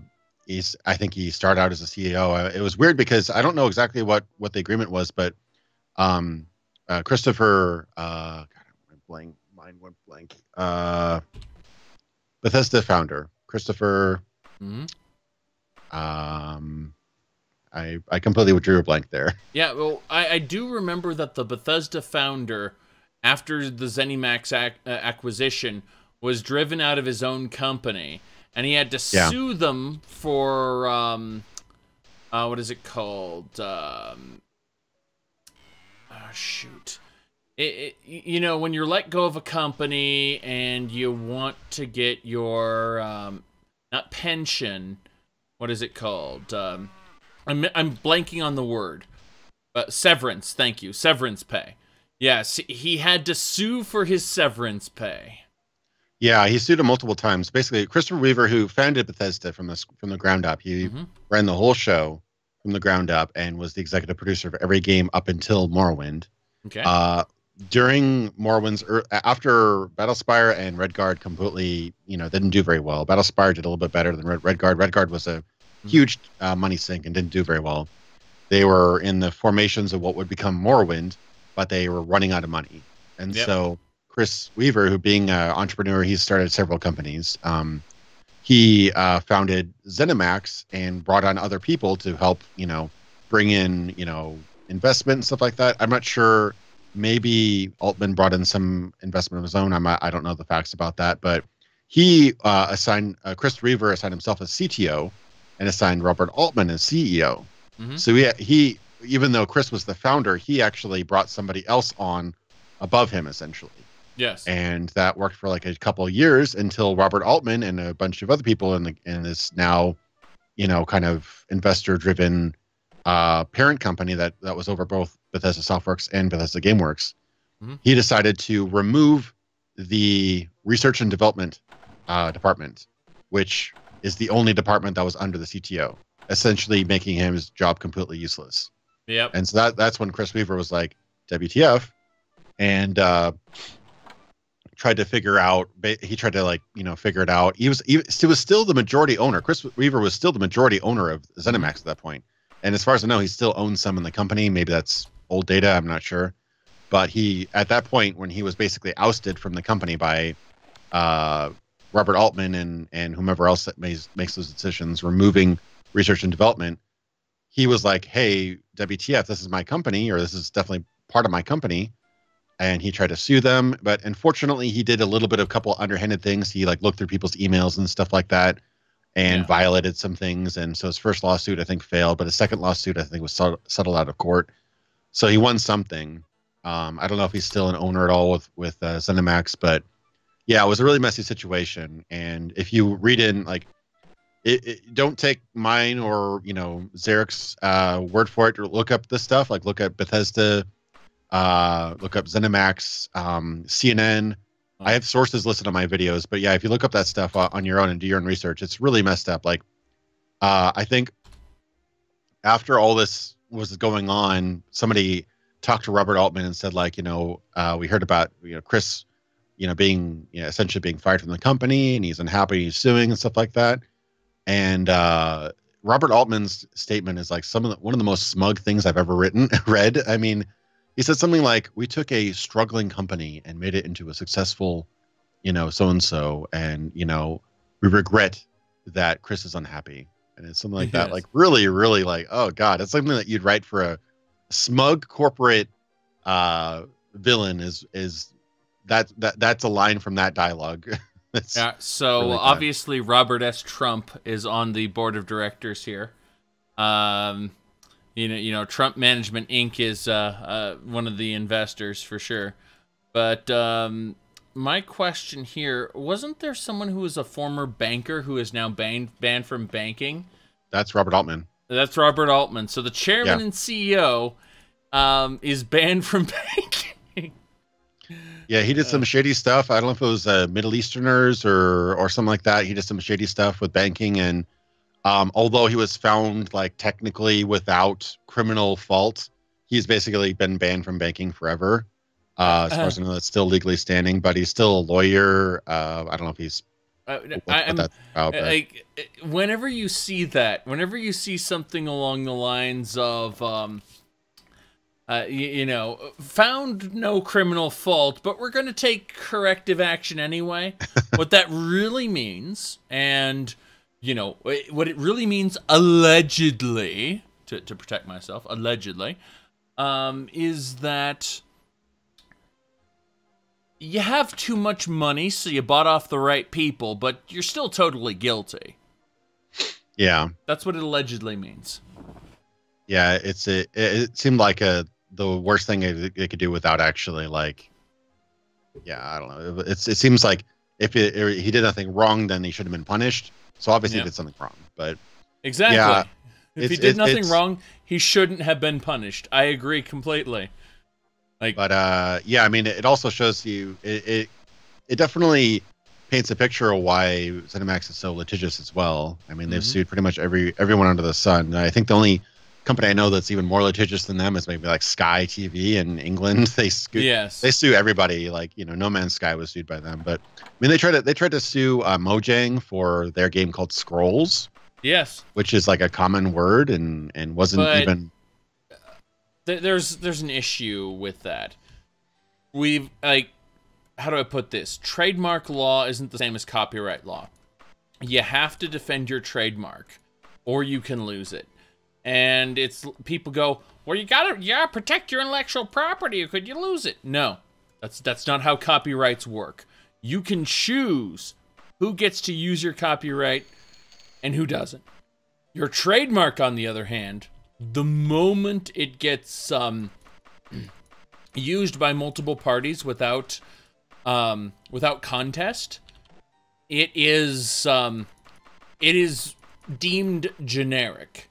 think he started out as a CEO. It was weird because I don't know exactly what the agreement was, but Christopher, God, mind went blank. Bethesda founder Christopher. Mm-hmm. I completely drew a blank there. Yeah, well, I do remember that the Bethesda founder, after the ZeniMax acquisition, was driven out of his own company, and he had to sue them for what is it called? Shoot. When you're let go of a company and you want to get your not pension, what is it called? I'm blanking on the word. Severance, thank you. Severance pay. Yes, he had to sue for his severance pay. Yeah, he sued him multiple times. Basically, Christopher Weaver, who founded Bethesda from the ground up, he ran the whole show from the ground up and was the executive producer of every game up until Morrowind. Okay. During Morrowind's, after Battlespire and Redguard completely, didn't do very well. Battlespire did a little bit better than Redguard. Redguard was a huge money sink and didn't do very well. They were in the formations of what would become Morrowind, but they were running out of money. And so Chris Weaver, who being an entrepreneur, he started several companies. He founded ZeniMax and brought on other people to help, bring in, investment and stuff like that. I'm not sure. Maybe Altman brought in some investment of his own. I don't know the facts about that, but he assigned Chris Weaver assigned himself as CTO and assigned Robert Altman as CEO. Mm-hmm. So he even though Chris was the founder, he actually brought somebody else on above him essentially. Yes. And that worked for like a couple of years until Robert Altman and a bunch of other people in this now, kind of investor-driven parent company that was over both Bethesda Softworks and Bethesda GameWorks. Mm-hmm. He decided to remove the research and development department, which is the only department that was under the CTO, essentially making his job completely useless. Yep. And so that's when Chris Weaver was like, WTF, and tried to figure out. He tried to figure it out. He was still the majority owner. Chris Weaver was still the majority owner of ZeniMax at that point. And as far as I know, he still owns some in the company. Maybe that's old data. I'm not sure. But he, at that point, when he was basically ousted from the company by Robert Altman and whomever else that makes those decisions, removing research and development, he was like, hey, WTF, this is my company, or this is definitely part of my company, and he tried to sue them. But unfortunately, he did a little bit of a couple underhanded things. He like looked through people's emails and stuff like that, and violated some things. And so his first lawsuit, I think, failed, but his second lawsuit, I think, was settled out of court. So he won something. I don't know if he's still an owner at all with ZeniMax, but yeah, it was a really messy situation. And if you read in, like, don't take mine or, you know, Zarek's word for it. Look up this stuff. Like, look at Bethesda, look up ZeniMax, CNN. I have sources listed on my videos, but yeah, if you look up that stuff on your own and do your own research, it's really messed up. Like, I think after all this was going on, somebody talked to Robert Altman and said, like, you know, we heard about, you know, Chris, you know, being, you know, essentially being fired from the company, and he's unhappy, he's suing and stuff like that. And Robert Altman's statement is like one of the most smug things I've ever read. I mean, he said something like, "We took a struggling company and made it into a successful, you know, so-and-so, and, you know, we regret that Chris is unhappy." And it's something like that. Like, really, really, like, oh God, it's something that you'd write for a smug corporate villain. Is that's a line from that dialogue. Yeah, so really obviously Robert S. Trump is on the board of directors here. You know, Trump Management Inc. is one of the investors for sure. But my question here, wasn't there someone who was a former banker who is now banned from banking? That's Robert Altman. That's Robert Altman. So the chairman and CEO is banned from banking. Yeah, he did some shady stuff. I don't know if it was Middle Easterners or something like that. He did some shady stuff with banking, and although he was found like technically without criminal fault, he's basically been banned from banking forever. As far as I know, it's still legally standing, but he's still a lawyer. I don't know if he's. Whenever you see that, whenever you see something along the lines of, you know, found no criminal fault, but we're going to take corrective action anyway. What that really means, and, you know, what it really means, allegedly, to protect myself, allegedly, is that you have too much money, so you bought off the right people, but you're still totally guilty. Yeah. That's what it allegedly means. Yeah, it seemed like the worst thing they could do without actually, like, yeah, I don't know. It seems like if he did nothing wrong, then he should have been punished. So obviously he did something wrong, but exactly. Yeah, if he did nothing wrong, he shouldn't have been punished. I agree completely. Like, but yeah, I mean, it also shows you it definitely paints a picture of why ZeniMax is so litigious as well. I mean, they've sued pretty much everyone under the sun. I think the only company I know that's even more litigious than them is maybe like Sky TV in England. They sue everybody. Like, you know, No Man's Sky was sued by them, but I mean, they tried to sue Mojang for their game called Scrolls. Yes, which is like a common word and wasn't even. There's an issue with that. We've, like, how do I put this? Trademark law isn't the same as copyright law. You have to defend your trademark, or you can lose it. And it's, people go, well, you gotta protect your intellectual property, or could you lose it? No, that's not how copyrights work. You can choose who gets to use your copyright and who doesn't. Your trademark, on the other hand, the moment it gets used by multiple parties without contest, it is deemed generic.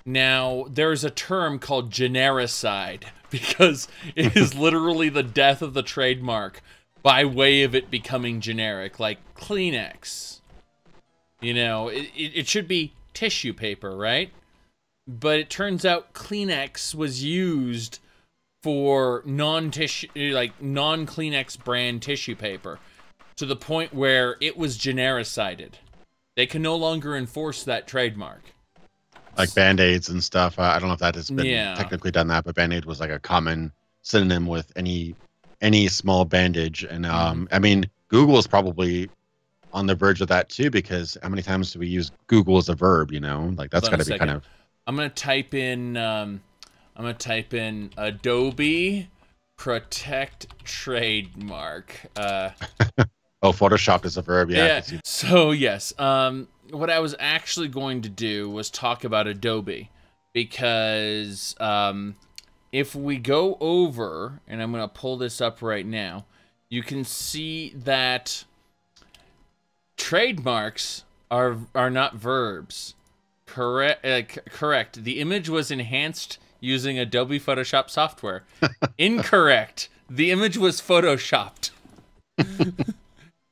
Now, there's a term called genericide, because it is literally the death of the trademark by way of it becoming generic, like Kleenex. You know, it should be tissue paper, right? But it turns out Kleenex was used for non-Kleenex brand tissue paper, to the point where it was genericided. They can no longer enforce that trademark. Like Band-Aids and stuff. I don't know if that has been technically done that, but Band-Aid was like a common synonym with any small bandage. And I mean, Google is probably on the verge of that too, because how many times do we use Google as a verb? You know, like that's got to be kind of. I'm gonna type in Adobe Protect trademark. Oh, Photoshop is a verb. Yeah. So yes. What I was actually going to do was talk about Adobe, because if we go over, and I'm going to pull this up right now, you can see that trademarks are not verbs. Correct. The image was enhanced using Adobe Photoshop software. Incorrect. The image was photoshopped.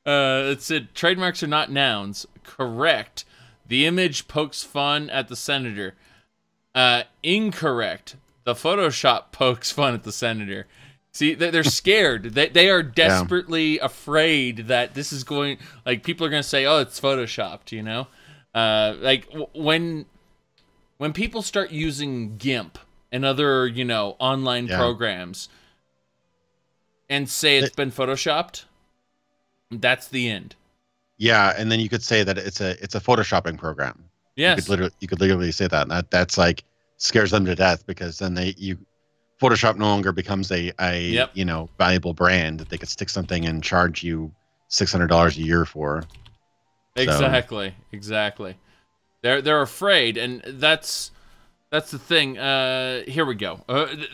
It said trademarks are not nouns. Correct. The image pokes fun at the senator. Incorrect. The Photoshop pokes fun at the senator. See, they're scared. They are desperately afraid that this is going, like, people are going to say, oh, it's photoshopped, you know? Like, when people start using GIMP and other, you know, online programs and say it's been photoshopped, that's the end. Yeah, and then you could say that it's a photoshopping program. Yes. You could literally say that. And that's like scares them to death, because then Photoshop no longer becomes a you know, valuable brand that they could stick something and charge you $600 a year for. Exactly. They're afraid, and that's the thing. Here we go.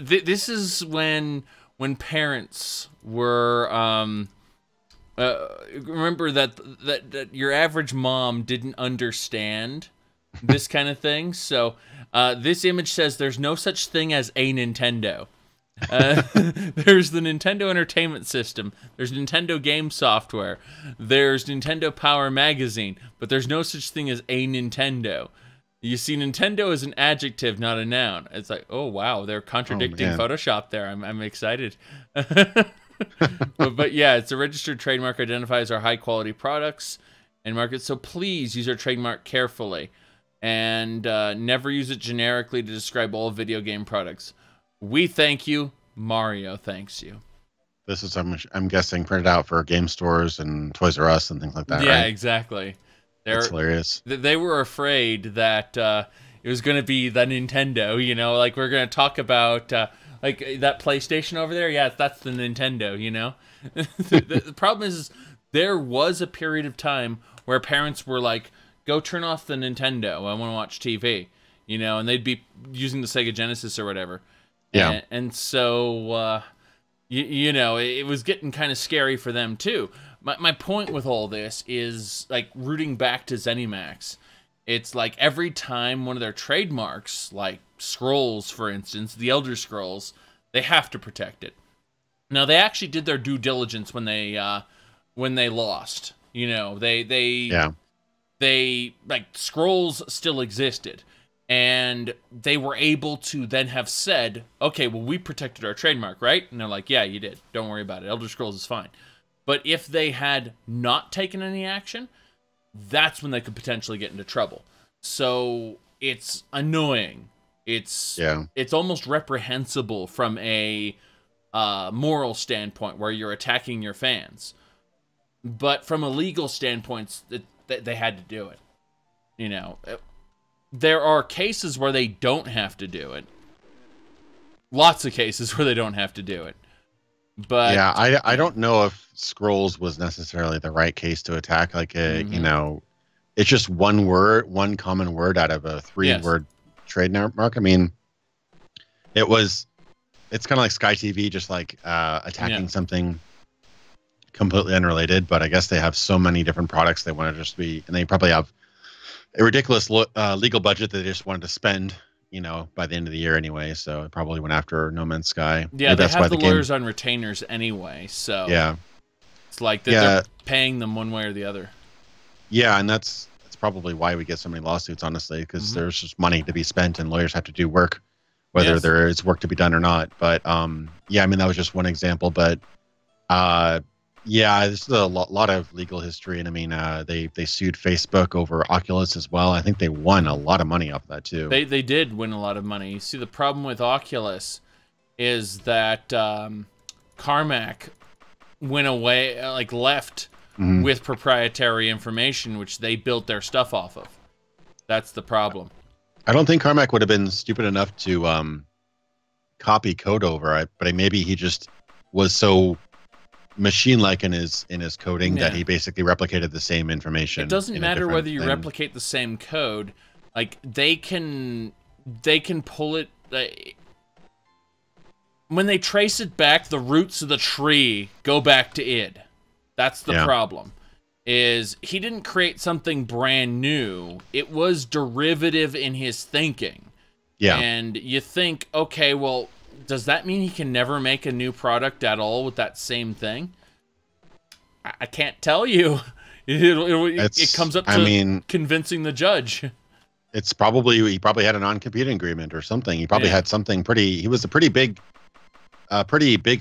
This is when parents were remember that your average mom didn't understand this kind of thing. So this image says there's no such thing as a Nintendo. There's the Nintendo Entertainment System. There's Nintendo Game Software. There's Nintendo Power Magazine. But there's no such thing as a Nintendo. You see, Nintendo is an adjective, not a noun. It's like, oh wow, they're contradicting Photoshop there. I'm excited. but yeah, it's a registered trademark, identifies our high quality products and markets. So please use our trademark carefully, and never use it generically to describe all video game products. We thank you. Mario thanks you. This is, I'm guessing, printed out for game stores and Toys R Us and things like that, yeah, right? Exactly. That's hilarious. They were afraid that it was going to be the Nintendo, you know, like we're going to talk about like that PlayStation over there. Yeah, that's the Nintendo, you know. The problem is there was a period of time where parents were like, go turn off the Nintendo. I want to watch TV, you know, and they'd be using the Sega Genesis or whatever. Yeah. And so, you know, it was getting kind of scary for them too. My point with all this is, like, rooting back to ZeniMax. It's like every time one of their trademarks, like Scrolls, for instance, the Elder Scrolls, they have to protect it. Now, they actually did their due diligence when they lost. You know, they like, Scrolls still existed. And they were able to then have said, okay, well, we protected our trademark, right? And they're like, yeah, you did. Don't worry about it. Elder Scrolls is fine. But if they had not taken any action, that's when they could potentially get into trouble. So it's annoying. It's almost reprehensible from a moral standpoint, where you're attacking your fans. But from a legal standpoint, they had to do it. You know, there are cases where they don't have to do it. Lots of cases where they don't have to do it. But yeah, I don't know if Scrolls was necessarily the right case to attack. Like, you know, it's just one word, one common word out of a 3-word trademark. I mean, it's kind of like Sky TV, just like attacking something completely unrelated. But I guess they have so many different products they want to just be, and they probably have a ridiculous legal budget that they just wanted to spend, you know, by the end of the year anyway. So it probably went after No Man's Sky. Yeah, maybe they have the lawyers on retainers anyway. So yeah, it's like they're paying them one way or the other. Yeah, and that's probably why we get so many lawsuits, honestly, because there's just money to be spent and lawyers have to do work, whether there is work to be done or not. But yeah, I mean, that was just one example. But yeah, this is a lot of legal history, and I mean, they sued Facebook over Oculus as well. I think they won a lot of money off of that too. They did win a lot of money. You see, the problem with Oculus is that Carmack went away, like left with proprietary information, which they built their stuff off of. That's the problem. I don't think Carmack would have been stupid enough to copy code over it, but maybe he just was so machine-like in his coding that he basically replicated the same information. It doesn't matter whether you replicate the same code. Like they can pull it. When they trace it back, the roots of the tree go back to id. That's the problem. Is he didn't create something brand new. It was derivative in his thinking. Yeah. And you think, okay, well, does that mean he can never make a new product at all with that same thing? I can't tell you. It comes up to convincing the judge. It's probably, he probably had a non-compete agreement or something. He probably had something pretty, he was a pretty big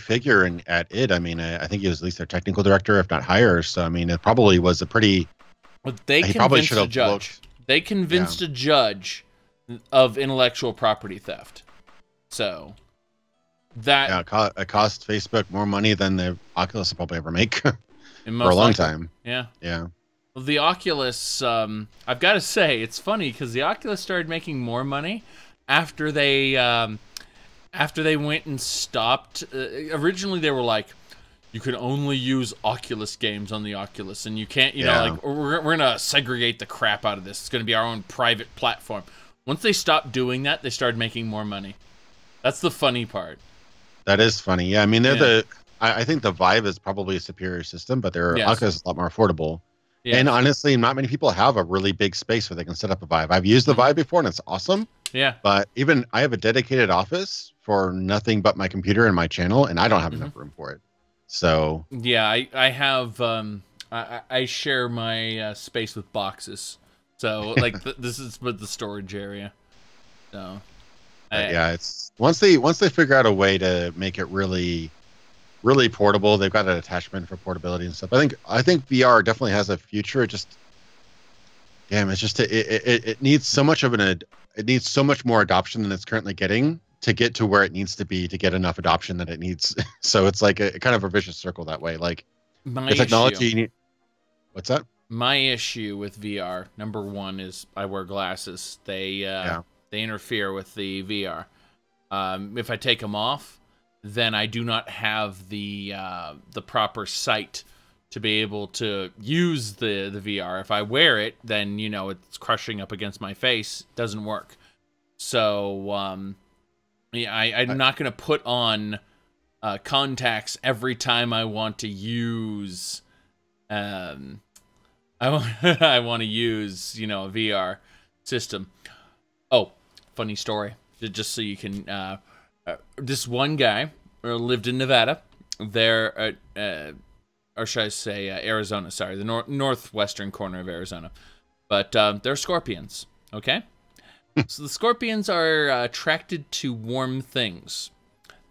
figure at id. I mean, I think he was at least their technical director, if not higher. So, I mean, it probably was a pretty, well, they convinced a judge. They convinced a judge of intellectual property theft. So that it cost Facebook more money than the Oculus will probably ever make for a long time. Yeah. Yeah. Well, the Oculus, I've got to say, it's funny because the Oculus started making more money after they went and stopped. Originally, they were like, you can only use Oculus games on the Oculus, and you can't, you know, like, we're going to segregate the crap out of this. It's going to be our own private platform. Once they stopped doing that, they started making more money. That's the funny part. That is funny. Yeah, I mean, they're I think the Vive is probably a superior system, but their Oculus is a lot more affordable. Yes. And honestly, not many people have a really big space where they can set up a Vive. I've used the Vive before, and it's awesome. Yeah. But even I have a dedicated office for nothing but my computer and my channel, and I don't have enough room for it. So yeah, I have I share my space with boxes. So like this is with the storage area. So yeah, it's once they figure out a way to make it really portable, they've got an attachment for portability and stuff. I think VR definitely has a future. It just, damn, it's just it needs so much of it needs so much more adoption than it's currently getting to get to where it needs to be to get enough adoption that it needs. So it's like a kind of a vicious circle that way. Like the technology. What's that? My issue with VR, number one, is I wear glasses. They interfere with the VR. If I take them off, then I do not have the proper sight to be able to use the VR. If I wear it, then, you know, it's crushing up against my face. It doesn't work. So, yeah, I'm not going to put on contacts every time I want to use... I want to use, you know, a VR system. Oh, funny story. Just so you can... this one guy lived in Nevada. There, or should I say Arizona? Sorry, the northwestern corner of Arizona. But they're scorpions, okay? So the scorpions are attracted to warm things.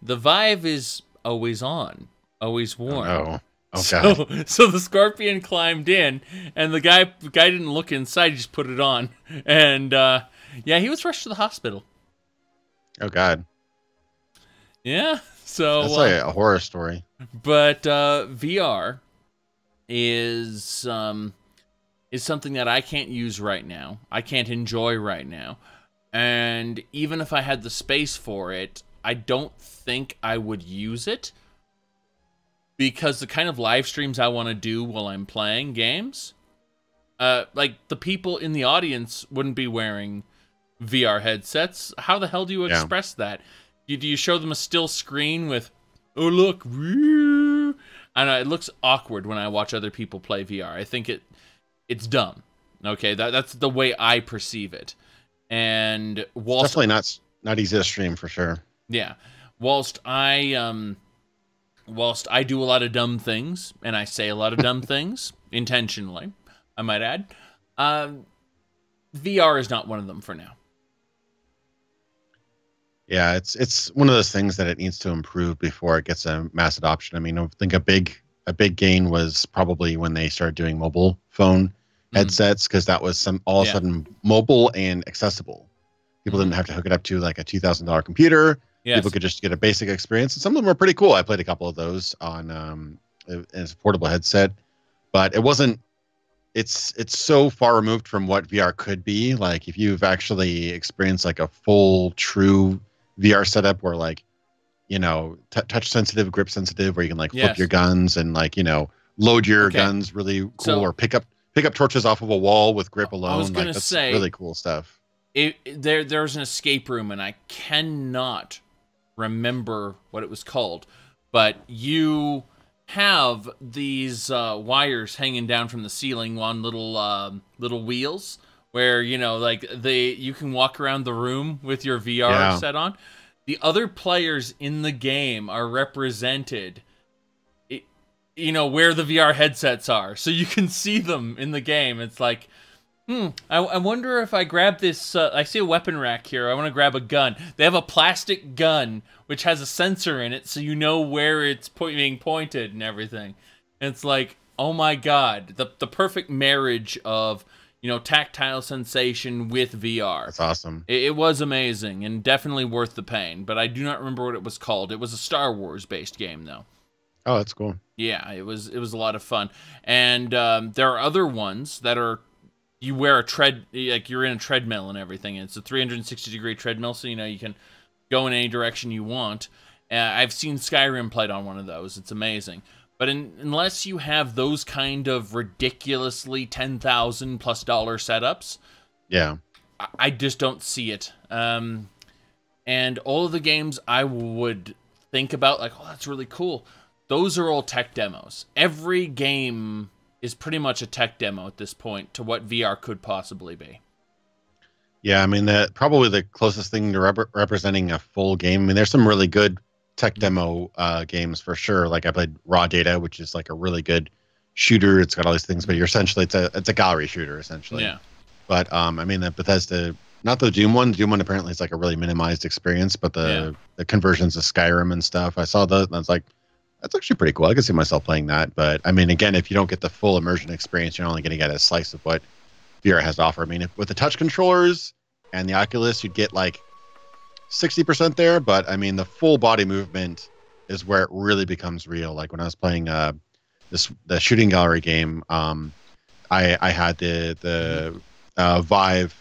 The Vive is always on, always warm. Oh, okay. So the scorpion climbed in, and the guy didn't look inside; he just put it on, and yeah, he was rushed to the hospital. Oh God. Yeah, so that's like a horror story. But VR is something that I can't use right now. I can't enjoy right now, and even if I had the space for it, I don't think I would use it because the kind of live streams I want to do while I'm playing games, like the people in the audience wouldn't be wearing VR headsets. How the hell do you express that? Do you show them a still screen with, oh look, woo? I know it looks awkward when I watch other people play VR. I think it's dumb. Okay, that's the way I perceive it. And whilst definitely not easy to stream for sure. Yeah, whilst I do a lot of dumb things and I say a lot of dumb things intentionally, I might add, VR is not one of them for now. Yeah, it's one of those things that it needs to improve before it gets a mass adoption. I mean, I think a big gain was probably when they started doing mobile phone headsets, because that was all of a sudden mobile and accessible. People didn't have to hook it up to like a $2,000 computer. Yes. People could just get a basic experience, and some of them were pretty cool. I played a couple of those on as a portable headset, but it wasn't. It's so far removed from what VR could be. Like if you've actually experienced like a full, true VR setup where like touch sensitive, grip sensitive, where you can like flip your guns and like load your guns really cool, or pick up torches off of a wall with grip alone. I was gonna that's say, really cool stuff. There's an escape room, and I cannot remember what it was called, but you have these wires hanging down from the ceiling on little wheels, where you can walk around the room with your VR set on. The other players in the game are represented, where the VR headsets are, so you can see them in the game. It's like, I wonder if I grab this, I see a weapon rack here, I want to grab a gun. They have a plastic gun, which has a sensor in it, so you know where it's being pointed and everything. And it's like, oh my god, the perfect marriage of, tactile sensation with VR. That's awesome. It was amazing, and definitely worth the pain, but I do not remember what it was called. It was a Star Wars-based game, though. Oh, that's cool. Yeah, it was a lot of fun. And there are other ones that are, you wear like you're in a treadmill and everything. And it's a 360-degree treadmill, so you can go in any direction you want. I've seen Skyrim played on one of those. It's amazing. But unless you have those kind of ridiculously $10,000+ setups, I just don't see it. And all of the games I would think about, like, oh, that's really cool, those are all tech demos. Every game is pretty much a tech demo at this point to what VR could possibly be. Yeah, I mean, probably the closest thing to representing a full game. I mean, there's some really good tech demo games for sure. Like I played Raw Data, which is like a really good shooter. It's got all these things, but you're essentially it's a gallery shooter essentially. Yeah. But I mean, the Bethesda, not the Doom one. Doom one apparently is like a really minimized experience, but the conversions of Skyrim and stuff. I saw those and I was like, that's actually pretty cool. I can see myself playing that. But I mean, again, if you don't get the full immersion experience, you're only going to get a slice of what VR has to offer. I mean, with the touch controllers and the Oculus, you'd get like 60% there. But I mean, the full body movement is where it really becomes real. Like when I was playing the shooting gallery game, I had the Vive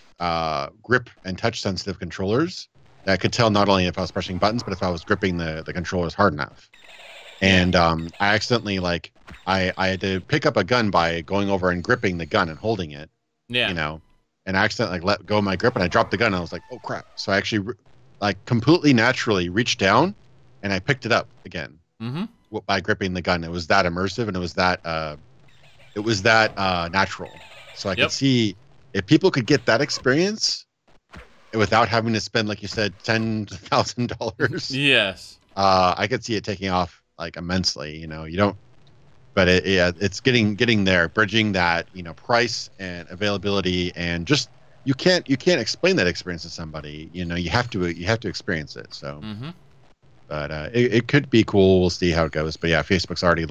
grip and touch sensitive controllers that could tell not only if I was pressing buttons, but if I was gripping the controllers hard enough. And I accidentally, I had to pick up a gun by going over and gripping the gun and holding it. Yeah. And I accidentally let go of my grip and I dropped the gun and I was like, oh crap. So I actually completely naturally reached down and I picked it up again by gripping the gun. It was that immersive and it was that natural. So I could see if people could get that experience without having to spend, like you said, $10,000. Yes. I could see it taking off immensely. You don't, but it's getting there, bridging that price and availability, and just you can't explain that experience to somebody. You have to experience it. So, but it could be cool. We'll see how it goes. But yeah, Facebook's already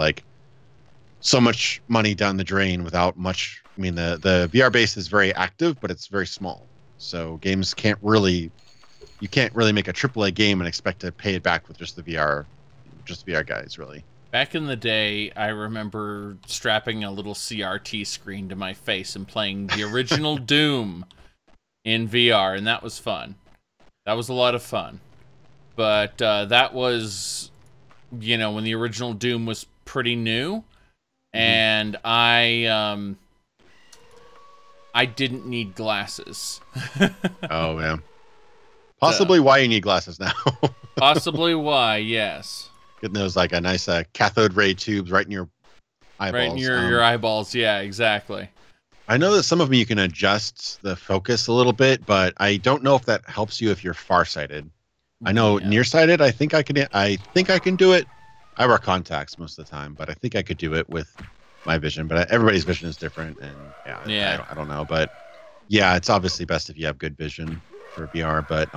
so much money down the drain without much. I mean, the VR base is very active, but it's very small. So games you can't really make a AAA game and expect to pay it back with just VR guys, really. Back in the day, I remember strapping a little CRT screen to my face and playing the original Doom in VR, and that was fun. That was a lot of fun. But that was, when the original Doom was pretty new, and I didn't need glasses. Oh, man. Possibly why you need glasses now. Possibly why, yes. Getting those a nice cathode ray tubes right in your eyeballs. Right in your eyeballs, yeah, exactly. I know that some of them you can adjust the focus a little bit, but I don't know if that helps you if you're farsighted. I know nearsighted. I think I can do it. I wear contacts most of the time, but I think I could do it with my vision. But everybody's vision is different, and I don't know. But yeah, it's obviously best if you have good vision for VR. But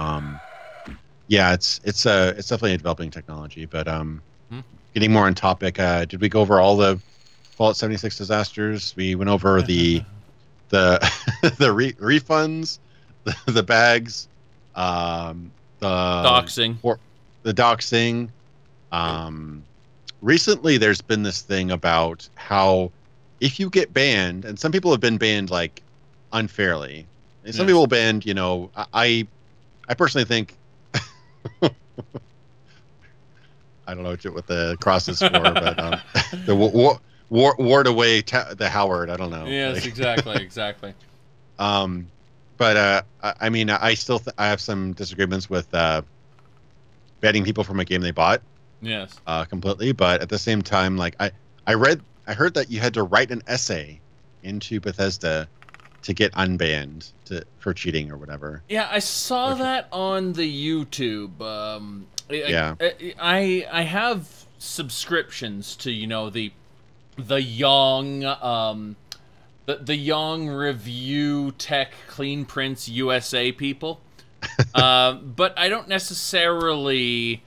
yeah, it's definitely a developing technology. But getting more on topic, did we go over all the Fallout 76 disasters? We went over the refunds, the bags, the doxing. Recently, there's been this thing about how if you get banned, and some people have been banned unfairly. And some people banned, I personally think I don't know what the cross is for, but the ward away the Howard. I don't know. Yes, exactly. But I mean, I still I have some disagreements with banning people from a game they bought. Yes. Completely. But at the same time, like I heard that you had to write an essay into Bethesda to get unbanned for cheating or whatever. Yeah, I saw that on the YouTube. I have subscriptions to, you know, the Young the Young Review Tech Clean Prints USA people. But I don't necessarily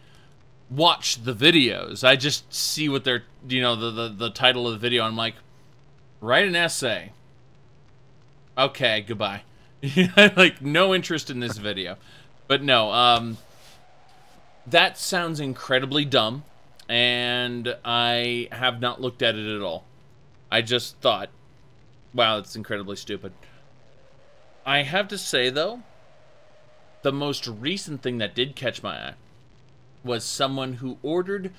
watch the videos. I just see what they're, you know, the title of the video. I'm like, write an essay. Okay, goodbye. Like, no interest in this video. But no, that sounds incredibly dumb, and I have not looked at it at all. I just thought, wow, it's incredibly stupid. I have to say, though, the most recent thing that did catch my eye was someone who ordered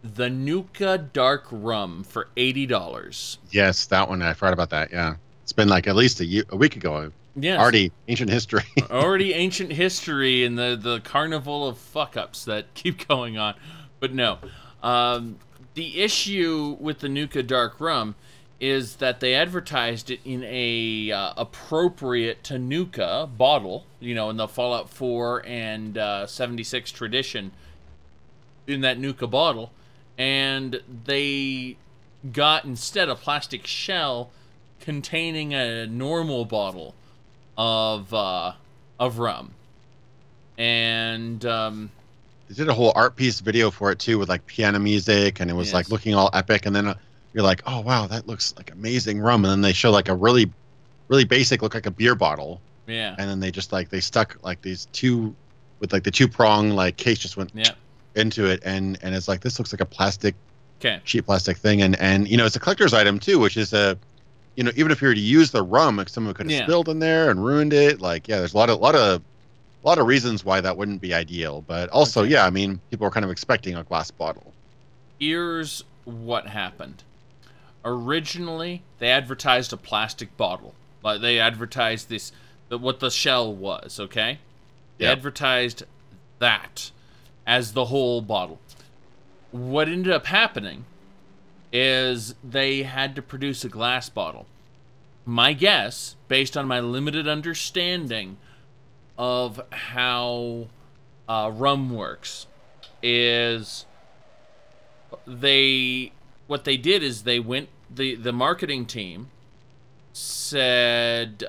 the Nuka Dark Rum for $80. Yes, that one. I forgot about that. Yeah, it's been like at least a week ago. Yes. Already ancient history. Already ancient history in the carnival of fuck-ups that keep going on. But no. The issue with the Nuka Dark Rum is that they advertised it in a appropriate to Nuka bottle, you know, in the Fallout 4 and 76 tradition, in that Nuka bottle, and they got instead a plastic shell containing a normal bottle of rum. And they did a whole art piece video for it too, with like piano music, and it was like looking all epic, and then you're like, oh wow, that looks like amazing rum, and then they show like a really basic, look like a beer bottle, and then they just like they stuck like these two with like the two-prong like case just went into it, and it's like, this looks like a plastic cheap plastic thing, and you know, it's a collector's item too, which is a, you know, even if you were to use the rum, like someone could have spilled in there and ruined it. Like, yeah, there's a lot of reasons why that wouldn't be ideal. But also, yeah, I mean, people are kind of expecting a glass bottle. Here's what happened. Originally, they advertised a plastic bottle. Like, they advertised this, what the shell was, okay? They advertised that as the whole bottle. What ended up happening is they had to produce a glass bottle. My guess, based on my limited understanding of how rum works, is what they did is they went, the marketing team said,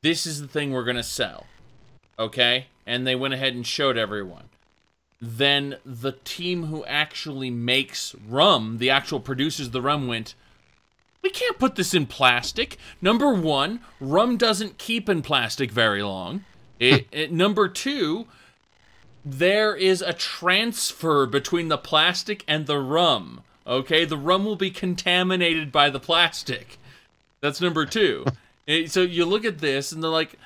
this is the thing we're going to sell. Okay? And they went ahead and showed everyone. Then the team who actually makes rum, the actual producers of the rum, went, we can't put this in plastic. Number one, rum doesn't keep in plastic very long. Number two, there is a transfer between the plastic and the rum. Okay? The rum will be contaminated by the plastic. That's number two. So you look at this and they're like,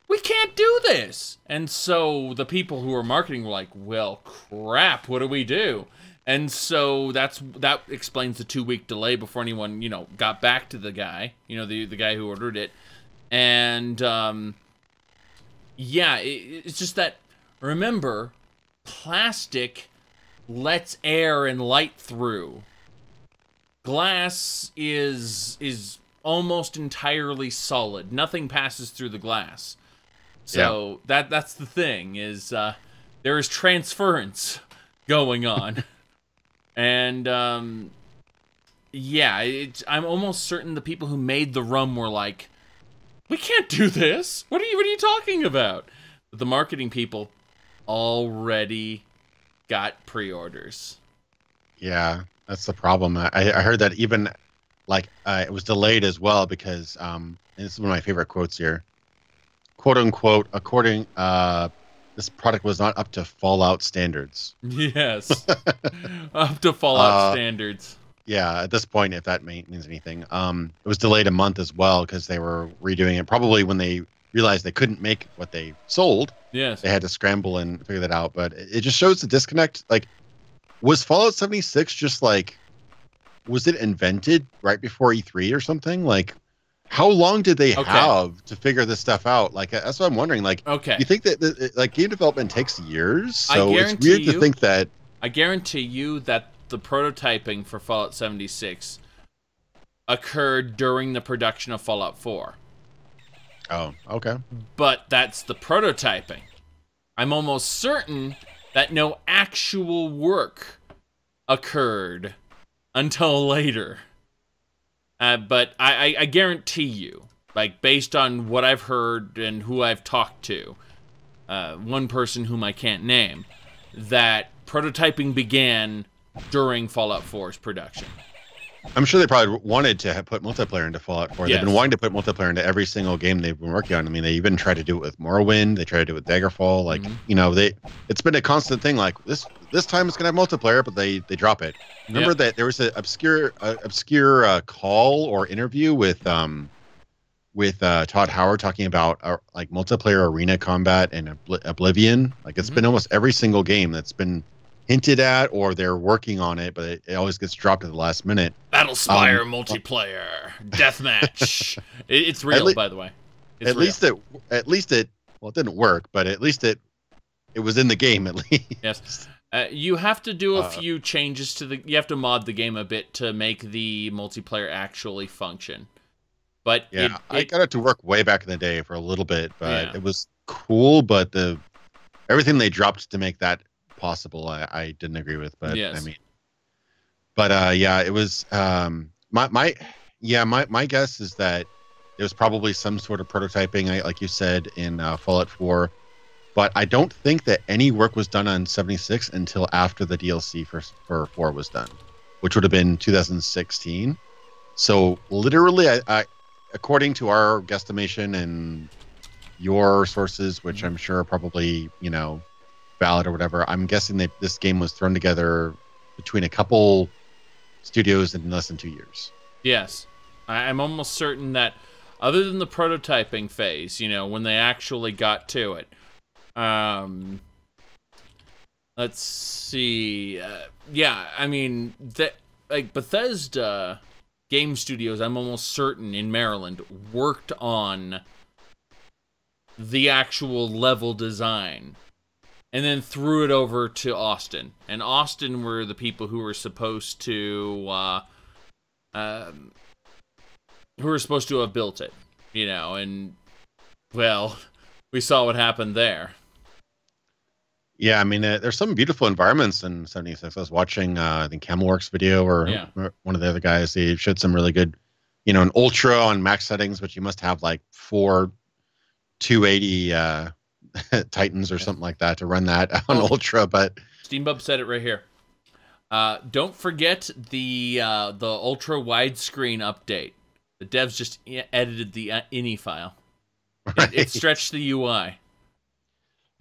we can't do this. And so the people who are marketing were like, well, crap, what do we do? And so that explains the 2-week delay before anyone, you know, got back to the guy, you know, the guy who ordered it. And, yeah, it's just that, remember, plastic lets air and light through. Glass is almost entirely solid. Nothing passes through the glass. So that's the thing, is there is transference going on. And yeah, I'm almost certain the people who made the rum were like, we can't do this. What are you talking about? But the marketing people already got pre-orders. Yeah, that's the problem. I heard that even like it was delayed as well because and this is one of my favorite quotes here. "Quote unquote, according this product was not up to Fallout standards." Yes. Up to Fallout standards. Yeah, at this point, if that means anything. It was delayed a month as well because they were redoing it. Probably when they realized they couldn't make what they sold. Yes. They had to scramble and figure that out. But it just shows the disconnect. Like, was Fallout 76 just like, was it invented right before E3 or something? Like, how long did they have to figure this stuff out? Like, that's what I'm wondering. Like, you think that like game development takes years? So it's weird to think that. I guarantee you that the prototyping for Fallout 76 occurred during the production of Fallout 4. Oh, okay. But that's the prototyping. I'm almost certain that no actual work occurred until later. But I guarantee you, like, based on what I've heard and who I've talked to, one person whom I can't name, that prototyping began during Fallout 4's production. I'm sure they probably wanted to put multiplayer into Fallout 4. They've been wanting to put multiplayer into every single game they've been working on. I mean, they even tried to do it with Morrowind. They tried to do it with Daggerfall. Like, you know, it's been a constant thing. Like, this time it's gonna have multiplayer, but they drop it. Remember that there was an obscure call or interview with Todd Howard talking about like multiplayer arena combat and Oblivion. Like, it's been almost every single game that's been hinted at, or they're working on it, but it always gets dropped at the last minute. Battlespire multiplayer deathmatch. It's real, by the way. At least it well, it didn't work, but at least it was in the game at least. Yes. You have to do a few changes to you have to mod the game a bit to make the multiplayer actually function. But yeah, I got it to work way back in the day for a little bit, but it was cool. But everything they dropped to make that possible, I didn't agree with. But I mean, but yeah, it was my guess is that there was probably some sort of prototyping, like you said, in Fallout 4. But I don't think that any work was done on 76 until after the DLC for 4 was done, which would have been 2016. So literally, I according to our guesstimation and your sources, which I'm sure are probably, you know, valid or whatever, I'm guessing that this game was thrown together between a couple studios in less than 2 years. Yes. I'm almost certain that other than the prototyping phase, you know, when they actually got to it, let's see, yeah, I mean, like Bethesda Game Studios, I'm almost certain in Maryland, worked on the actual level design and then threw it over to Austin. And Austin were the people who were supposed to have built it, you know, and, well, we saw what happened there. Yeah, I mean, there's some beautiful environments in 76. I was watching, I think, Camelworks video or one of the other guys. They showed some really good, you know, an ultra on max settings, but you must have like 4 280 Titans or something like that to run that on ultra. But Steambub said it right here. Don't forget the ultra widescreen update. The devs just edited the ini file. Right. It stretched the UI.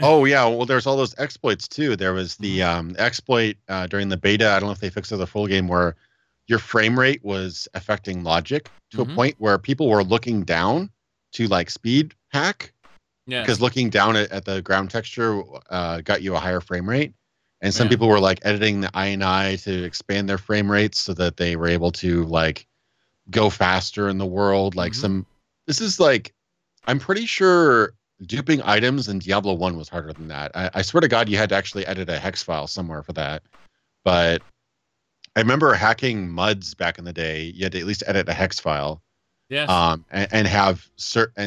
Oh yeah, well there's all those exploits too. There was the exploit during the beta. I don't know if they fixed it the full game, where your frame rate was affecting logic to a point where people were looking down to like speed hack. Yeah. Because looking down at the ground texture got you a higher frame rate, and some people were like editing the INI to expand their frame rates so that they were able to like go faster in the world. Like this is like, I'm pretty sure duping items in Diablo 1 was harder than that. I swear to God, you had to actually edit a hex file somewhere for that. But I remember hacking MUDs back in the day. You had to at least edit a hex file. Yes. And have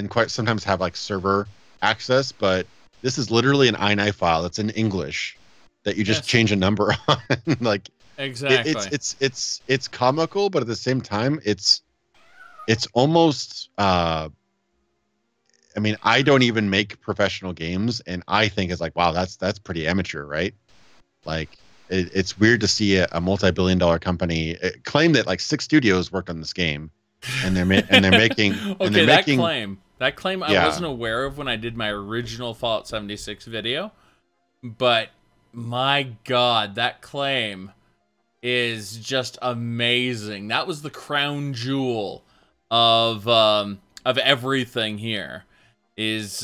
quite sometimes have like server access. But this is literally an INI file. It's in English that you just change a number on. Like exactly. It's comical, but at the same time, it's almost. I mean, I don't even make professional games, and I think it's like, wow, that's pretty amateur, right? Like, it's weird to see a multi-billion-dollar company claim that like 6 studios worked on this game, and they're making. Okay, that claim I wasn't aware of when I did my original Fallout 76 video, but my God, that claim is just amazing. That was the crown jewel of everything here. is,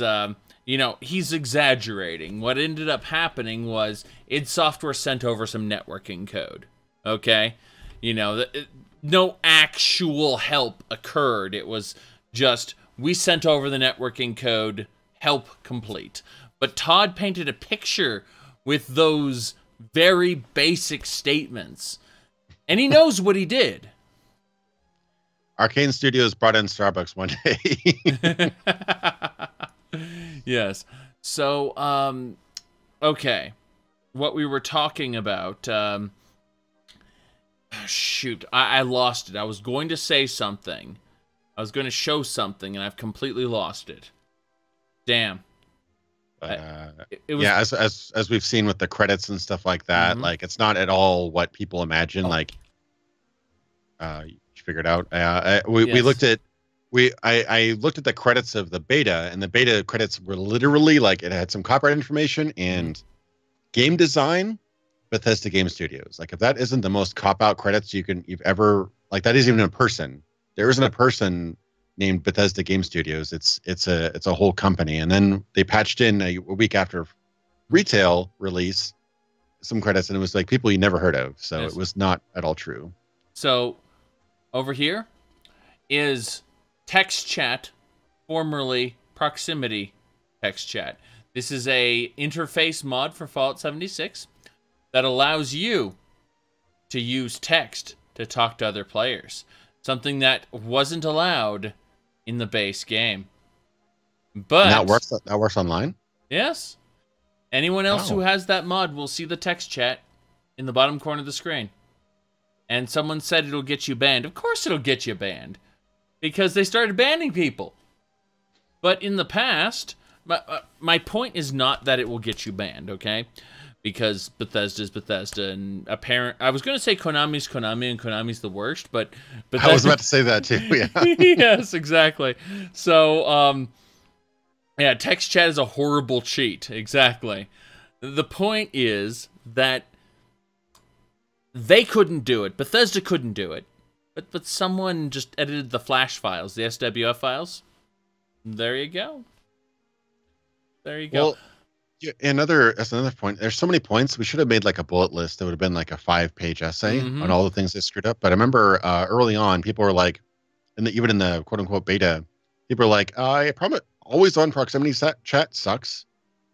you know, he's exaggerating. What ended up happening was id Software sent over some networking code, okay? You know, no actual help occurred. It was just, we sent over the networking code, help complete. But Todd painted a picture with those very basic statements. And he knows what he did. Arcane Studios brought in Starbucks one day. Yes. So, okay. What we were talking about, shoot, I lost it. I was going to say something. I was going to show something, and I've completely lost it. Damn. It was, yeah, as we've seen with the credits and stuff like that, like it's not at all what people imagine. Like, you figured out. We looked at I looked at the credits of the beta, and the beta credits were literally like it had some copyright information and game design, Bethesda Game Studios. Like if that isn't the most cop out credits you've ever, like that isn't even a person. There isn't a person named Bethesda Game Studios. It's a whole company. And then they patched in a week after retail release some credits, and it was like people you never heard of. So it was not at all true. So over here is text chat, formerly proximity text chat. This is a interface mod for Fallout 76 that allows you to use text to talk to other players. Something that wasn't allowed in the base game. But and that works online? Yes. Anyone else who has that mod will see the text chat in the bottom corner of the screen. And someone said it'll get you banned. Of course it'll get you banned. Because they started banning people. But in the past, my point is not that it will get you banned, okay? Because Bethesda's Bethesda, and I was going to say Konami's Konami, and Konami's the worst, but I was about to say that too. Yeah. Yes, exactly. So, yeah, text chat is a horrible cheat. Exactly. The point is that they couldn't do it. Bethesda couldn't do it, but someone just edited the Flash files, the SWF files. There you go. There you go. Well, yeah, that's another point. There's so many points. We should have made like a bullet list that would have been like a 5-page essay on all the things they screwed up. But I remember early on, people were like, even in the quote unquote beta, people were like, I promise always on proximity chat sucks.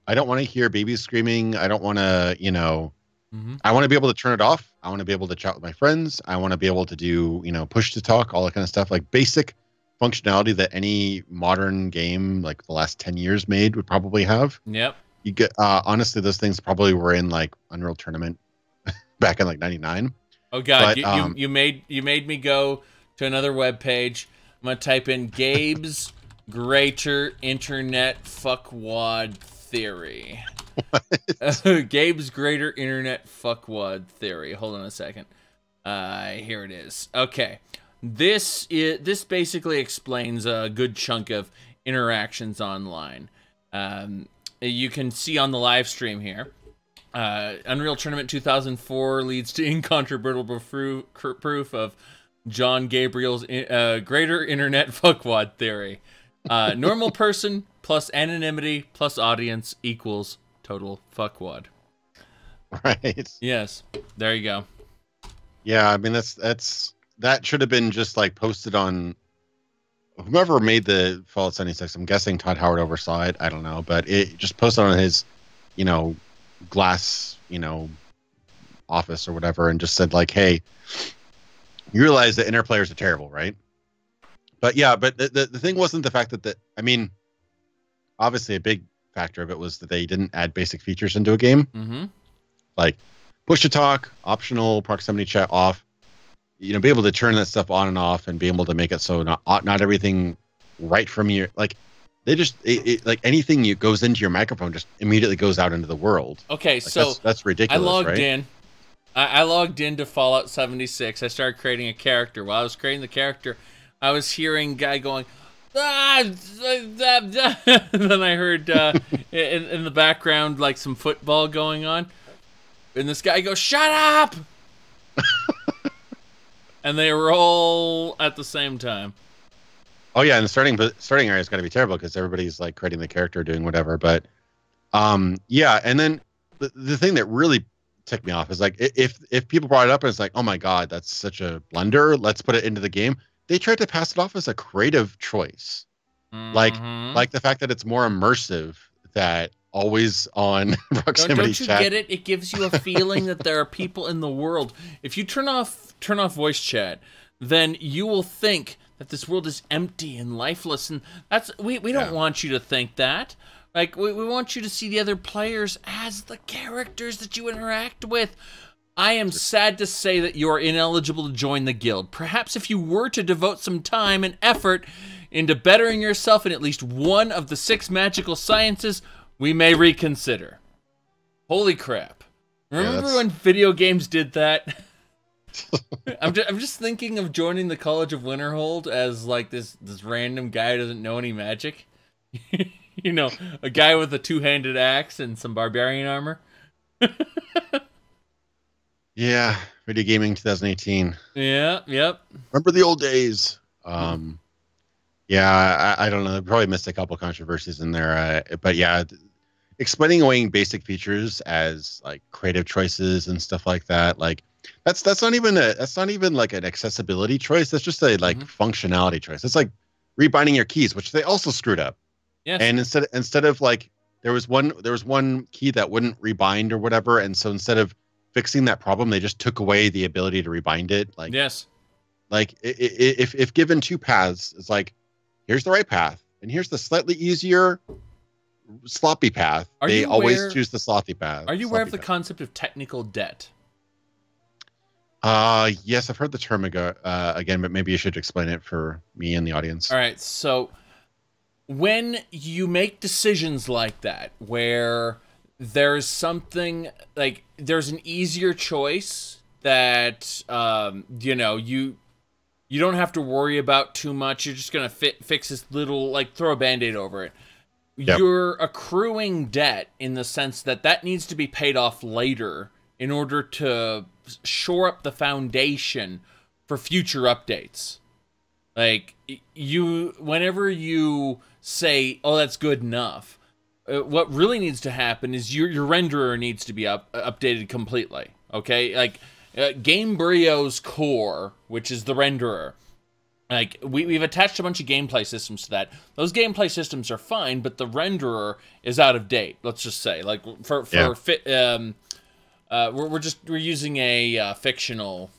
I don't want to hear babies screaming. I don't want to, I want to be able to turn it off. I want to be able to chat with my friends. I want to be able to do, push to talk, all that kind of stuff, like basic functionality that any modern game like the last 10 years made would probably have. Yep. You get honestly, those things probably were in like Unreal Tournament back in like '99. Oh god, but, you made me go to another web page. I'm gonna type in Gabe's Greater Internet Fuckwad Theory. Gabe's Greater Internet Fuckwad Theory. Hold on a second. Here it is. Okay, this basically explains a good chunk of interactions online. You can see on the live stream here, Unreal Tournament 2004 leads to incontrovertible proof of John Gabriel's Greater Internet Fuckwad Theory. Normal person plus anonymity plus audience equals total fuckwad. Right. Yes. There you go. Yeah, I mean that should have been just like posted on. Whoever made the Fallout 76, I'm guessing Todd Howard oversaw it. I don't know, but it just posted on his, glass, office or whatever, and just said like, "Hey, you realize that inner players are terrible, right?" But yeah, but the thing wasn't the fact that obviously a big factor of it was that they didn't add basic features into a game, like push to talk, optional proximity chat off. Be able to turn that stuff on and off, and be able to make it so not everything right from your they just like anything goes into your microphone just immediately goes out into the world. Okay, like, so that's ridiculous. I logged right? in. I logged into Fallout 76. I started creating a character. While I was creating the character, I was hearing guy going, and then I heard in the background like some football going on, and this guy goes, "Shut up!" And they were all at the same time. Oh yeah, and the starting area is going to be terrible because everybody's like creating the character, doing whatever. But yeah, and then the thing that really ticked me off is like if people brought it up and it's like, oh my god, that's such a blunder, let's put it into the game. They tried to pass it off as a creative choice, like the fact that it's more immersive, that always on proximity don't you chat. get it? It gives you a feeling that there are people in the world. If you turn off voice chat, then you will think that this world is empty and lifeless, and that's we don't want you to think that. Like, we want you to see the other players as the characters that you interact with. I am sad to say that you are ineligible to join the guild. Perhaps if you were to devote some time and effort into bettering yourself in at least one of the 6 magical sciences, we may reconsider. Holy crap. Remember when video games did that? I'm just thinking of joining the College of Winterhold as like this random guy who doesn't know any magic. You know, a guy with a 2-handed axe and some barbarian armor. Yeah, video gaming 2018. Yeah, yep. Remember the old days. Yeah, I don't know. Probably missed a couple controversies in there, but yeah, explaining away basic features as like creative choices and stuff like that, like that's not even like an accessibility choice. That's just a like functionality choice. It's like rebinding your keys, which they also screwed up. Yes. And instead of like there was one key that wouldn't rebind or whatever, and so instead of fixing that problem, they just took away the ability to rebind it. Like, yes, like if given 2 paths, it's like, here's the right path and here's the slightly easier sloppy path. They always choose the sloppy path. Are you aware of the concept of technical debt? Yes, I've heard the term again, but maybe you should explain it for me and the audience. All right, so when you make decisions like that, where there's something like there's an easier choice that you know, you don't have to worry about too much. You're just gonna fix this little, like, throw a band-aid over it. Yep. You're accruing debt in the sense that needs to be paid off later in order to shore up the foundation for future updates. Like, whenever you say, oh, that's good enough, what really needs to happen is your renderer needs to be updated completely, okay? Like, Gamebryo's core, which is the renderer, like, we've attached a bunch of gameplay systems to that. Those gameplay systems are fine, but the renderer is out of date, let's just say. Like, we're using a fictional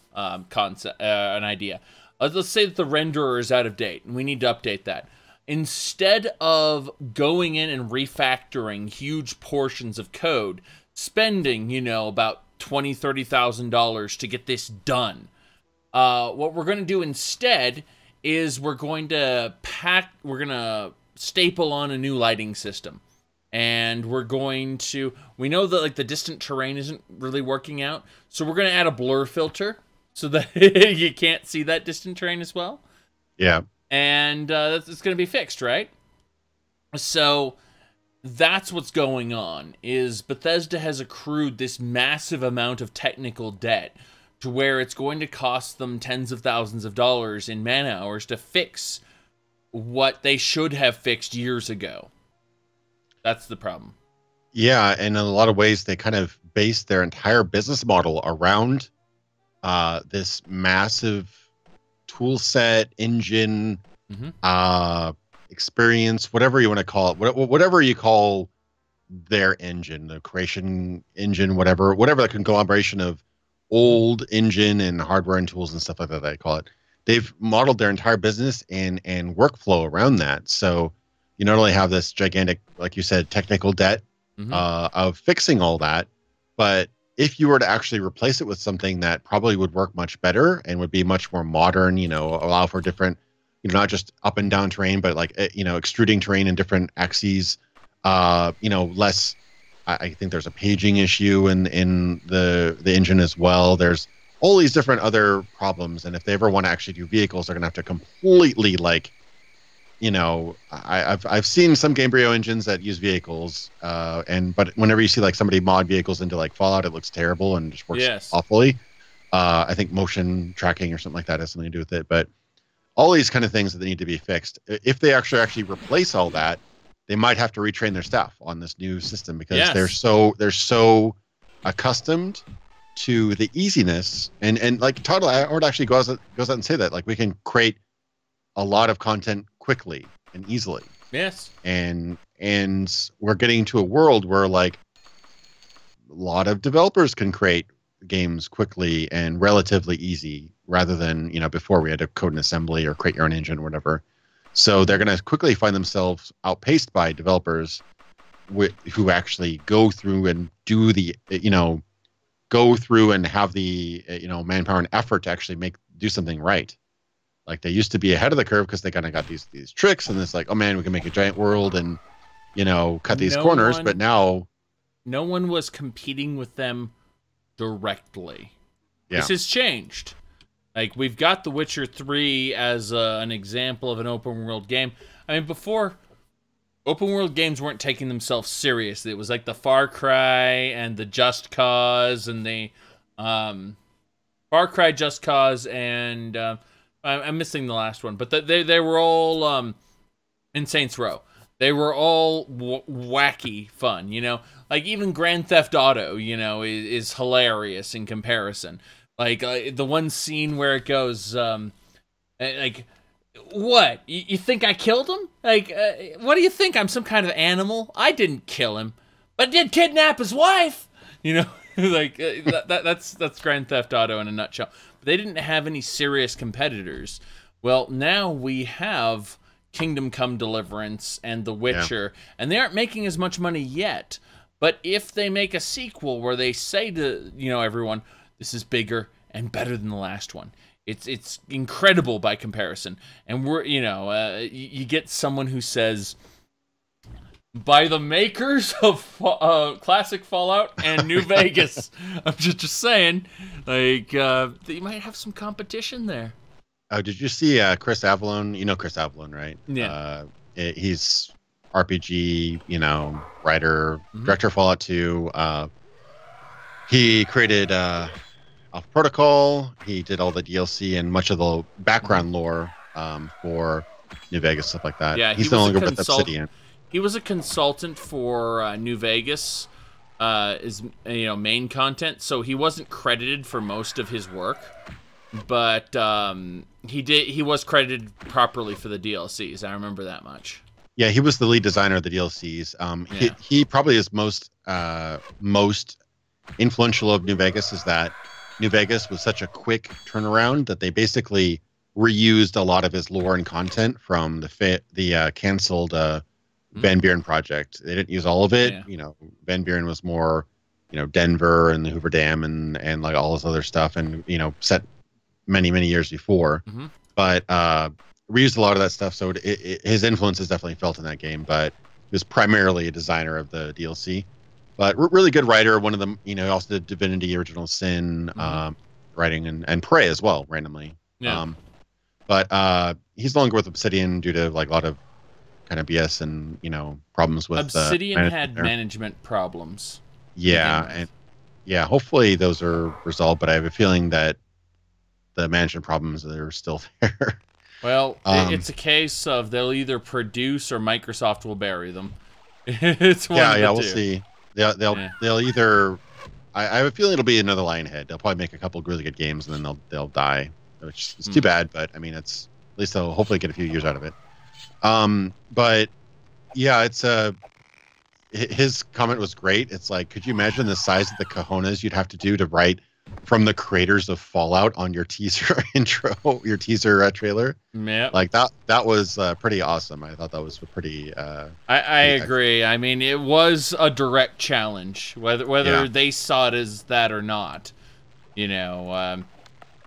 concept, an idea. Let's say that the renderer is out of date, and we need to update that. Instead of going in and refactoring huge portions of code, spending, you know, about $20,000, $30,000 to get this done, what we're going to do instead is we're going to staple on a new lighting system. And we know that, like, the distant terrain isn't really working out, so we're going to add a blur filter so that you can't see that distant terrain as well. Yeah. And it's going to be fixed, right? So that's what's going on, is Bethesda has accrued this massive amount of technical debt to where it's going to cost them tens of thousands of dollars in man-hours to fix what they should have fixed years ago. That's the problem. Yeah, and in a lot of ways, they kind of based their entire business model around this massive tool set, engine, experience, whatever you want to call it, whatever you call their engine, the creation engine, whatever the conglomeration of old engine and hardware and tools and stuff like that, they call it. They've modeled their entire business and workflow around that. So you not only have this gigantic, like you said, technical debt of fixing all that, but if you were to actually replace it with something that probably would work much better and would be much more modern, you know, allow for different, you know, not just up and down terrain, but like, you know, extruding terrain in different axes, you know, less, I think there's a paging issue in the engine as well. There's all these different other problems. And if they ever want to actually do vehicles, they're going to have to completely, like, you know, I've seen some Gamebryo engines that use vehicles, but whenever you see like somebody mod vehicles into like Fallout, it looks terrible and just works awfully. I think motion tracking or something like that has something to do with it. But all these kind of things that need to be fixed. If they actually replace all that, they might have to retrain their staff on this new system because they're so accustomed to the easiness and like Todd Howard actually goes out and say that like we can create a lot of content quickly and easily. Yes. And we're getting to a world where like a lot of developers can create games quickly and relatively easy rather than, you know, before we had to code an assembly or create your own engine or whatever. So they're going to quickly find themselves outpaced by developers who actually go through and do the, you know, go through and have the, you know, manpower and effort to actually do something right. Like they used to be ahead of the curve because they kind of got these tricks and it's like, oh man, we can make a giant world and, you know, cut these corners. But now no one was competing with them directly. Yeah. This has changed. Like we've got The Witcher 3 as an example of an open world game. I mean, before open world games weren't taking themselves seriously. It was like the Far Cry and the Just Cause and the Far Cry, Just Cause, and I'm missing the last one, but they were all in Saints Row. They were all wacky fun, you know? Like, even Grand Theft Auto, you know, is hilarious in comparison. Like, the one scene where it goes, like, what? You think I killed him? Like, what do you think? I'm some kind of animal? I didn't kill him, but did kidnap his wife! You know? Like, that's Grand Theft Auto in a nutshell. But they didn't have any serious competitors. Well, now we have Kingdom Come Deliverance and The Witcher, and they aren't making as much money yet. But if they make a sequel where they say to, you know, everyone, this is bigger and better than the last one. It's incredible by comparison. And we're, you know, you get someone who says, by the makers of classic Fallout and New Vegas. I'm just saying, like, you might have some competition there. Oh, did you see Chris Avellone? You know Chris Avellone, right? Yeah. He's RPG, you know, writer, director of Fallout 2. He created Alpha Protocol. He did all the DLC and much of the background lore for New Vegas, stuff like that. Yeah, he's no longer with Obsidian. He was a consultant for New Vegas, main content, so he wasn't credited for most of his work, but he was credited properly for the DLCs. I remember that much. Yeah, he was the lead designer of the DLCs. He probably is most influential of New Vegas is that New Vegas was such a quick turnaround that they basically reused a lot of his lore and content from the canceled Van Buren project. They didn't use all of it. Yeah. You know, Van Buren was more, you know, Denver and the Hoover Dam and like all this other stuff, and you know, set many years before. But reused a lot of that stuff. So his influence is definitely felt in that game. But he was primarily a designer of the DLC. But really good writer. One of them, you know, also did Divinity: Original Sin, writing and Prey as well, randomly. Yeah. But he's no longer with Obsidian due to like a lot of kind of BS and, you know, problems with Obsidian had management problems. Yeah, and yeah, hopefully those are resolved, but I have a feeling that the management problems are still there. Well, it's a case of they'll either produce or Microsoft will bury them. It's one of the two. We'll see. They'll either I have a feeling it'll be another Lionhead. They'll probably make a couple of really good games and then they'll die, which is too bad, but I mean it's at least they'll hopefully get a few years out of it. But yeah, it's his comment was great. It's like, could you imagine the size of the cojones you'd have to do to write from the creators of Fallout on your teaser intro, your teaser trailer? Yeah, like that was pretty awesome. I thought that was pretty. I agree. I mean, it was a direct challenge, whether they saw it as that or not. You know,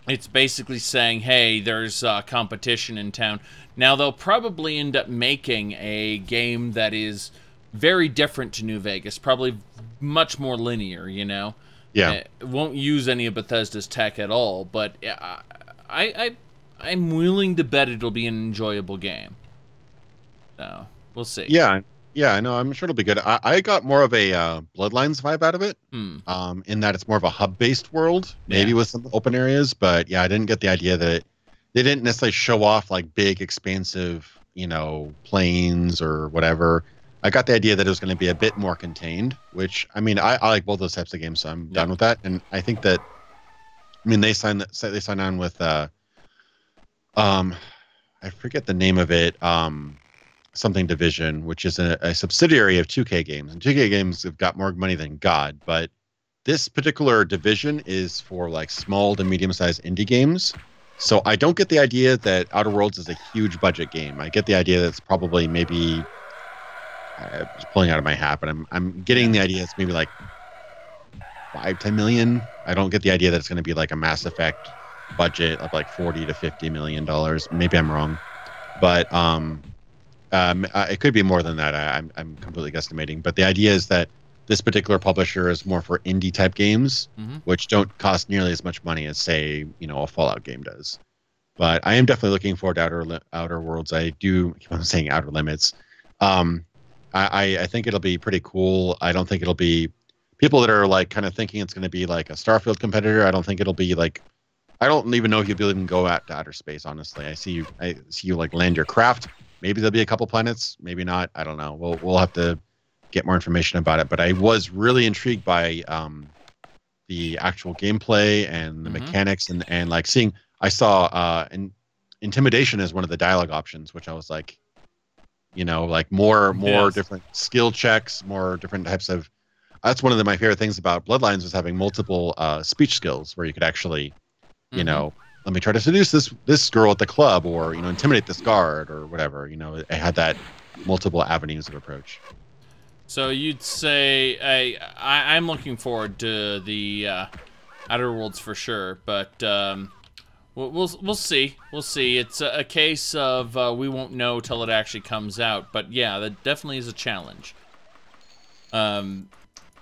it's basically saying, hey, there's competition in town. Now, they'll probably end up making a game that is very different to New Vegas, probably much more linear, you know? Yeah. It won't use any of Bethesda's tech at all, but I'm willing to bet it'll be an enjoyable game. So, we'll see. Yeah, I know. I'm sure it'll be good. I got more of a Bloodlines vibe out of it, in that it's more of a hub-based world, maybe with some open areas, but yeah, I didn't get the idea that they didn't necessarily show off like big, expansive, planes or whatever. I got the idea that it was going to be a bit more contained, which I mean, I like both those types of games, so I'm done with that. And I think that, I mean, they signed on with, I forget the name of it, something Division, which is a subsidiary of 2K Games, and 2K Games have got more money than God, but this particular division is for like small to medium-sized indie games. So I don't get the idea that Outer Worlds is a huge budget game. I get the idea that it's probably maybe, I'm just pulling out of my hat, but I'm getting the idea it's maybe like 5-10 million. I don't get the idea that it's going to be like a Mass Effect budget of like 40 to 50 million dollars. Maybe I'm wrong, but it could be more than that. I'm completely guesstimating, but the idea is that this particular publisher is more for indie type games, which don't cost nearly as much money as, say, a Fallout game does. But I am definitely looking forward to Outer Worlds. I do keep on saying Outer Limits. I think it'll be pretty cool. I don't think it'll be people that are like kind of thinking it's going to be like a Starfield competitor. I don't think it'll be like, I don't even know if you'll be able to go out to outer space. Honestly, I see you like land your craft. Maybe there'll be a couple planets, maybe not. I don't know. We'll have to get more information about it. But I was really intrigued by the actual gameplay and the mechanics and like seeing. I saw intimidation as one of the dialogue options, which I was like, like more different skill checks, more different types of. That's one of my favorite things about Bloodlines was having multiple speech skills where you could actually, let me try to seduce this girl at the club, or intimidate this guard, or whatever. It had that multiple avenues of approach. So you'd say I'm looking forward to the Outer Worlds for sure, but we'll see. We'll see. It's a case of we won't know till it actually comes out. But yeah, that definitely is a challenge.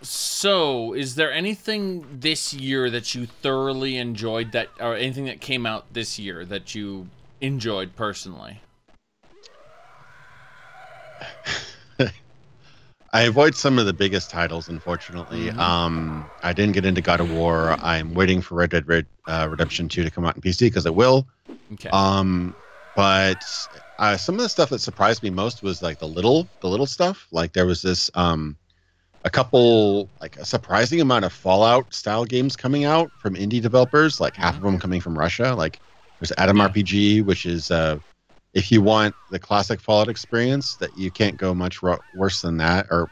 So, is there anything this year that you thoroughly enjoyed, or anything that came out this year that you enjoyed personally? I avoid some of the biggest titles, unfortunately. I didn't get into God of War. I'm waiting for Red Dead Redemption 2 to come out on PC because it will. Okay. But some of the stuff that surprised me most was like the little stuff. Like there was this a surprising amount of Fallout style games coming out from indie developers, like half of them coming from Russia. Like there's Atom RPG, which is if you want the classic Fallout experience, that you can't go much worse than that, or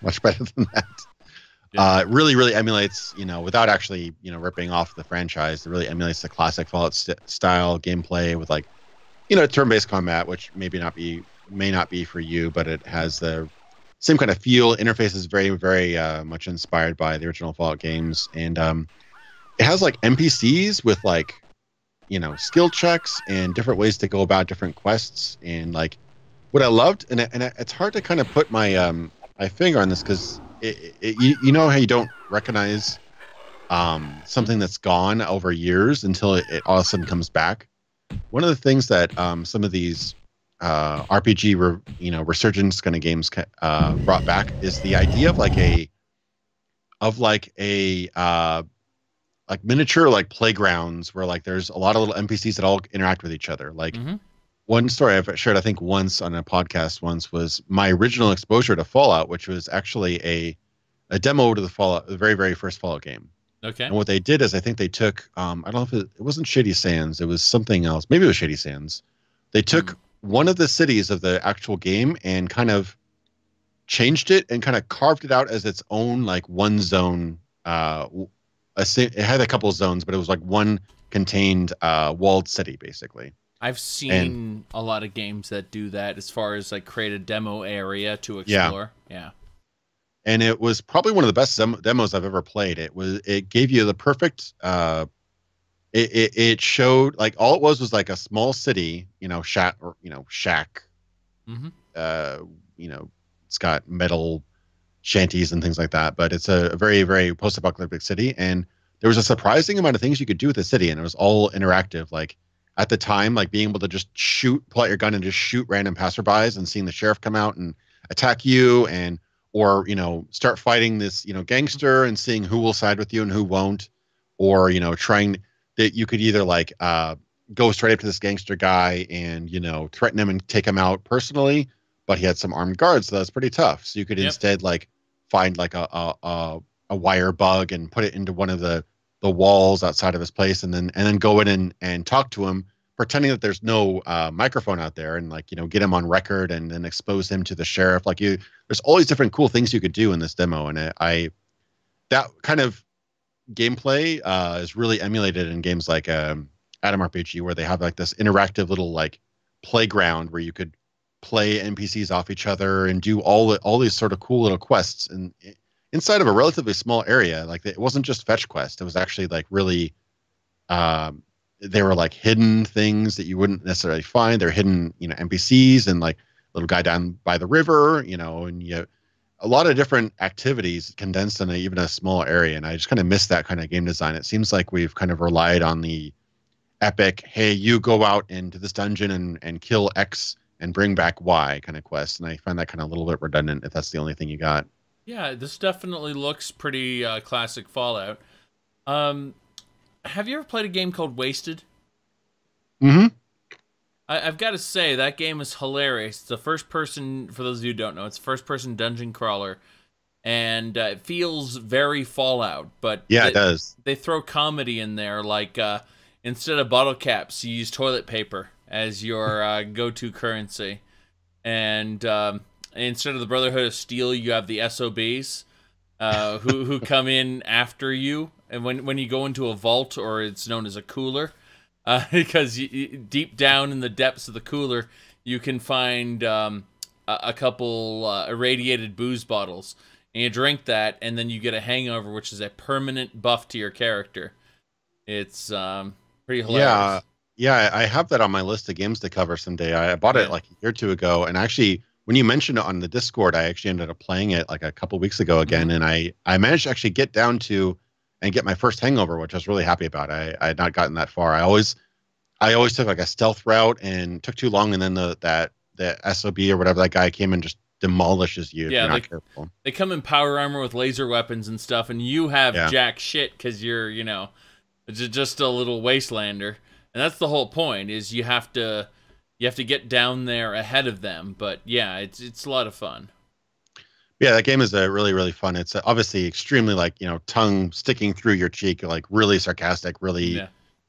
much better than that. It really, really emulates, without actually, ripping off the franchise, it really emulates the classic Fallout style gameplay with like, turn-based combat, which may not be for you, but it has the same kind of feel. Interface is very, very much inspired by the original Fallout games, and it has like NPCs with like, skill checks and different ways to go about different quests. And like, what I loved, and it's hard to kind of put my my finger on this because you know how you don't recognize something that's gone over years until it all of a sudden comes back. One of the things that some of these RPG resurgence kind of games brought back is the idea of like miniature like playgrounds where like there's a lot of little NPCs that all interact with each other. Like one story I've shared, I think once on a podcast was my original exposure to Fallout, which was actually a demo to the very, very first Fallout game. Okay. And what they did is I think they took, I don't know if it wasn't Shady Sands. It was something else. Maybe it was Shady Sands. They took one of the cities of the actual game and kind of changed it and kind of carved it out as its own like one zone. It had a couple of zones, but it was like one contained walled city, basically. I've seen a lot of games that do that as far as like create a demo area to explore. Yeah. And it was probably one of the best demos I've ever played. It gave you the perfect. It showed like all it was like a small city, shack. It's got metal shanties and things like that, but it's a very, very post-apocalyptic city, and there was a surprising amount of things you could do with the city, and it was all interactive. Like at the time, like being able to just pull out your gun and just shoot random passerbys, and seeing the sheriff come out and attack you, or start fighting this gangster and seeing who will side with you and who won't, or trying that you could either like go straight up to this gangster guy and, threaten him and take him out personally, but he had some armed guards, so that's pretty tough. So you could instead like find like a wire bug and put it into one of the walls outside of his place, and then go in and talk to him, pretending that there's no microphone out there, and like, get him on record and then expose him to the sheriff. Like there's all these different cool things you could do in this demo, and that kind of gameplay is really emulated in games like Atom RPG, where they have like this interactive little like playground where you could play NPCs off each other and do all these sort of cool little quests and inside of a relatively small area. Like it wasn't just fetch quest; it was actually like really, they were like hidden things that you wouldn't necessarily find. They're hidden, NPCs and like little guy down by the river, and a lot of different activities condensed in even a small area. And I just kind of miss that kind of game design. It seems like we've kind of relied on the epic, hey, you go out into this dungeon and kill X and bring back Y kind of quest. And I find that kind of a little bit redundant if that's the only thing you got. Yeah, this definitely looks pretty classic Fallout. Have you ever played a game called Wasted? Mm-hmm. I've got to say, that game is hilarious. It's a first-person, for those of you who don't know, it's a first-person dungeon crawler. And it feels very Fallout. But yeah, it does. They throw comedy in there, like instead of bottle caps, you use toilet paper as your go-to currency. And instead of the Brotherhood of Steel, you have the SOBs who come in after you. And when you go into a vault, or it's known as a cooler, because deep down in the depths of the cooler, you can find a couple irradiated booze bottles. And you drink that, and then you get a hangover, which is a permanent buff to your character. It's pretty hilarious. Yeah, I have that on my list of games to cover someday. I bought it like a year or two ago, and actually, when you mentioned it on the Discord, I actually ended up playing it like a couple weeks ago again, and I managed to actually get down to and get my first hangover, which I was really happy about. I had not gotten that far. I always took like a stealth route and took too long, and then the SOB or whatever that guy came and just demolishes you if you're not careful. They come in power armor with laser weapons and stuff, and you have jack shit because you're, just a little wastelander. And that's the whole point, is you have to get down there ahead of them. But yeah, it's a lot of fun. Yeah, that game is really, really fun. It's obviously extremely like, tongue sticking through your cheek, like really sarcastic, really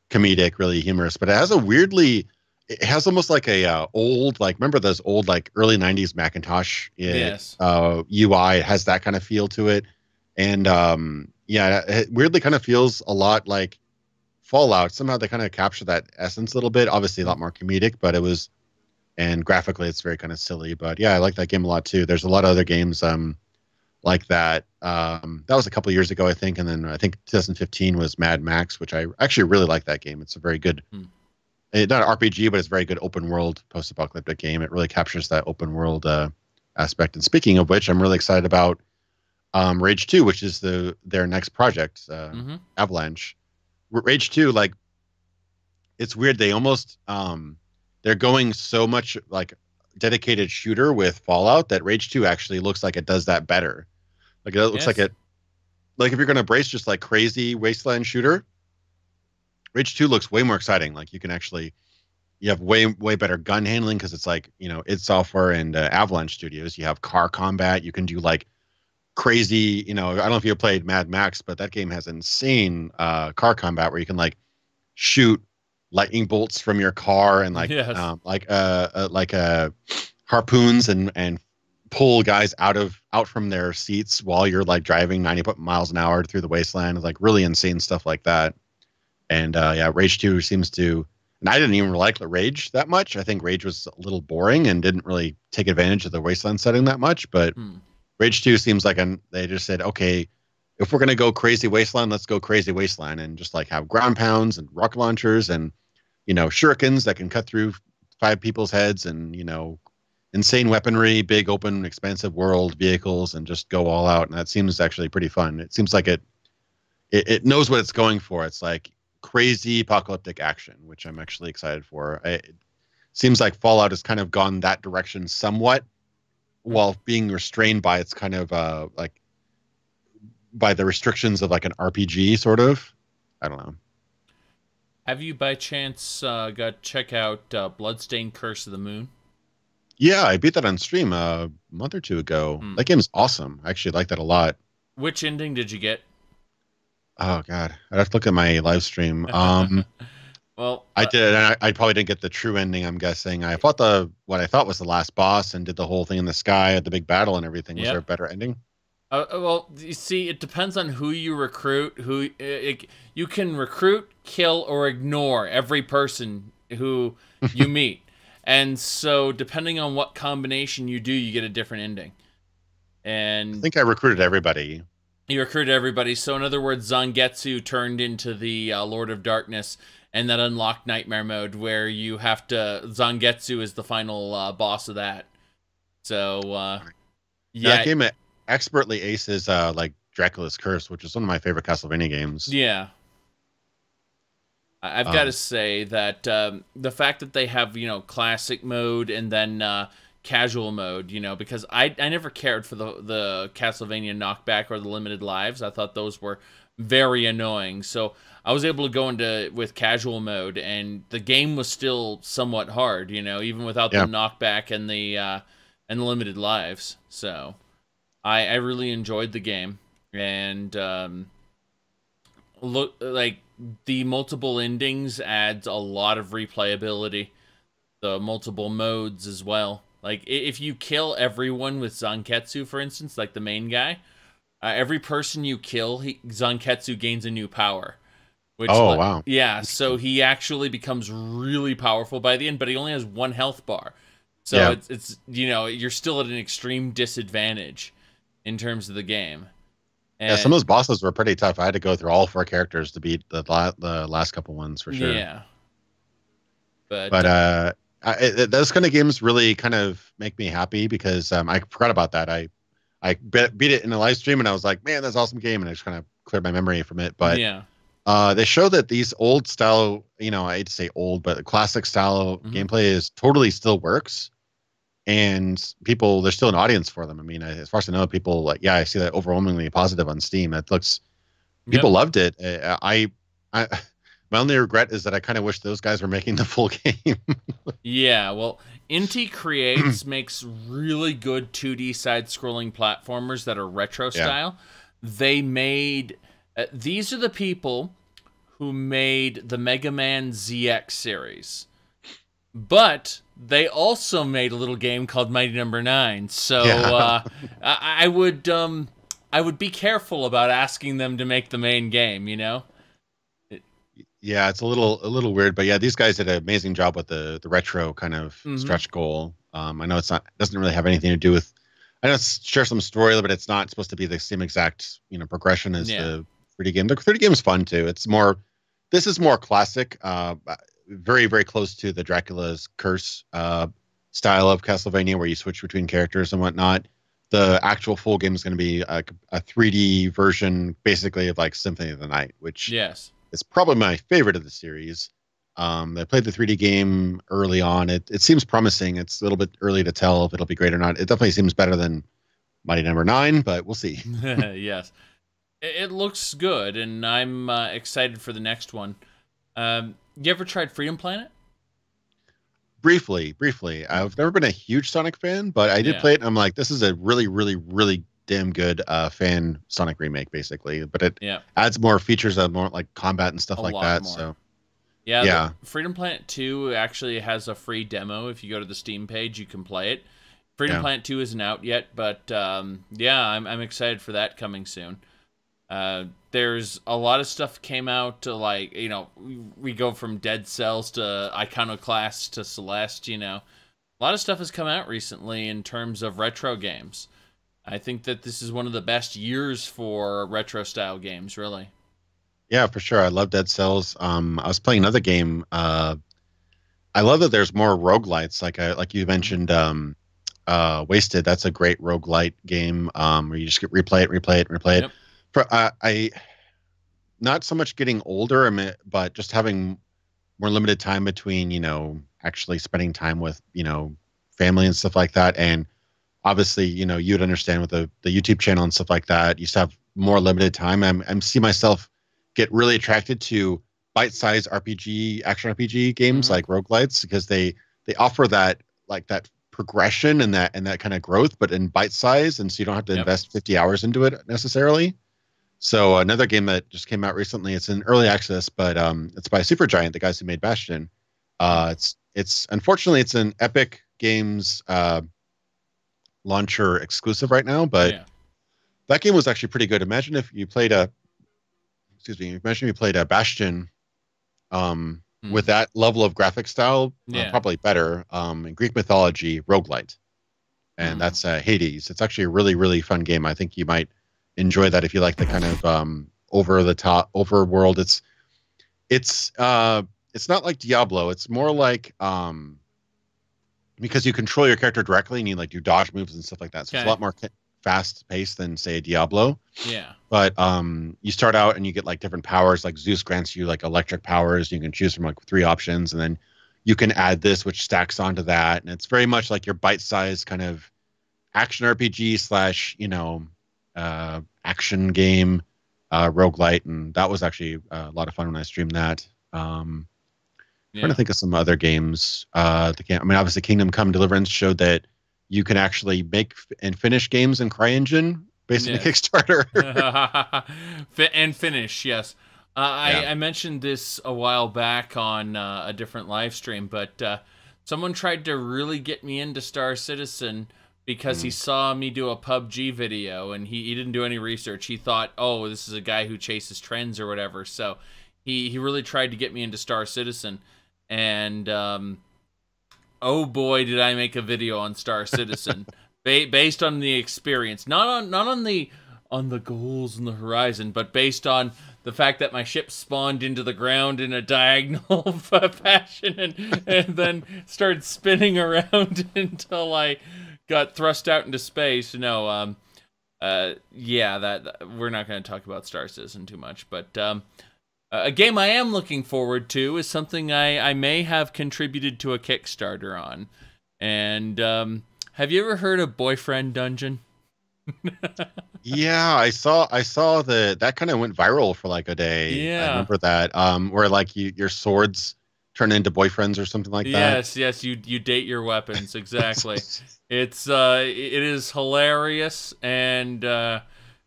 comedic, really humorous. But it has almost like a old, like, remember those old like early 90s Macintosh UI? It has that kind of feel to it. And it weirdly kind of feels a lot like Fallout. Somehow they kind of capture that essence a little bit. Obviously a lot more comedic, but it was, and graphically it's very kind of silly. But yeah, I like that game a lot too. There's a lot of other games like that. That was a couple of years ago, I think, and then I think 2015 was Mad Max, which I actually really like that game. It's a very good, not an RPG, but it's a very good open world post-apocalyptic game. It really captures that open world aspect. And speaking of which, I'm really excited about Rage 2, which is their next project, Avalanche. Rage 2, like, it's weird. They almost they're going so much like dedicated shooter with Fallout that Rage 2 actually looks like it does that better. Like it looks like it, like if you're going to brace just like crazy wasteland shooter, Rage 2 looks way more exciting. Like you have way better gun handling because it's like, id Software and Avalanche Studios. You have car combat. You can do like crazy, I don't know if you played Mad Max, but that game has insane car combat where you can like shoot lightning bolts from your car and like harpoons and pull guys out from their seats while you're like driving 90 miles an hour through the wasteland. It's like really insane stuff like that. And Rage 2 seems to, and I didn't even like Rage that much. I think Rage was a little boring and didn't really take advantage of the wasteland setting that much, but Rage 2 seems like they just said, okay, if we're going to go crazy wasteland, let's go crazy wasteland and just like have ground pounds and rocket launchers and, shurikens that can cut through 5 people's heads and, insane weaponry, big open expansive world vehicles, and just go all out. And that seems actually pretty fun. It seems like it knows what it's going for. It's like crazy apocalyptic action, which I'm actually excited for. It seems like Fallout has kind of gone that direction somewhat, while being restrained by its kind of like by the restrictions of like an RPG sort of. I don't know. Have you by chance got to check out Bloodstained Curse of the Moon? Yeah, I beat that on stream a month or two ago. That game is awesome. I actually like that a lot. Which ending did you get? Oh God, I'd have to look at my live stream. Well, I did. I probably didn't get the true ending. I'm guessing. I fought what I thought was the last boss and did the whole thing in the sky at the big battle and everything. Was there a better ending? Well, you see, it depends on who you recruit. You can recruit, kill, or ignore every person who you meet, and so depending on what combination you do, you get a different ending. And I think I recruited everybody. You recruited everybody. So in other words, Zangetsu turned into the Lord of Darkness, and that unlocked Nightmare Mode, where you have to. Zangetsu is the final boss of that. So yeah, that game expertly aces like Dracula's Curse, which is one of my favorite Castlevania games. Yeah, I've got to say that the fact that they have classic mode and then casual mode, because I never cared for the Castlevania knockback or the limited lives. I thought those were very annoying. So I was able to go with casual mode, and the game was still somewhat hard, even without the knockback and the limited lives. So I really enjoyed the game, and look, like, the multiple endings adds a lot of replayability. The multiple modes as well. Like, if you kill everyone with Zangetsu, for instance, like the main guy, every person you kill, Zangetsu gains a new power. Which, wow. Yeah, so he actually becomes really powerful by the end, but he only has 1 health bar. So it's you're still at an extreme disadvantage in terms of the game. And some of those bosses were pretty tough. I had to go through all 4 characters to beat the last couple ones for sure. Yeah. But those kind of games really kind of make me happy because I forgot about that. I beat it in a live stream and I was like, man, that's an awesome game. And I just kind of cleared my memory from it. But they show that these old style, I hate to say old, but classic style gameplay is totally still works. And there's still an audience for them. I mean, as far as I know, people I see that overwhelmingly positive on Steam. People loved it. My only regret is that I kind of wish those guys were making the full game. Yeah, well, Inti Creates makes really good 2D side-scrolling platformers that are retro style. They made... these are the people who made the Mega Man ZX series. But they also made a little game called Mighty Number 9. So I would be careful about asking them to make the main game, Yeah, it's a little weird, but these guys did an amazing job with the retro kind of stretch goal. I know it doesn't really have anything to do with. I know it's share some story, but it's not supposed to be the same exact progression as the 3D game. The 3D game is fun too. This is more classic, very very close to the Dracula's Curse style of Castlevania, where you switch between characters and whatnot. The actual full game is going to be a 3D version, basically of like Symphony of the Night, which it's probably my favorite of the series. I played the 3D game early on. It seems promising. It's a little bit early to tell if it'll be great or not. It definitely seems better than Mighty Number 9, but we'll see. Yes. It looks good, and I'm excited for the next one. You ever tried Freedom Planet? Briefly. I've never been a huge Sonic fan, but I did play it, and I'm like, this is a really, really, really damn good fan Sonic remake, basically. But it adds more features of more like combat and stuff like that. More. So Freedom Planet 2 actually has a free demo. If you go to the Steam page, you can play it. Freedom Planet 2 isn't out yet, but I'm excited for that coming soon. There's a lot of stuff came out to, like, we go from Dead Cells to Iconoclast to Celeste, A lot of stuff has come out recently in terms of retro games. I think that this is one of the best years for retro style games, really. Yeah, for sure. I love Dead Cells. I was playing another game. I love that there's more roguelites, like you mentioned, Wasted. That's a great roguelite game where you just replay it. Yep. I not so much getting older, but just having more limited time between, actually spending time with, family and stuff like that. And obviously, you'd understand with the YouTube channel and stuff like that, you used to have more limited time. I see myself get really attracted to bite-sized RPG, action RPG games Mm-hmm. like roguelites, because they offer that that progression and that kind of growth, but in bite size, and so you don't have to Yep. invest 50 hours into it necessarily. So another game that just came out recently, it's in early access, but it's by Supergiant, the guys who made Bastion. It's unfortunately it's an Epic Games launcher exclusive right now, but Yeah. that game was actually pretty good. Imagine if you played a imagine if you played a Bastion with that level of graphic style, Yeah. probably better. In Greek mythology, roguelite, and Mm. that's Hades. It's actually a really, really fun game. I think you might enjoy that if you like the kind of over the top overworld. It's not like Diablo. It's more like because you control your character directly and you like do dodge moves and stuff like that. So it's a Okay. lot more fast paced than say Diablo. Yeah. But you start out and you get like different powers. Like Zeus grants you like electric powers. You can choose from like 3 options, and then you can add this, which stacks onto that. And it's very much like your bite-sized kind of action RPG slash action game roguelite. And that was actually a lot of fun when I streamed that. Trying to think of some other games. Obviously, Kingdom Come Deliverance showed that you can actually make and finish games in CryEngine based on the Kickstarter. And finish, yes. I mentioned this a while back on a different live stream, but someone tried to really get me into Star Citizen because he saw me do a PUBG video, and he didn't do any research. He thought, oh, this is a guy who chases trends or whatever. So he really tried to get me into Star Citizen. And oh boy, did I make a video on Star Citizen based on the experience, not on the goals and the horizon, but based on the fact that my ship spawned into the ground in a diagonal fashion and then started spinning around until I got thrust out into space. No, yeah, that we're not going to talk about Star Citizen too much, but a game I am looking forward to is something I may have contributed to a Kickstarter on. And have you ever heard of Boyfriend Dungeon? Yeah, I saw that kind of went viral for like a day. Yeah. I remember that. Where like your swords turn into boyfriends or something like that. Yes, you date your weapons, exactly. It is hilarious, and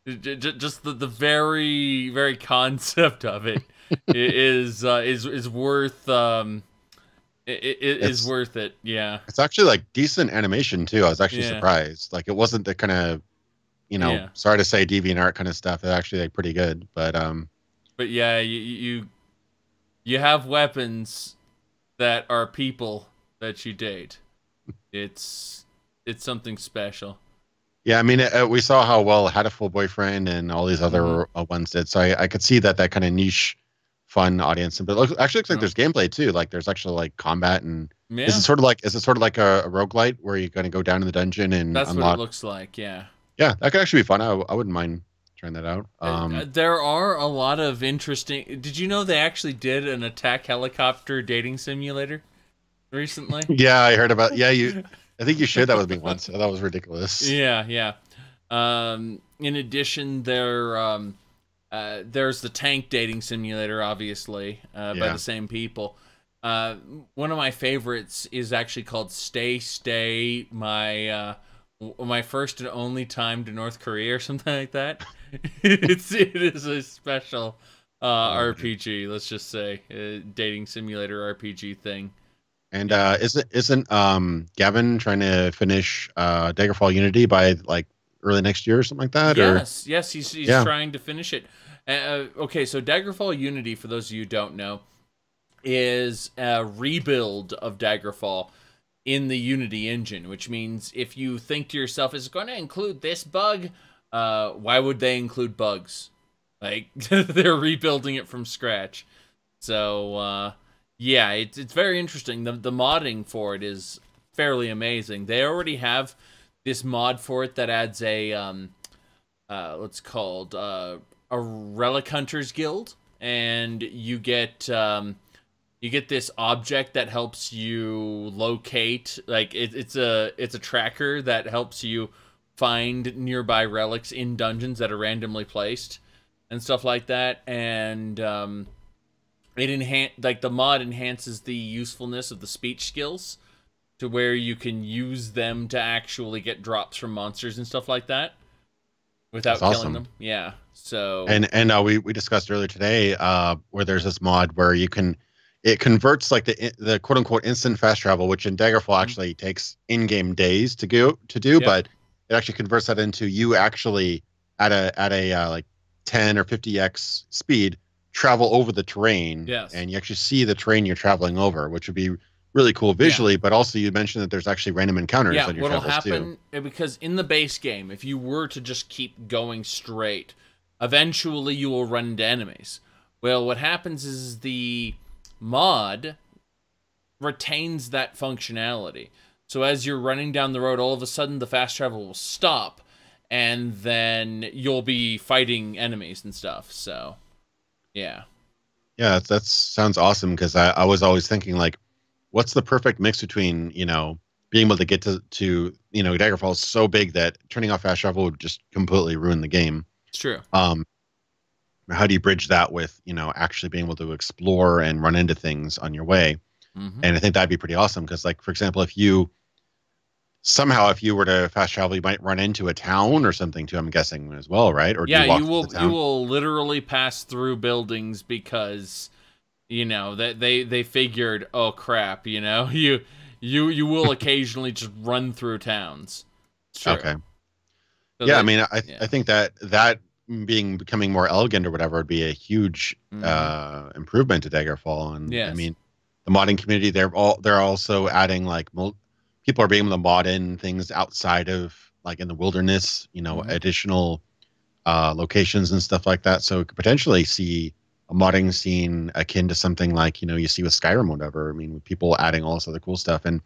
just the very, very concept of it is worth is worth it. Yeah, it's actually like decent animation too. I was actually surprised. Like it wasn't the kind of sorry to say DeviantArt kind of stuff. It's actually like pretty good, but yeah, you have weapons that are people that you date. It's something special. Yeah, I mean, we saw how well Hatoful Boyfriend and all these other ones did. So I could see that kind of niche, fun audience. But it actually looks like there's gameplay too. Like there's actually like combat and is it sort of like a roguelite where you're going to go down in the dungeon and that's unlock? What it looks like. Yeah. Yeah, that could actually be fun. I wouldn't mind trying that out. There are a lot of interesting. Did you know they actually did an attack helicopter dating simulator recently? Yeah, I heard about. Yeah, I think you shared that with me once. That was ridiculous. Yeah. In addition, there's the tank dating simulator, obviously, by the same people. One of my favorites is actually called Stay, my first and only time to North Korea or something like that. It is a special RPG, let's just say, dating simulator RPG thing. And isn't Gavin trying to finish Daggerfall Unity by like early next year or something like that? Yes, he's trying to finish it. Okay, so Daggerfall Unity, for those of you who don't know, is a rebuild of Daggerfall in the Unity engine, which means if you think to yourself, is it going to include this bug? Why would they include bugs? Like, they're rebuilding it from scratch. So, yeah, it's very interesting. The modding for it is fairly amazing. They already have this mod for it that adds a, what's called, a Relic Hunters Guild, and you get this object that helps you locate, like it's a tracker that helps you find nearby relics in dungeons that are randomly placed and stuff like that. And like the mod enhances the usefulness of the speech skills to where you can use them to actually get drops from monsters and stuff like that without killing them. Yeah. So and we discussed earlier today where there's this mod where it converts like the quote unquote instant fast travel, which in Daggerfall actually takes in-game days to do, but it actually converts that into you actually at a like 10 or 50x speed travel over the terrain, and you actually see the terrain you're traveling over, which would be really cool visually. But also you mentioned that there's actually random encounters on your travels too. Because in the base game, if you were to just keep going straight, eventually you will run into enemies. Well, what happens is the mod retains that functionality. So as you're running down the road, all of a sudden the fast travel will stop, and then you'll be fighting enemies and stuff. So, yeah. Yeah, that sounds awesome, because I was always thinking, like, what's the perfect mix between, being able to get to Daggerfall is so big that turning off fast travel would just completely ruin the game. It's true. How do you bridge that with, actually being able to explore and run into things on your way? And I think that'd be pretty awesome, because, like, for example, if you were to fast travel, you might run into a town or something too, I'm guessing, as well, right? Or yeah, you will literally pass through buildings because that they figured, oh crap, you will occasionally just run through towns. It's true. Okay. So yeah, I mean, I think that becoming more elegant or whatever would be a huge improvement to Daggerfall. And I mean, the modding community, they're also adding, like, people are being able to mod in things outside of, like, in the wilderness, additional locations and stuff like that. So we could potentially see a modding scene akin to something like, you see with Skyrim or whatever. I mean, with people adding all this other cool stuff. And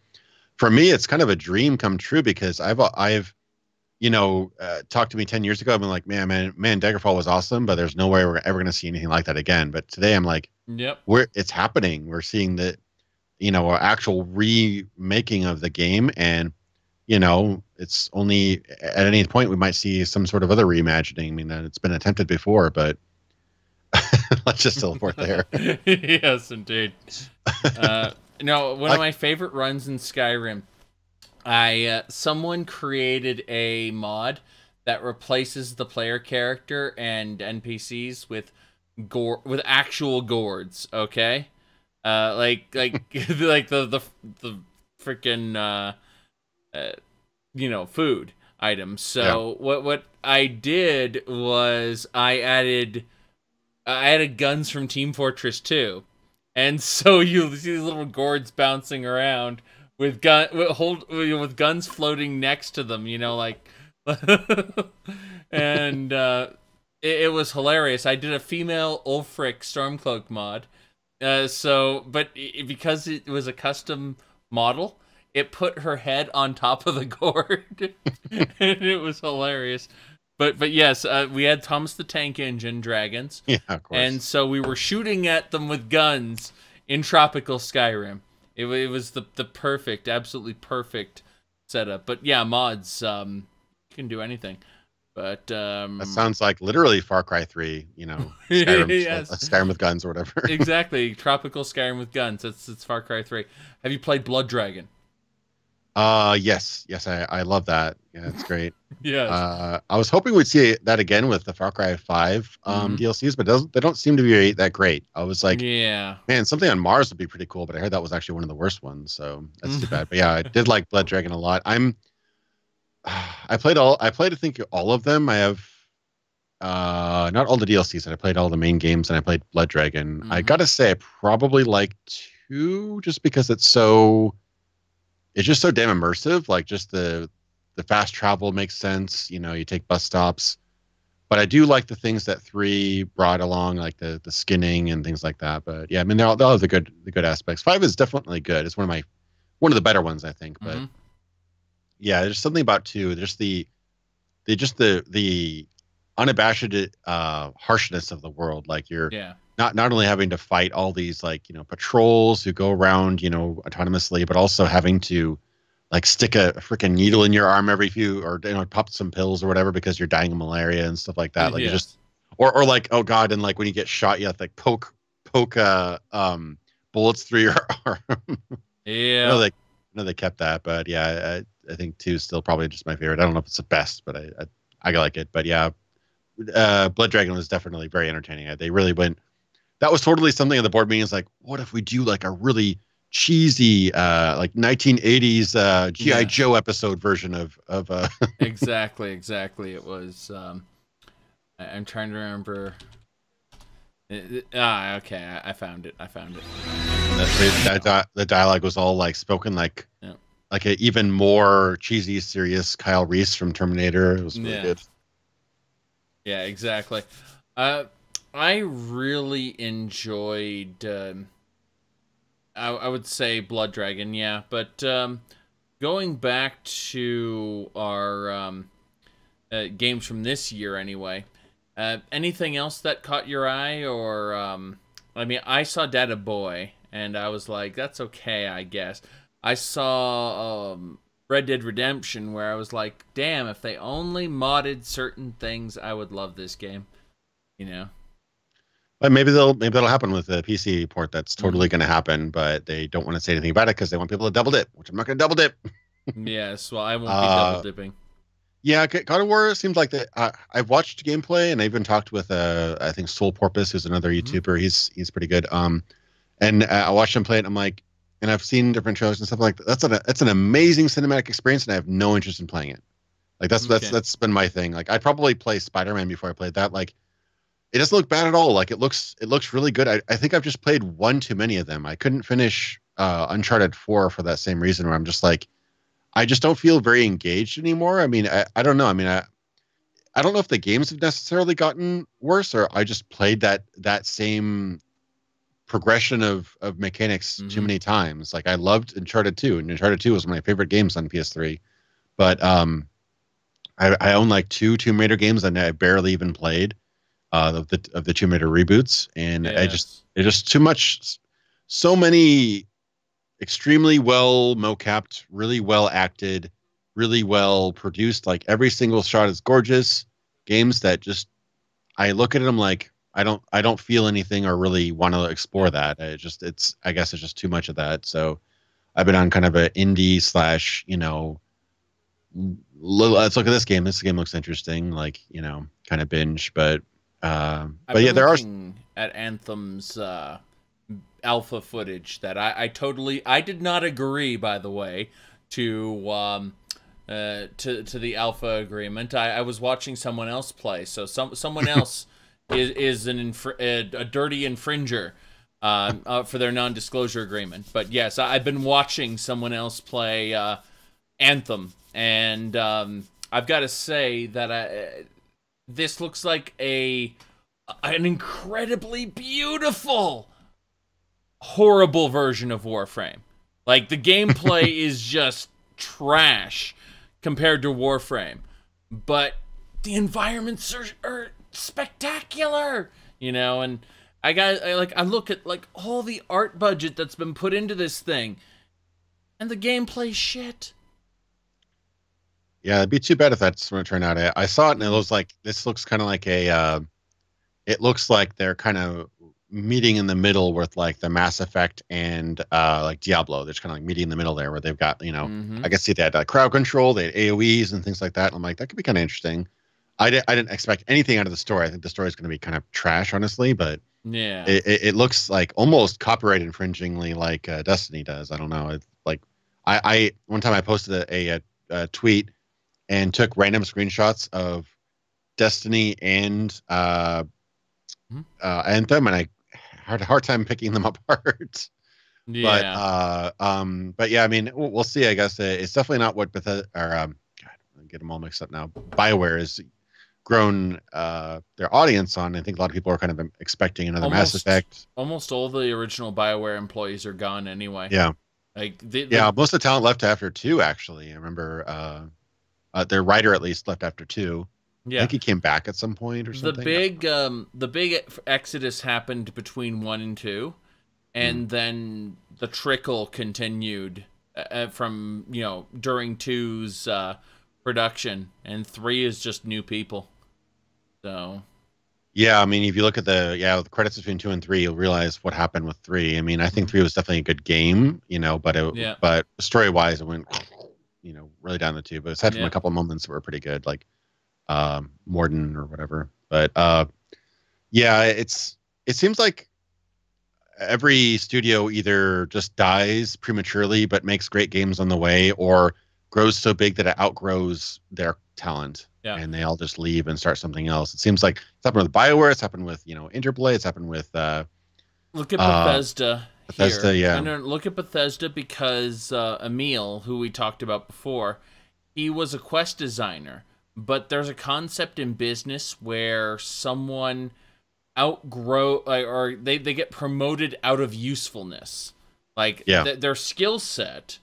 for me, it's kind of a dream come true, because I've talked to me 10 years ago. I've been like, man, Daggerfall was awesome, but there's no way we're ever going to see anything like that again. But today I'm like, it's happening. We're seeing the, actual remaking of the game. And, it's only at any point we might see some sort of other reimagining. I mean, it's been attempted before, but let's just teleport there. Yes, indeed. One of my favorite runs in Skyrim, someone created a mod that replaces the player character and NPCs with actual gourds. Okay, like the freaking food items. So what I did was I added guns from Team Fortress 2, and so you see these little gourds bouncing around with guns floating next to them, and it was hilarious. I did a female Ulfric Stormcloak mod, because it was a custom model, it put her head on top of the gourd, and it was hilarious. But yes, we had Thomas the Tank Engine dragons. Yeah, of course. And so we were shooting at them with guns in tropical Skyrim. It was the perfect, absolutely perfect setup. But yeah, mods, you can do anything. But that sounds like literally Far Cry 3, Skyrim, yes. Skyrim with guns or whatever. Exactly, tropical Skyrim with guns. It's Far Cry 3. Have you played Blood Dragon? Yes, I love that. Yeah, it's great. Yes. I was hoping we'd see that again with the Far Cry 5 DLCs, but they don't seem to be that great. I was like, man, something on Mars would be pretty cool, but I heard that was actually one of the worst ones, so that's too bad. But yeah, I did like Blood Dragon a lot. I played I think all of them. I have not all the DLCs, and I played all the main games, and I played Blood Dragon. I gotta say, I probably like 2 just because it's just so damn immersive. Like, just the fast travel makes sense. You take bus stops, but I do like the things that 3 brought along, like the skinning and things like that. But yeah, I mean, they'll have the good aspects. 5 is definitely good. It's one of the better ones, I think. But yeah, there's something about 2. There's the unabashed harshness of the world. Like, you're not only having to fight all these, like, patrols who go around, autonomously, but also having to, like, stick a freaking needle in your arm every few, or pop some pills or whatever because you're dying of malaria and stuff like that. Like, you just or like, oh god, and like when you get shot, you have to, like, poke poke bullets through your arm. Yeah. I know they kept that, but yeah, I think 2 is still probably just my favorite. I don't know if it's the best, but I like it. But yeah, Blood Dragon was definitely very entertaining. They really went. That was totally something at the board meeting. Is like, what if we do like a really cheesy, like 1980s GI Joe episode version of Exactly. It was. I'm trying to remember. Okay. I found it. The dialogue was all like spoken like like an even more cheesy, serious Kyle Reese from Terminator. It was really good. Yeah, exactly. I really enjoyed. I would say Blood Dragon, yeah, but going back to our games from this year, anyway. Anything else that caught your eye, or I mean, I saw Data Boy, and I was like, that's okay, I guess. I saw Red Dead Redemption, where I was like, damn, if they only modded certain things, I would love this game. You know. But maybe that'll happen with the PC port. That's totally going to happen, but they don't want to say anything about it because they want people to double dip, which I'm not going to double dip. Yes, well, I won't be double dipping. Yeah, God of War seems like that. I've watched gameplay and I even talked with I think Soul Porpoise, who's another YouTuber. He's pretty good. And I watched him play it. And I'm like, and I've seen different shows and stuff like that. That's an amazing cinematic experience, and I have no interest in playing it. Like that's been my thing. Like I'd probably play Spider-Man before I played that. Like it doesn't look bad at all. Like it looks really good. I think I've just played one too many of them. I couldn't finish Uncharted 4 for that same reason, where I'm just like, I just don't feel very engaged anymore. I mean, I don't know. I mean, I don't know if the games have necessarily gotten worse, or I just played that same progression of mechanics too many times. Like I loved Uncharted 2, and Uncharted 2 was one of my favorite games on PS3. But I own like 2 Tomb Raider games and I barely even played of the Tomb Raider reboots, and it's just too much. So many extremely well mocapped, really well acted, really well produced. Like every single shot is gorgeous. Games that just I look at it, I'm like, I don't feel anything or really want to explore that. I guess it's just too much of that. So I've been on kind of an indie slash, let's look at this game. This game looks interesting, like, kind of binge. But yeah, there are at Anthem's alpha footage that I did not agree, by the way, to the alpha agreement. I was watching someone else play, so someone else is a dirty infringer for their non-disclosure agreement. But yes, I've been watching someone else play Anthem, and I've got to say that this looks like an incredibly beautiful, horrible version of Warframe. Like, the gameplay is just trash compared to Warframe, but the environments are spectacular, and I look at like all the art budget that's been put into this thing, and the gameplay shit. Yeah, it'd be too bad if that's going to turn out. I saw it and it was like, this looks kind of like it looks like they're kind of meeting in the middle with like the Mass Effect and like Diablo. They're just kind of like meeting in the middle there, where they've got, I can see they had crowd control, they had AoEs and things like that. And I'm like, that could be kind of interesting. I didn't expect anything out of the story. I think the story is going to be kind of trash, honestly, but yeah, it looks like almost copyright infringingly like Destiny does. I don't know. It's like I one time I posted a tweet and took random screenshots of Destiny and Anthem, and I had a hard time picking them apart. Yeah. But yeah, I mean, we'll see. I guess it's definitely not what Bethesda or God, I get them all mixed up now. BioWare has grown their audience on. I think a lot of people are kind of expecting another Mass Effect. Almost all the original BioWare employees are gone anyway. Yeah. Like most of the talent left after 2. Actually, I remember their writer at least left after 2. Yeah. I think he came back at some point or something. The big exodus happened between 1 and 2, and then the trickle continued from during 2's production, and 3 is just new people. So Yeah, I mean, if you look at the credits between 2 and 3, you'll realize what happened with 3. I mean, I think 3 was definitely a good game, but story wise, it went, really down the tube. But aside from a couple of moments that were pretty good, like Morden or whatever. But yeah, it seems like every studio either just dies prematurely but makes great games on the way, or grows so big that it outgrows their talent. Yeah. And they all just leave and start something else. It seems like it's happened with BioWare, it's happened with, Interplay, it's happened with look at Bethesda. Bethesda, here. yeah. And look at Bethesda because Emil, who we talked about before, he was a quest designer. But there's a concept in business where someone or they get promoted out of usefulness. Like their skill set,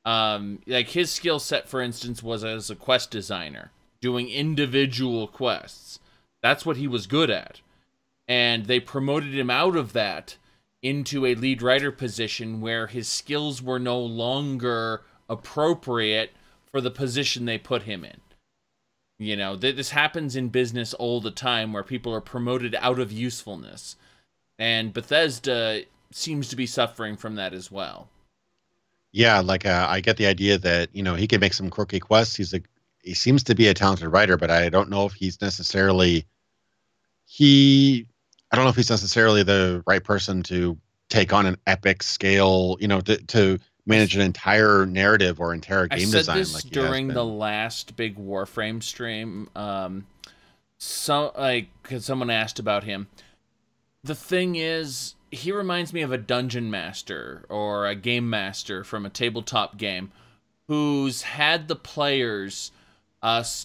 like his skill set, for instance, was as a quest designer, doing individual quests. That's what he was good at. And they promoted him out of that into a lead writer position where his skills were no longer appropriate for the position they put him in. This happens in business all the time where people are promoted out of usefulness. And Bethesda seems to be suffering from that as well. Yeah, like I get the idea that, he can make some quirky quests. He seems to be a talented writer, but I don't know if he's necessarily the right person to take on an epic scale, to manage an entire narrative or entire game design. I said this during the last big Warframe stream. Because someone asked about him. The thing is, he reminds me of a dungeon master or a game master from a tabletop game who's had the players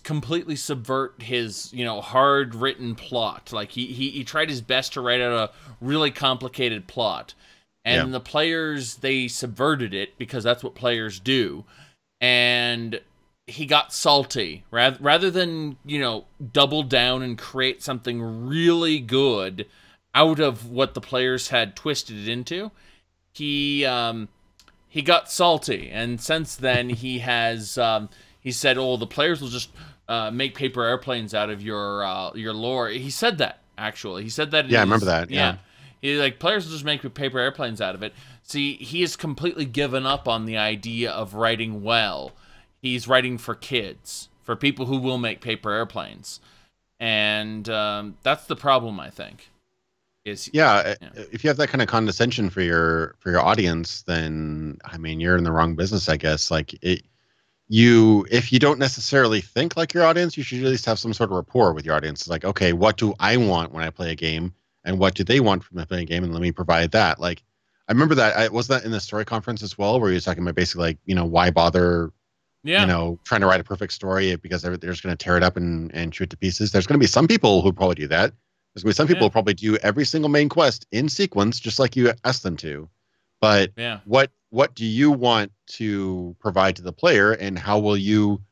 completely subvert his, hard-written plot. Like, he tried his best to write out a really complicated plot. And the players, they subverted it because that's what players do. And he got salty. Rather than, double down and create something really good out of what the players had twisted it into, he got salty. And since then, he has he said, "Oh, the players will just make paper airplanes out of your lore." He said that, actually. He said that. I remember that. Yeah. Players will just make paper airplanes out of it. See, he has completely given up on the idea of writing well. He's writing for kids, for people who will make paper airplanes. And that's the problem, I think. If you have that kind of condescension for your audience, then, I mean, you're in the wrong business, I guess. Like, if you don't necessarily think like your audience, you should at least have some sort of rapport with your audience. It's like, okay, what do I want when I play a game? And what do they want from playing a game, and let me provide that. Like, I remember that. Was that in the story conference as well, where he was talking about basically, like, why bother, trying to write a perfect story because they're just going to tear it up and shoot to pieces. There's going to be some people who probably do that. There's going to be some people who probably do every single main quest in sequence, just like you asked them to. But what do you want to provide to the player, and how will you?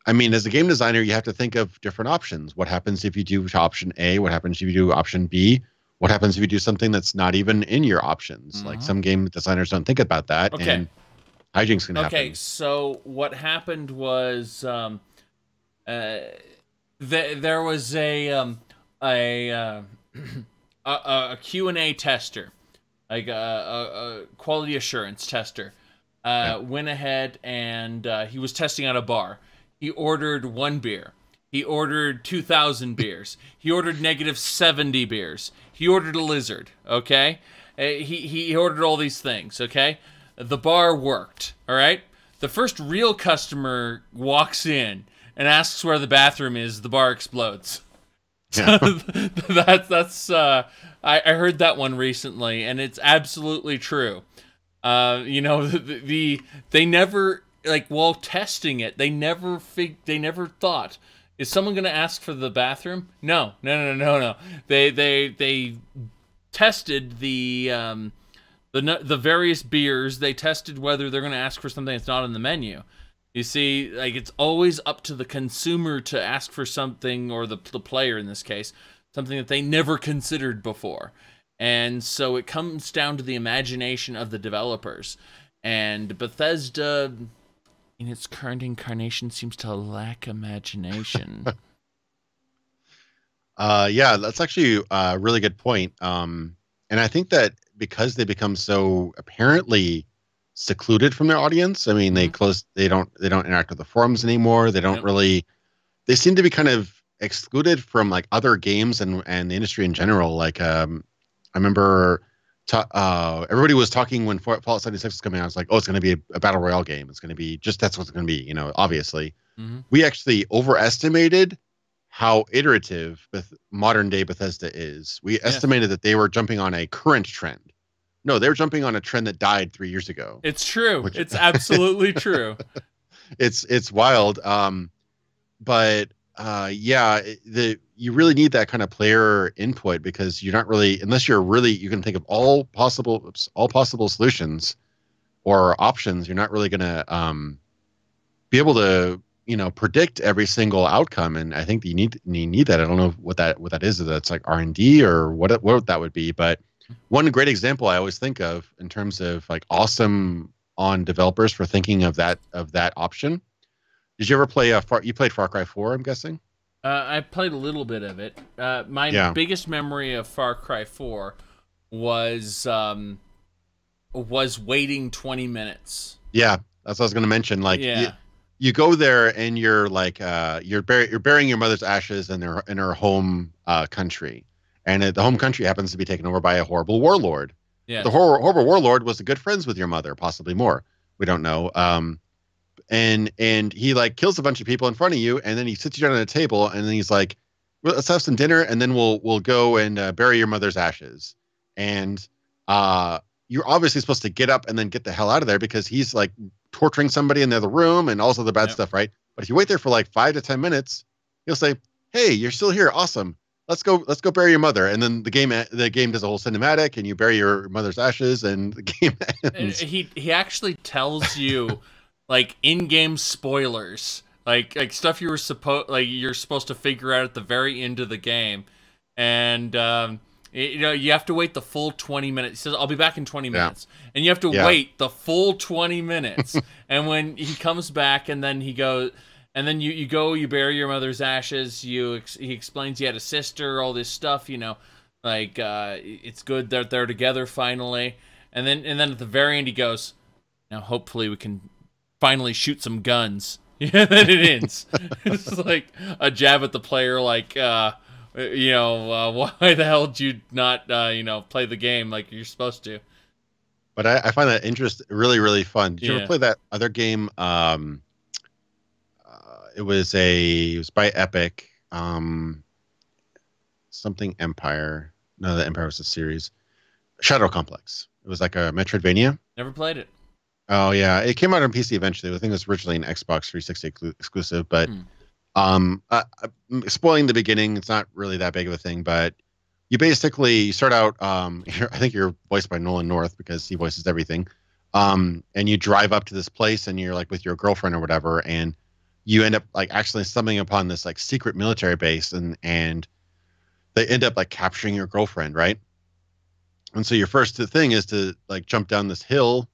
I mean, as a game designer, you have to think of different options. What happens if you do option A? What happens if you do option B? What happens if you do something that's not even in your options? Mm-hmm. Like, some game designers don't think about that, and hijinks can happen. Okay, so what happened was there was a Q&A tester, like a quality assurance tester, went ahead and he was testing out a bar. He ordered 1 beer. He ordered 2,000 beers. He ordered -70 beers. He ordered a lizard, okay? He ordered all these things, okay? The bar worked, all right? The first real customer walks in and asks where the bathroom is. The bar explodes. Yeah. that's I heard that one recently, and it's absolutely true. They never, like, while testing it, they never thought, is someone going to ask for the bathroom? No. They tested the various beers. They tested whether they're going to ask for something that's not on the menu. You see, like, it's always up to the consumer to ask for something, or the player in this case, something that they never considered before. And so it comes down to the imagination of the developers. And Bethesda, in its current incarnation, seems to lack imagination. Yeah, that's actually a really good point. And I think that because they become so apparently secluded from their audience, I mean, Mm-hmm. they don't interact with the forums anymore. They don't Yep. really, they seem to be kind of excluded from like other games and the industry in general. Like, I remember everybody was talking when Fallout 76 was coming out. I was like, oh, it's going to be a battle royale game. It's going to be just that's what it's going to be. Obviously, Mm-hmm. we actually overestimated how iterative modern day Bethesda is. We Yes. estimated that they were jumping on a current trend. No, they were jumping on a trend that died 3 years ago. It's true. Which It's absolutely true. it's wild. But yeah, you really need that kind of player input because you're not really unless you're really you can think of all possible solutions or options. You're not really gonna be able to predict every single outcome, and I think you need that. I don't know what that is. If that's like R&D or what that would be, but one great example I always think of in terms of like awesome on developers for thinking of that option. Did you ever play you played Far Cry 4, I'm guessing? I played a little bit of it. My Yeah. biggest memory of Far Cry 4 was waiting 20 minutes. Yeah, that's what I was going to mention. Like Yeah. you go there and you're like you're burying your mother's ashes in her home country, and the home country happens to be taken over by a horrible warlord. But the Yes. horrible warlord was good friends with your mother, possibly more. We don't know. And he like kills a bunch of people in front of you, and then he sits you down at a table, and then he's like, well, "Let's have some dinner, and then we'll go and bury your mother's ashes." And you're obviously supposed to get up and then get the hell out of there because he's like torturing somebody in the other room and all this other bad Yep. stuff, right? But if you wait there for like 5 to 10 minutes, he'll say, "Hey, you're still here, awesome. Let's go bury your mother." And then the game does a whole cinematic, and you bury your mother's ashes, and the game ends. He actually tells you like in-game spoilers, like stuff you're supposed to figure out at the very end of the game, and you have to wait the full 20 minutes. He says, "I'll be back in 20 Yeah, minutes," and you have to yeah, wait the full 20 minutes. And when he comes back, and then he goes. And then you bury your mother's ashes. He explains you had a sister, all this stuff, like it's good that they're together finally. And then at the very end he goes, now hopefully we can finally shoot some guns. Yeah, then it ends. It's like a jab at the player, like why the hell did you not play the game like you're supposed to? but I find that interest really, really fun. Did you ever Yeah. play that other game? It was by Epic, something Empire. No, the Empire was a series. Shadow Complex. It was like a Metroidvania. Never played it. Oh yeah, it came out on PC eventually. I think it was originally an Xbox 360 exclusive, but Hmm. spoiling the beginning, it's not really that big of a thing. But you start out. I think you're voiced by Nolan North because he voices everything. And you drive up to this place, and you're like with your girlfriend or whatever, and you end up like actually stumbling upon this like secret military base, and they end up like capturing your girlfriend, right? And so your first thing is to like jump down this hill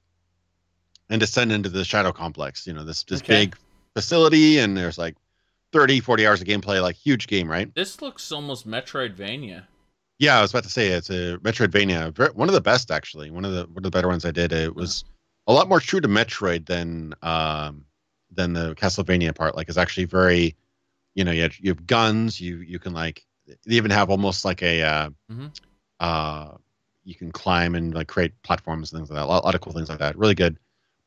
and descend into the Shadow Complex, this Okay. big facility, and there's like 30, 40 hours of gameplay, like huge game, right? This looks almost Metroidvania. Yeah, I was about to say it's a Metroidvania, one of the best actually, one of the better ones I did. It was a lot more true to Metroid than the Castlevania part. Like it's actually very, you have guns, you can like they even have almost like a Mm-hmm. you can climb and like create platforms and things like that. A lot of cool things like that. Really good.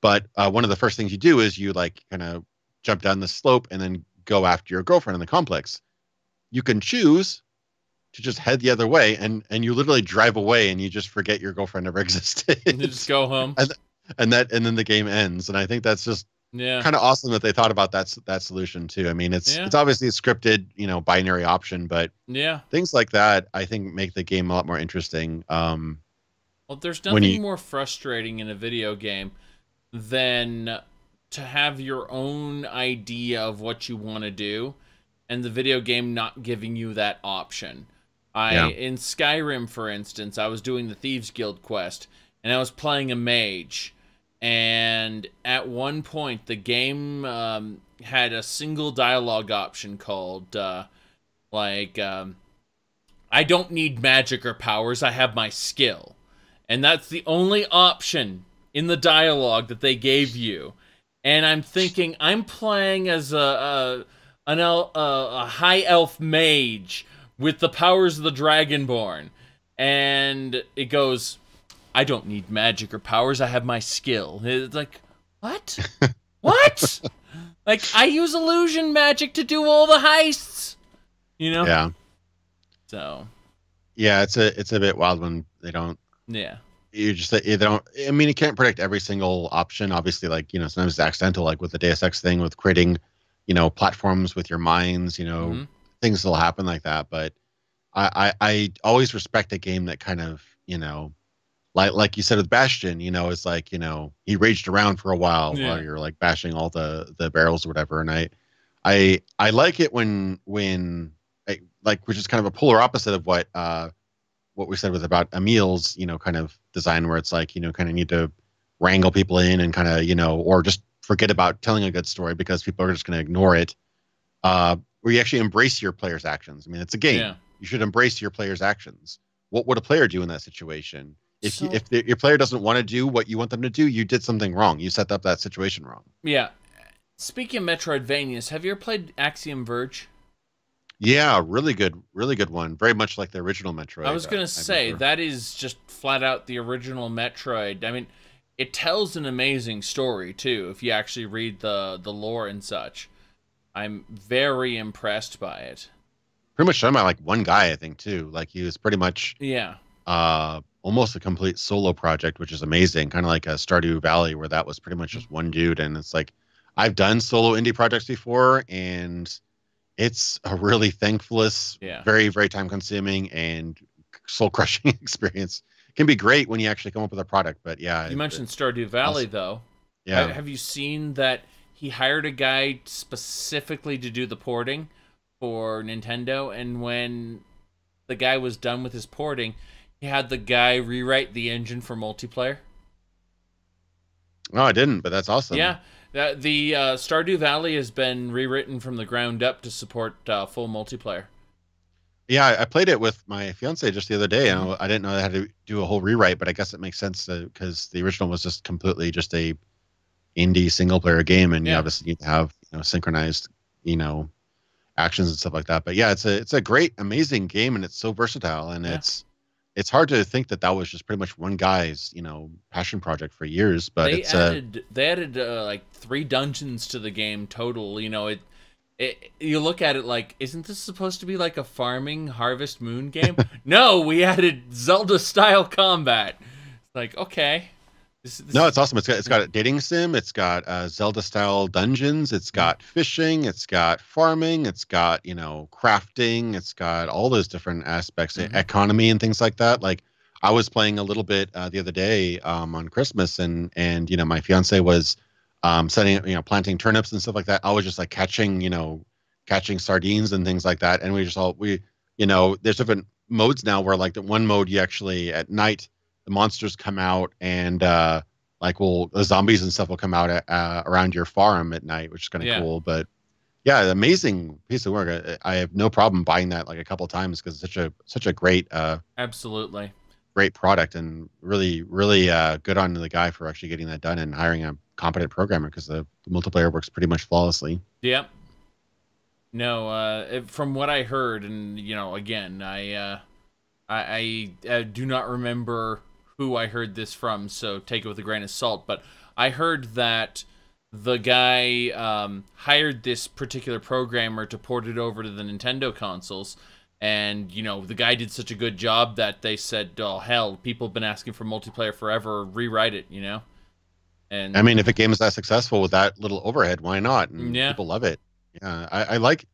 But one of the first things you do is you like kind of jump down the slope and then go after your girlfriend in the complex. You can choose to just head the other way, and you literally drive away, and you just forget your girlfriend ever existed. You just go home. And then the game ends. And I think that's just Yeah. kind of awesome that they thought about that solution too. I mean, Yeah. it's obviously a scripted, binary option, but Yeah. things like that I think make the game a lot more interesting. Well, there's When nothing you more frustrating in a video game than to have your own idea of what you want to do and the video game not giving you that option. Yeah. In Skyrim, for instance, I was doing the Thieves Guild quest and I was playing a mage, and at one point the game had a single dialogue option called like I don't need magic or powers, I have my skill. And that's the only option in the dialogue that they gave you. And I'm thinking, I'm playing as a high elf mage with the powers of the Dragonborn. And it goes, I don't need magic or powers, I have my skill. It's like, what? What? Like, I use illusion magic to do all the heists. You know? Yeah. So. Yeah, it's a bit wild when they don't. Yeah. You just they don't. I mean, you can't predict every single option. Obviously, like, you know, sometimes it's accidental, like with the Deus Ex thing, with creating, you know, platforms with your mines. You know, things will happen like that. But I always respect a game that kind of, you know, like you said with Bastion, you know, it's like, you know, he raged around for a while while you're like bashing all the barrels or whatever. And I like it when like, which is kind of a polar opposite of what we said was about Emil's, you know, kind of design, where it's like, you know, kind of need to wrangle people in and kind of, you know, or just forget about telling a good story because people are just going to ignore it. Where you actually embrace your player's actions. I mean, it's a game. Yeah. You should embrace your player's actions. What would a player do in that situation? If your player doesn't want to do what you want them to do, you did something wrong. You set up that situation wrong. Yeah. Speaking of Metroidvanias, have you ever played Axiom Verge? Yeah, really good one. Very much like the original Metroid. I was going to say, that is just flat out the original Metroid. I mean, it tells an amazing story, too, if you actually read the lore and such. I'm very impressed by it. Pretty much done by, like, one guy, I think, too. Like, he was pretty much almost a complete solo project, which is amazing. Kind of like a Stardew Valley, where that was pretty much just one dude. And it's like, I've done solo indie projects before, and it's a really thankless, very, very time-consuming and soul-crushing experience. It can be great when you actually come up with a product, but yeah. You mentioned Stardew Valley, though. Yeah. Have you seen that he hired a guy specifically to do the porting for Nintendo, and when the guy was done with his porting, he had the guy rewrite the engine for multiplayer? Oh, I didn't, but that's awesome. Yeah. The Stardew Valley has been rewritten from the ground up to support full multiplayer. Yeah, I played it with my fiance just the other day, and I didn't know I had to do a whole rewrite, but I guess it makes sense because the original was just completely just a indie single player game, and you obviously need to have, you know, synchronized, you know, actions and stuff like that. But yeah, it's a great, amazing game, and it's so versatile, and it's hard to think that was just pretty much one guy's, you know, passion project for years. But they added like 3 dungeons to the game total. You know, you look at it like, isn't this supposed to be like a farming Harvest Moon game? No, we added Zelda style combat. It's like, okay. No, it's awesome. It's got a dating sim. It's got Zelda style dungeons. It's got fishing. It's got farming. It's got, you know, crafting. It's got all those different aspects, economy and things like that. Like, I was playing a little bit the other day on Christmas, and you know, my fiance was planting turnips and stuff like that. I was just like catching sardines and things like that. And we you know, there's different modes now where, like, the one mode you actually at night, the monsters come out, and the zombies and stuff will come out around your farm at night, which is kind of cool. But yeah, amazing piece of work. I have no problem buying that like a couple of times because it's such a great absolutely great product, and really good on the guy for actually getting that done and hiring a competent programmer, because the multiplayer works pretty much flawlessly. Yep. No, from what I heard, and you know, again, I do not remember who I heard this from, so take it with a grain of salt, but I heard that the guy hired this particular programmer to port it over to the Nintendo consoles, and, you know, the guy did such a good job that they said, oh, hell, people have been asking for multiplayer forever, rewrite it, you know? And I mean, if a game is that successful with that little overhead, why not? And people love it. Yeah, I like,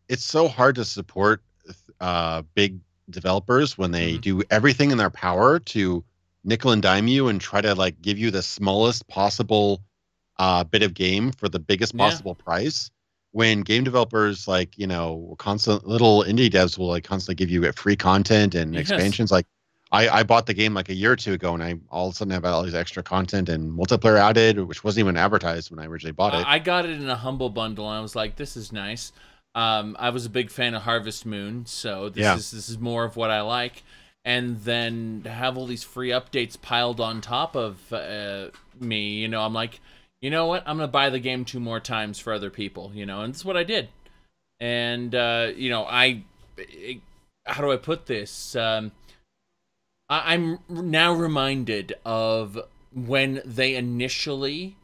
it's so hard to support big developers when they do everything in their power to nickel and dime you and try to, like, give you the smallest possible bit of game for the biggest possible price. When game developers, like, you know, little indie devs will, like, constantly give you free content and expansions. Like, I bought the game like a year or two ago, and I all of a sudden have all these extra content and multiplayer added, which wasn't even advertised when I originally bought it. I got it in a humble bundle, and I was like, this is nice. I was a big fan of Harvest Moon, so this is more of what I like. And then to have all these free updates piled on top of me, you know, I'm like, you know what? I'm gonna buy the game 2 more times for other people, you know, and that's what I did. And you know, how do I put this? I'm now reminded of when they initially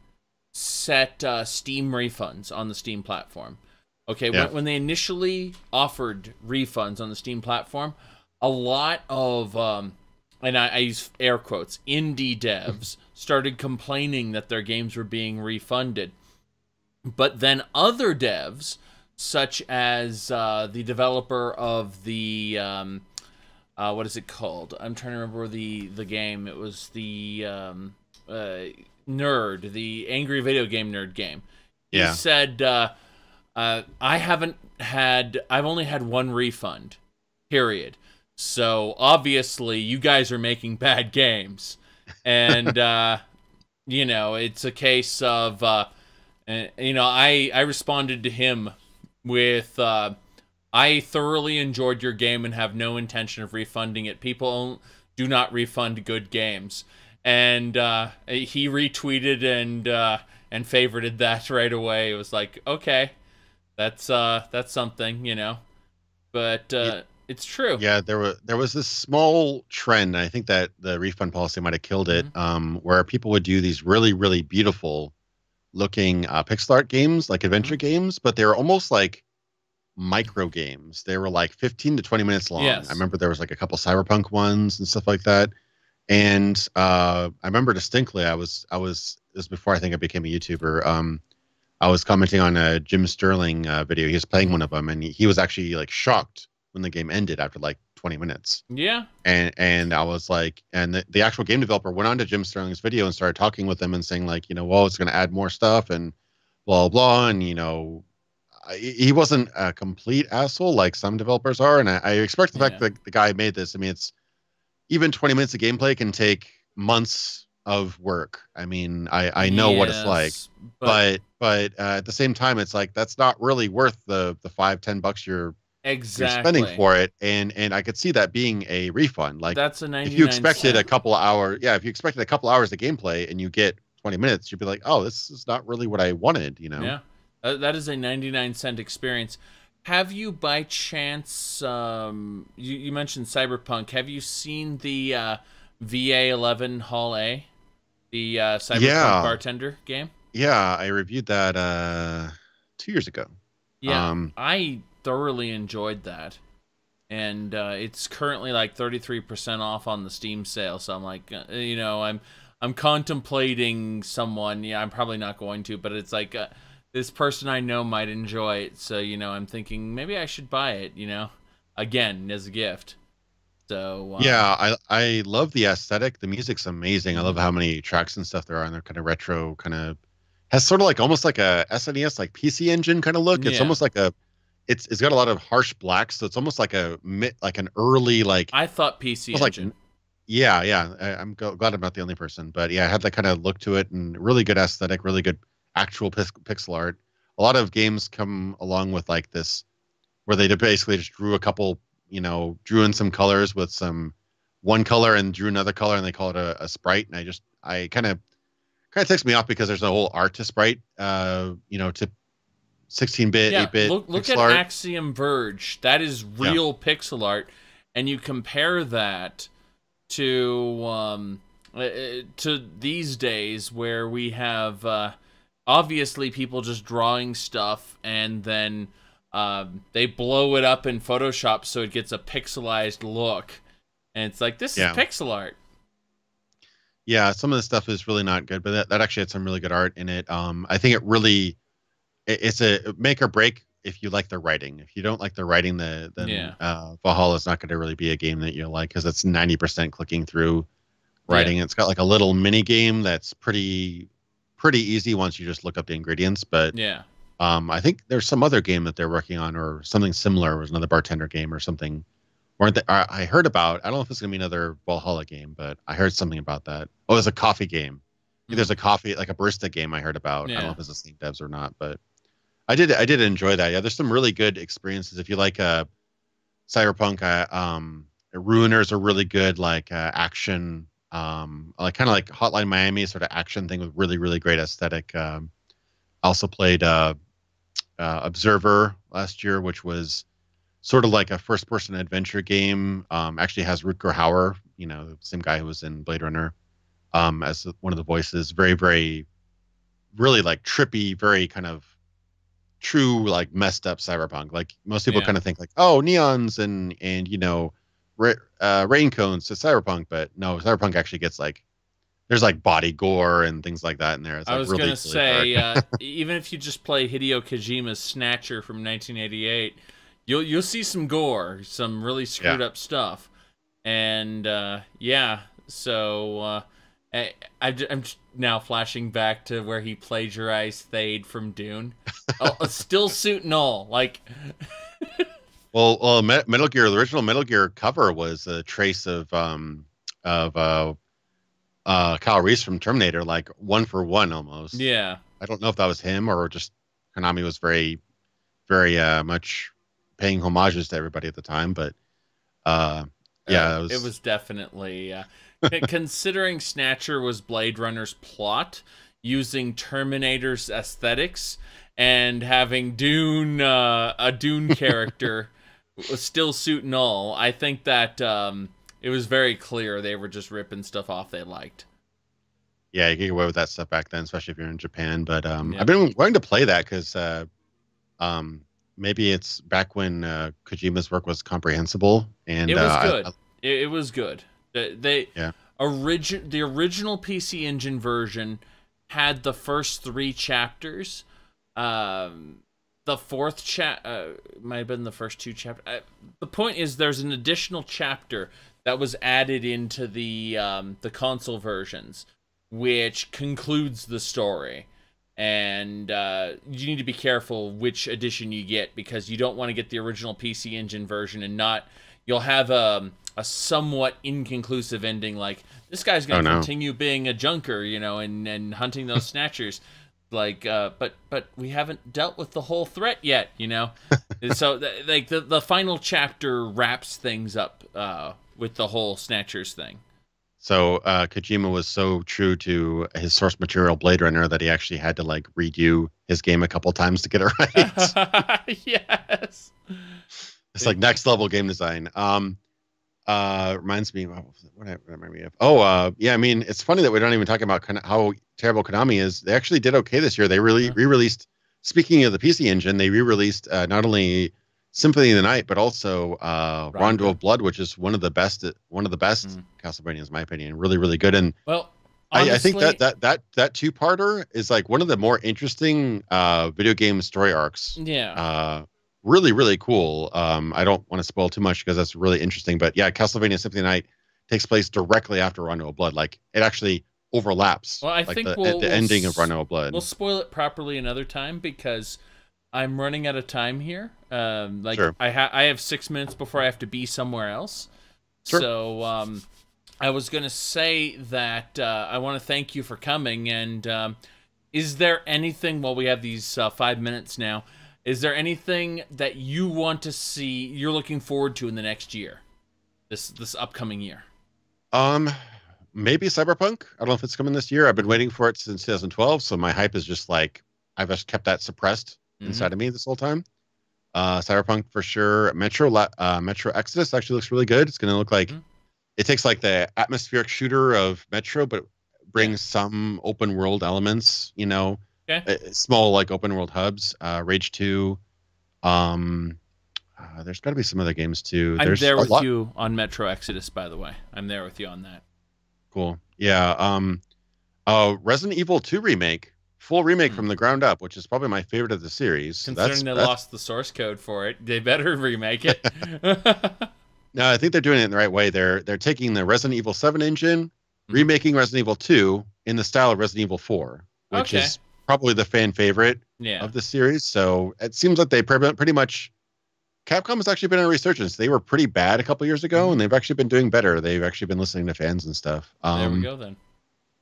set Steam refunds on the Steam platform. Okay, when they initially offered refunds on the Steam platform, a lot of, and I use air quotes, indie devs started complaining that their games were being refunded. But then other devs, such as the developer of the, what is it called? I'm trying to remember the game. It was the Nerd, the Angry Video Game Nerd game. He said, I've only had 1 refund, period. So obviously you guys are making bad games. And, you know, it's a case of, you know, I responded to him with, I thoroughly enjoyed your game and have no intention of refunding it. People do not refund good games. And he retweeted and favorited that right away. It was like, okay, that's something, you know. But it's true. Yeah, there was this small trend. I think that the refund policy might have killed it, where people would do these really, really beautiful looking pixel art games, like adventure games, but they were almost like micro games. They were like 15 to 20 minutes long. Yes. I remember there was like a couple cyberpunk ones and stuff like that. And I remember distinctly, it was before I think I became a YouTuber. I was commenting on a Jim Sterling video. He was playing one of them, and he was actually like shocked when the game ended after like 20 minutes. Yeah. And I was like, and the actual game developer went on to Jim Sterling's video and started talking with him and saying like, you know, well, it's going to add more stuff and blah, blah. And, you know, he wasn't a complete asshole like some developers are. And I expect the fact that the guy made this. I mean, it's even 20 minutes of gameplay can take months of work. I mean, I know what it's like, but at the same time, it's like, that's not really worth the $5-10 you're spending for it. And I could see that being a refund. Like, that's a 99 if you expected cent. a couple of hours, if you expected a couple hours of gameplay and you get 20 minutes, you'd be like, oh, this is not really what I wanted, you know? Yeah. That is a 99-cent experience. Have you by chance, you mentioned Cyberpunk, have you seen the VA11 Hall A? The Cyberpunk bartender game? Yeah, I reviewed that 2 years ago. Yeah, I thoroughly enjoyed that. And it's currently like 33% off on the Steam sale, so I'm like, you know, I'm contemplating someone. Yeah, I'm probably not going to, but it's like... this person I know might enjoy it, so, you know, I'm thinking maybe I should buy it, you know, again, as a gift. So I love the aesthetic. The music's amazing. I love how many tracks and stuff there are, and they're kind of retro, kind of has sort of like almost like a SNES like PC Engine kind of look. It's almost like it's got a lot of harsh blacks, so it's almost like an early like. I thought PC Engine. Like, I'm glad I'm not the only person, but yeah, it had that kind of look to it, and really good aesthetic, really good actual pixel art. A lot of games come along with like this where they basically just drew a couple, you know, drew in some colors with some one color and drew another color, and they call it a sprite. And I kind of takes me off because there's a whole art to sprite, you know, to 16-bit, 8-bit. Look at art. Axiom Verge. That is real pixel art, and you compare that to these days where we have obviously people just drawing stuff and then they blow it up in Photoshop so it gets a pixelized look, and it's like, this is pixel art. Yeah, some of the stuff is really not good, but that actually had some really good art in it. I think it's a make or break if you like the writing. If you don't like the writing, then Valhalla is not going to really be a game that you'll like, because it's 90% clicking through writing. It's got like a little mini game that's pretty easy once you just look up the ingredients. But I think there's some other game that they're working on, or something similar. It was another bartender game or something. I heard about. I don't know if it's gonna be another Valhalla game, but I heard something about that. Oh, there's a coffee game. There's a coffee, like a barista game I heard about. I don't know if it's the same devs or not, but I did enjoy that. Yeah, there's some really good experiences if you like Cyberpunk. Ruiners are really good, like action, like kind of like Hotline Miami sort of action thing with really really great aesthetic. Also played Observer last year, which was sort of like a first person adventure game. Actually has Rutger Hauer, the same guy who was in Blade Runner, as one of the voices. Very very really like trippy, very kind of true like messed up cyberpunk. Like most people Yeah. kind of think like, oh, neons and rain cones to cyberpunk, but no, cyberpunk actually gets like there's like body gore and things like that in there. It's I like was really, gonna really say, dark. even if you just play Hideo Kojima's Snatcher from 1988, you'll see some gore, some really screwed Yeah. up stuff, and yeah. So I'm just now flashing back to where he plagiarized Thade from Dune. Oh, still suit and all, like. Well, Metal Gear, the original Metal Gear cover was a trace of Kyle Reese from Terminator, like one for one almost. Yeah. I don't know if that was him or just Konami was very, very much paying homages to everybody at the time, but yeah, It was definitely considering Snatcher was Blade Runner's plot, using Terminator's aesthetics, and having Dune a Dune character still suit and all. I think that it was very clear they were just ripping stuff off they liked. Yeah, you could get away with that stuff back then, especially if you're in Japan. But Yep. I've been wanting to play that because maybe it's back when Kojima's work was comprehensible, and it was good. It was good. The original PC Engine version had the first 3 chapters. The fourth might have been the first 2 chapters. The point is, there's an additional chapter that was added into the console versions, which concludes the story. And you need to be careful which edition you get, because you don't want to get the original PC Engine version and not. You'll have a somewhat inconclusive ending, like this guy's going to continue being a junker, and hunting those snatchers. Like, but we haven't dealt with the whole threat yet, And so, like the final chapter wraps things up with the whole snatchers thing. So Kojima was so true to his source material Blade Runner that he actually had to like redo his game a couple times to get it right. Yes. It's like next level game design. Reminds me, what remind me of? Oh, yeah. I mean, it's funny that we don't even talk about how terrible Konami is. They actually did okay this year. They really re-released. Speaking of the PC Engine, they re-released not only Symphony of the Night, but also Rondo of Blood, which is one of the best Castlevanias, in my opinion. Really, really good. And well, honestly, I think that two-parter is like one of the more interesting video game story arcs. Yeah. Really, really cool. I don't want to spoil too much because that's really interesting. But yeah, Castlevania Symphony of the Night takes place directly after Rondo of Blood. Like it actually overlaps. Well, I like think the ending of Rondo of Blood. We'll spoil it properly another time because I'm running out of time here. Sure. I have 6 minutes before I have to be somewhere else. Sure. So I was gonna say that I want to thank you for coming. And is there anything? Well, we have these 5 minutes now. Is there anything that you want to see? You're looking forward to in the next year, this upcoming year? Maybe Cyberpunk. I don't know if it's coming this year. I've been waiting for it since 2012, so my hype is just like I've just kept that suppressed inside of me this whole time. Cyberpunk for sure. Metro Exodus actually looks really good. It's going to look like it takes like the atmospheric shooter of Metro, but brings some open world elements. Small like open world hubs. Rage 2. There's got to be some other games too. I'm there with you on Metro Exodus, by the way. I'm there with you on that. Cool. Yeah. Resident Evil 2 remake. Full remake from the ground up, which is probably my favorite of the series. Considering they lost the source code for it, they better remake it. No, I think they're doing it in the right way. They're taking the Resident Evil 7 engine, remaking Resident Evil 2 in the style of Resident Evil 4, which is probably the fan favorite of the series. So it seems like they pretty much Capcom has actually been in a resurgence. They were pretty bad a couple years ago, and they've actually been doing better. They've actually been listening to fans and stuff. There we go then.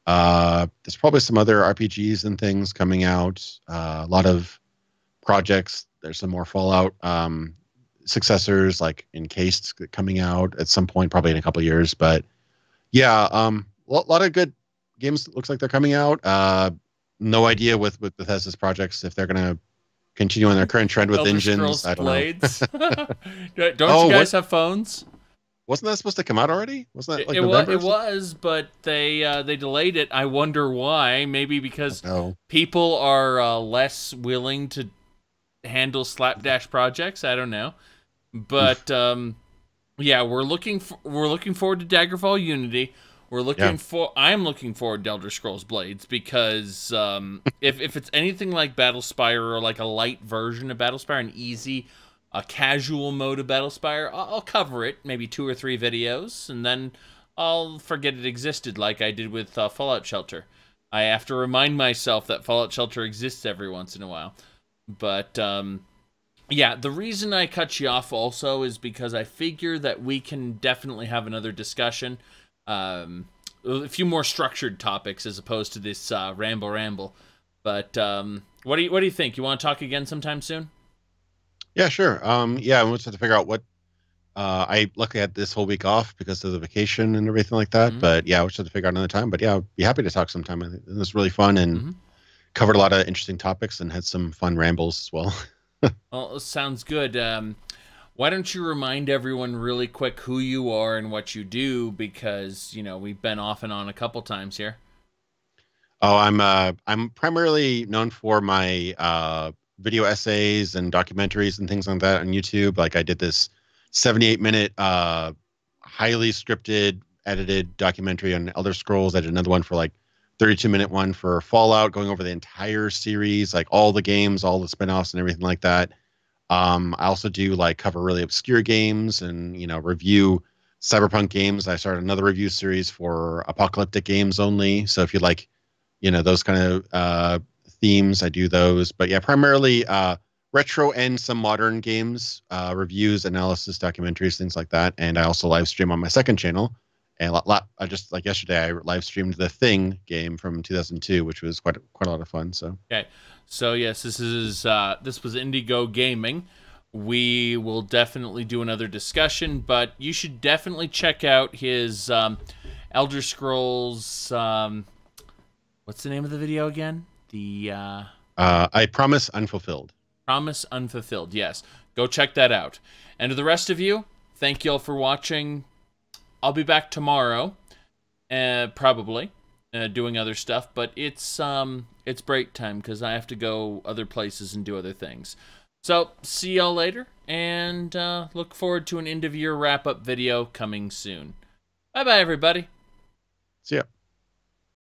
There's probably some other RPGs and things coming out. A lot of projects. There's some more Fallout successors like Encased coming out at some point, probably in a couple of years. But yeah, a lot of good games. Looks like they're coming out. No idea with Bethesda's projects if they're gonna continue on their current trend with Elder engines. Scrolls I don't Blades. know. Don't you guys have phones? Wasn't that supposed to come out already? Wasn't that like November? It was, but they delayed it. I wonder why. Maybe because people are less willing to handle slapdash projects. I don't know. But yeah, we're looking forward to Daggerfall Unity. I'm looking forward to Elder Scrolls Blades because if it's anything like Battlespire or like a light version of Battlespire, an easy, a casual mode of Battlespire, I'll cover it, maybe 2 or 3 videos, and then I'll forget it existed like I did with Fallout Shelter. I have to remind myself that Fallout Shelter exists every once in a while. But yeah, the reason I cut you off also is because I figure that we can definitely have another discussion. A few more structured topics as opposed to this ramble. But what do you think? You want to talk again sometime soon? Yeah, sure. Yeah, we'll just have to figure out what. I luckily had this whole week off because of the vacation and everything like that. But yeah, we'll just have to figure out another time. But yeah, I'd be happy to talk sometime. I think it was really fun and covered a lot of interesting topics and had some fun rambles as well. Well, sounds good. Why don't you remind everyone really quick who you are and what you do, because, you know, we've been off and on a couple times here. Oh, I'm primarily known for my video essays and documentaries and things like that on YouTube. Like I did this 78-minute highly scripted, edited documentary on Elder Scrolls. I did another one for like 32-minute one for Fallout, going over the entire series, like all the games, all the spinoffs and everything like that. I also do like cover really obscure games and, you know, review cyberpunk games. I started another review series for apocalyptic games only. So if you like, you know, those kind of themes, I do those. But yeah, primarily retro and some modern games, reviews, analysis, documentaries, things like that. And I also live stream on my second channel. And I just like yesterday, I live streamed the Thing game from 2002, which was quite a lot of fun. So okay. So yes, this was Indigo Gaming. We will definitely do another discussion, but you should definitely check out his Elder Scrolls. What's the name of the video again? I Promise Unfulfilled. Promise Unfulfilled. Yes, go check that out. And to the rest of you, thank you all for watching. I'll be back tomorrow, probably. Doing other stuff, but it's break time because I have to go other places and do other things. So see y'all later, and look forward to an end of year wrap up video coming soon. Bye bye everybody. See ya.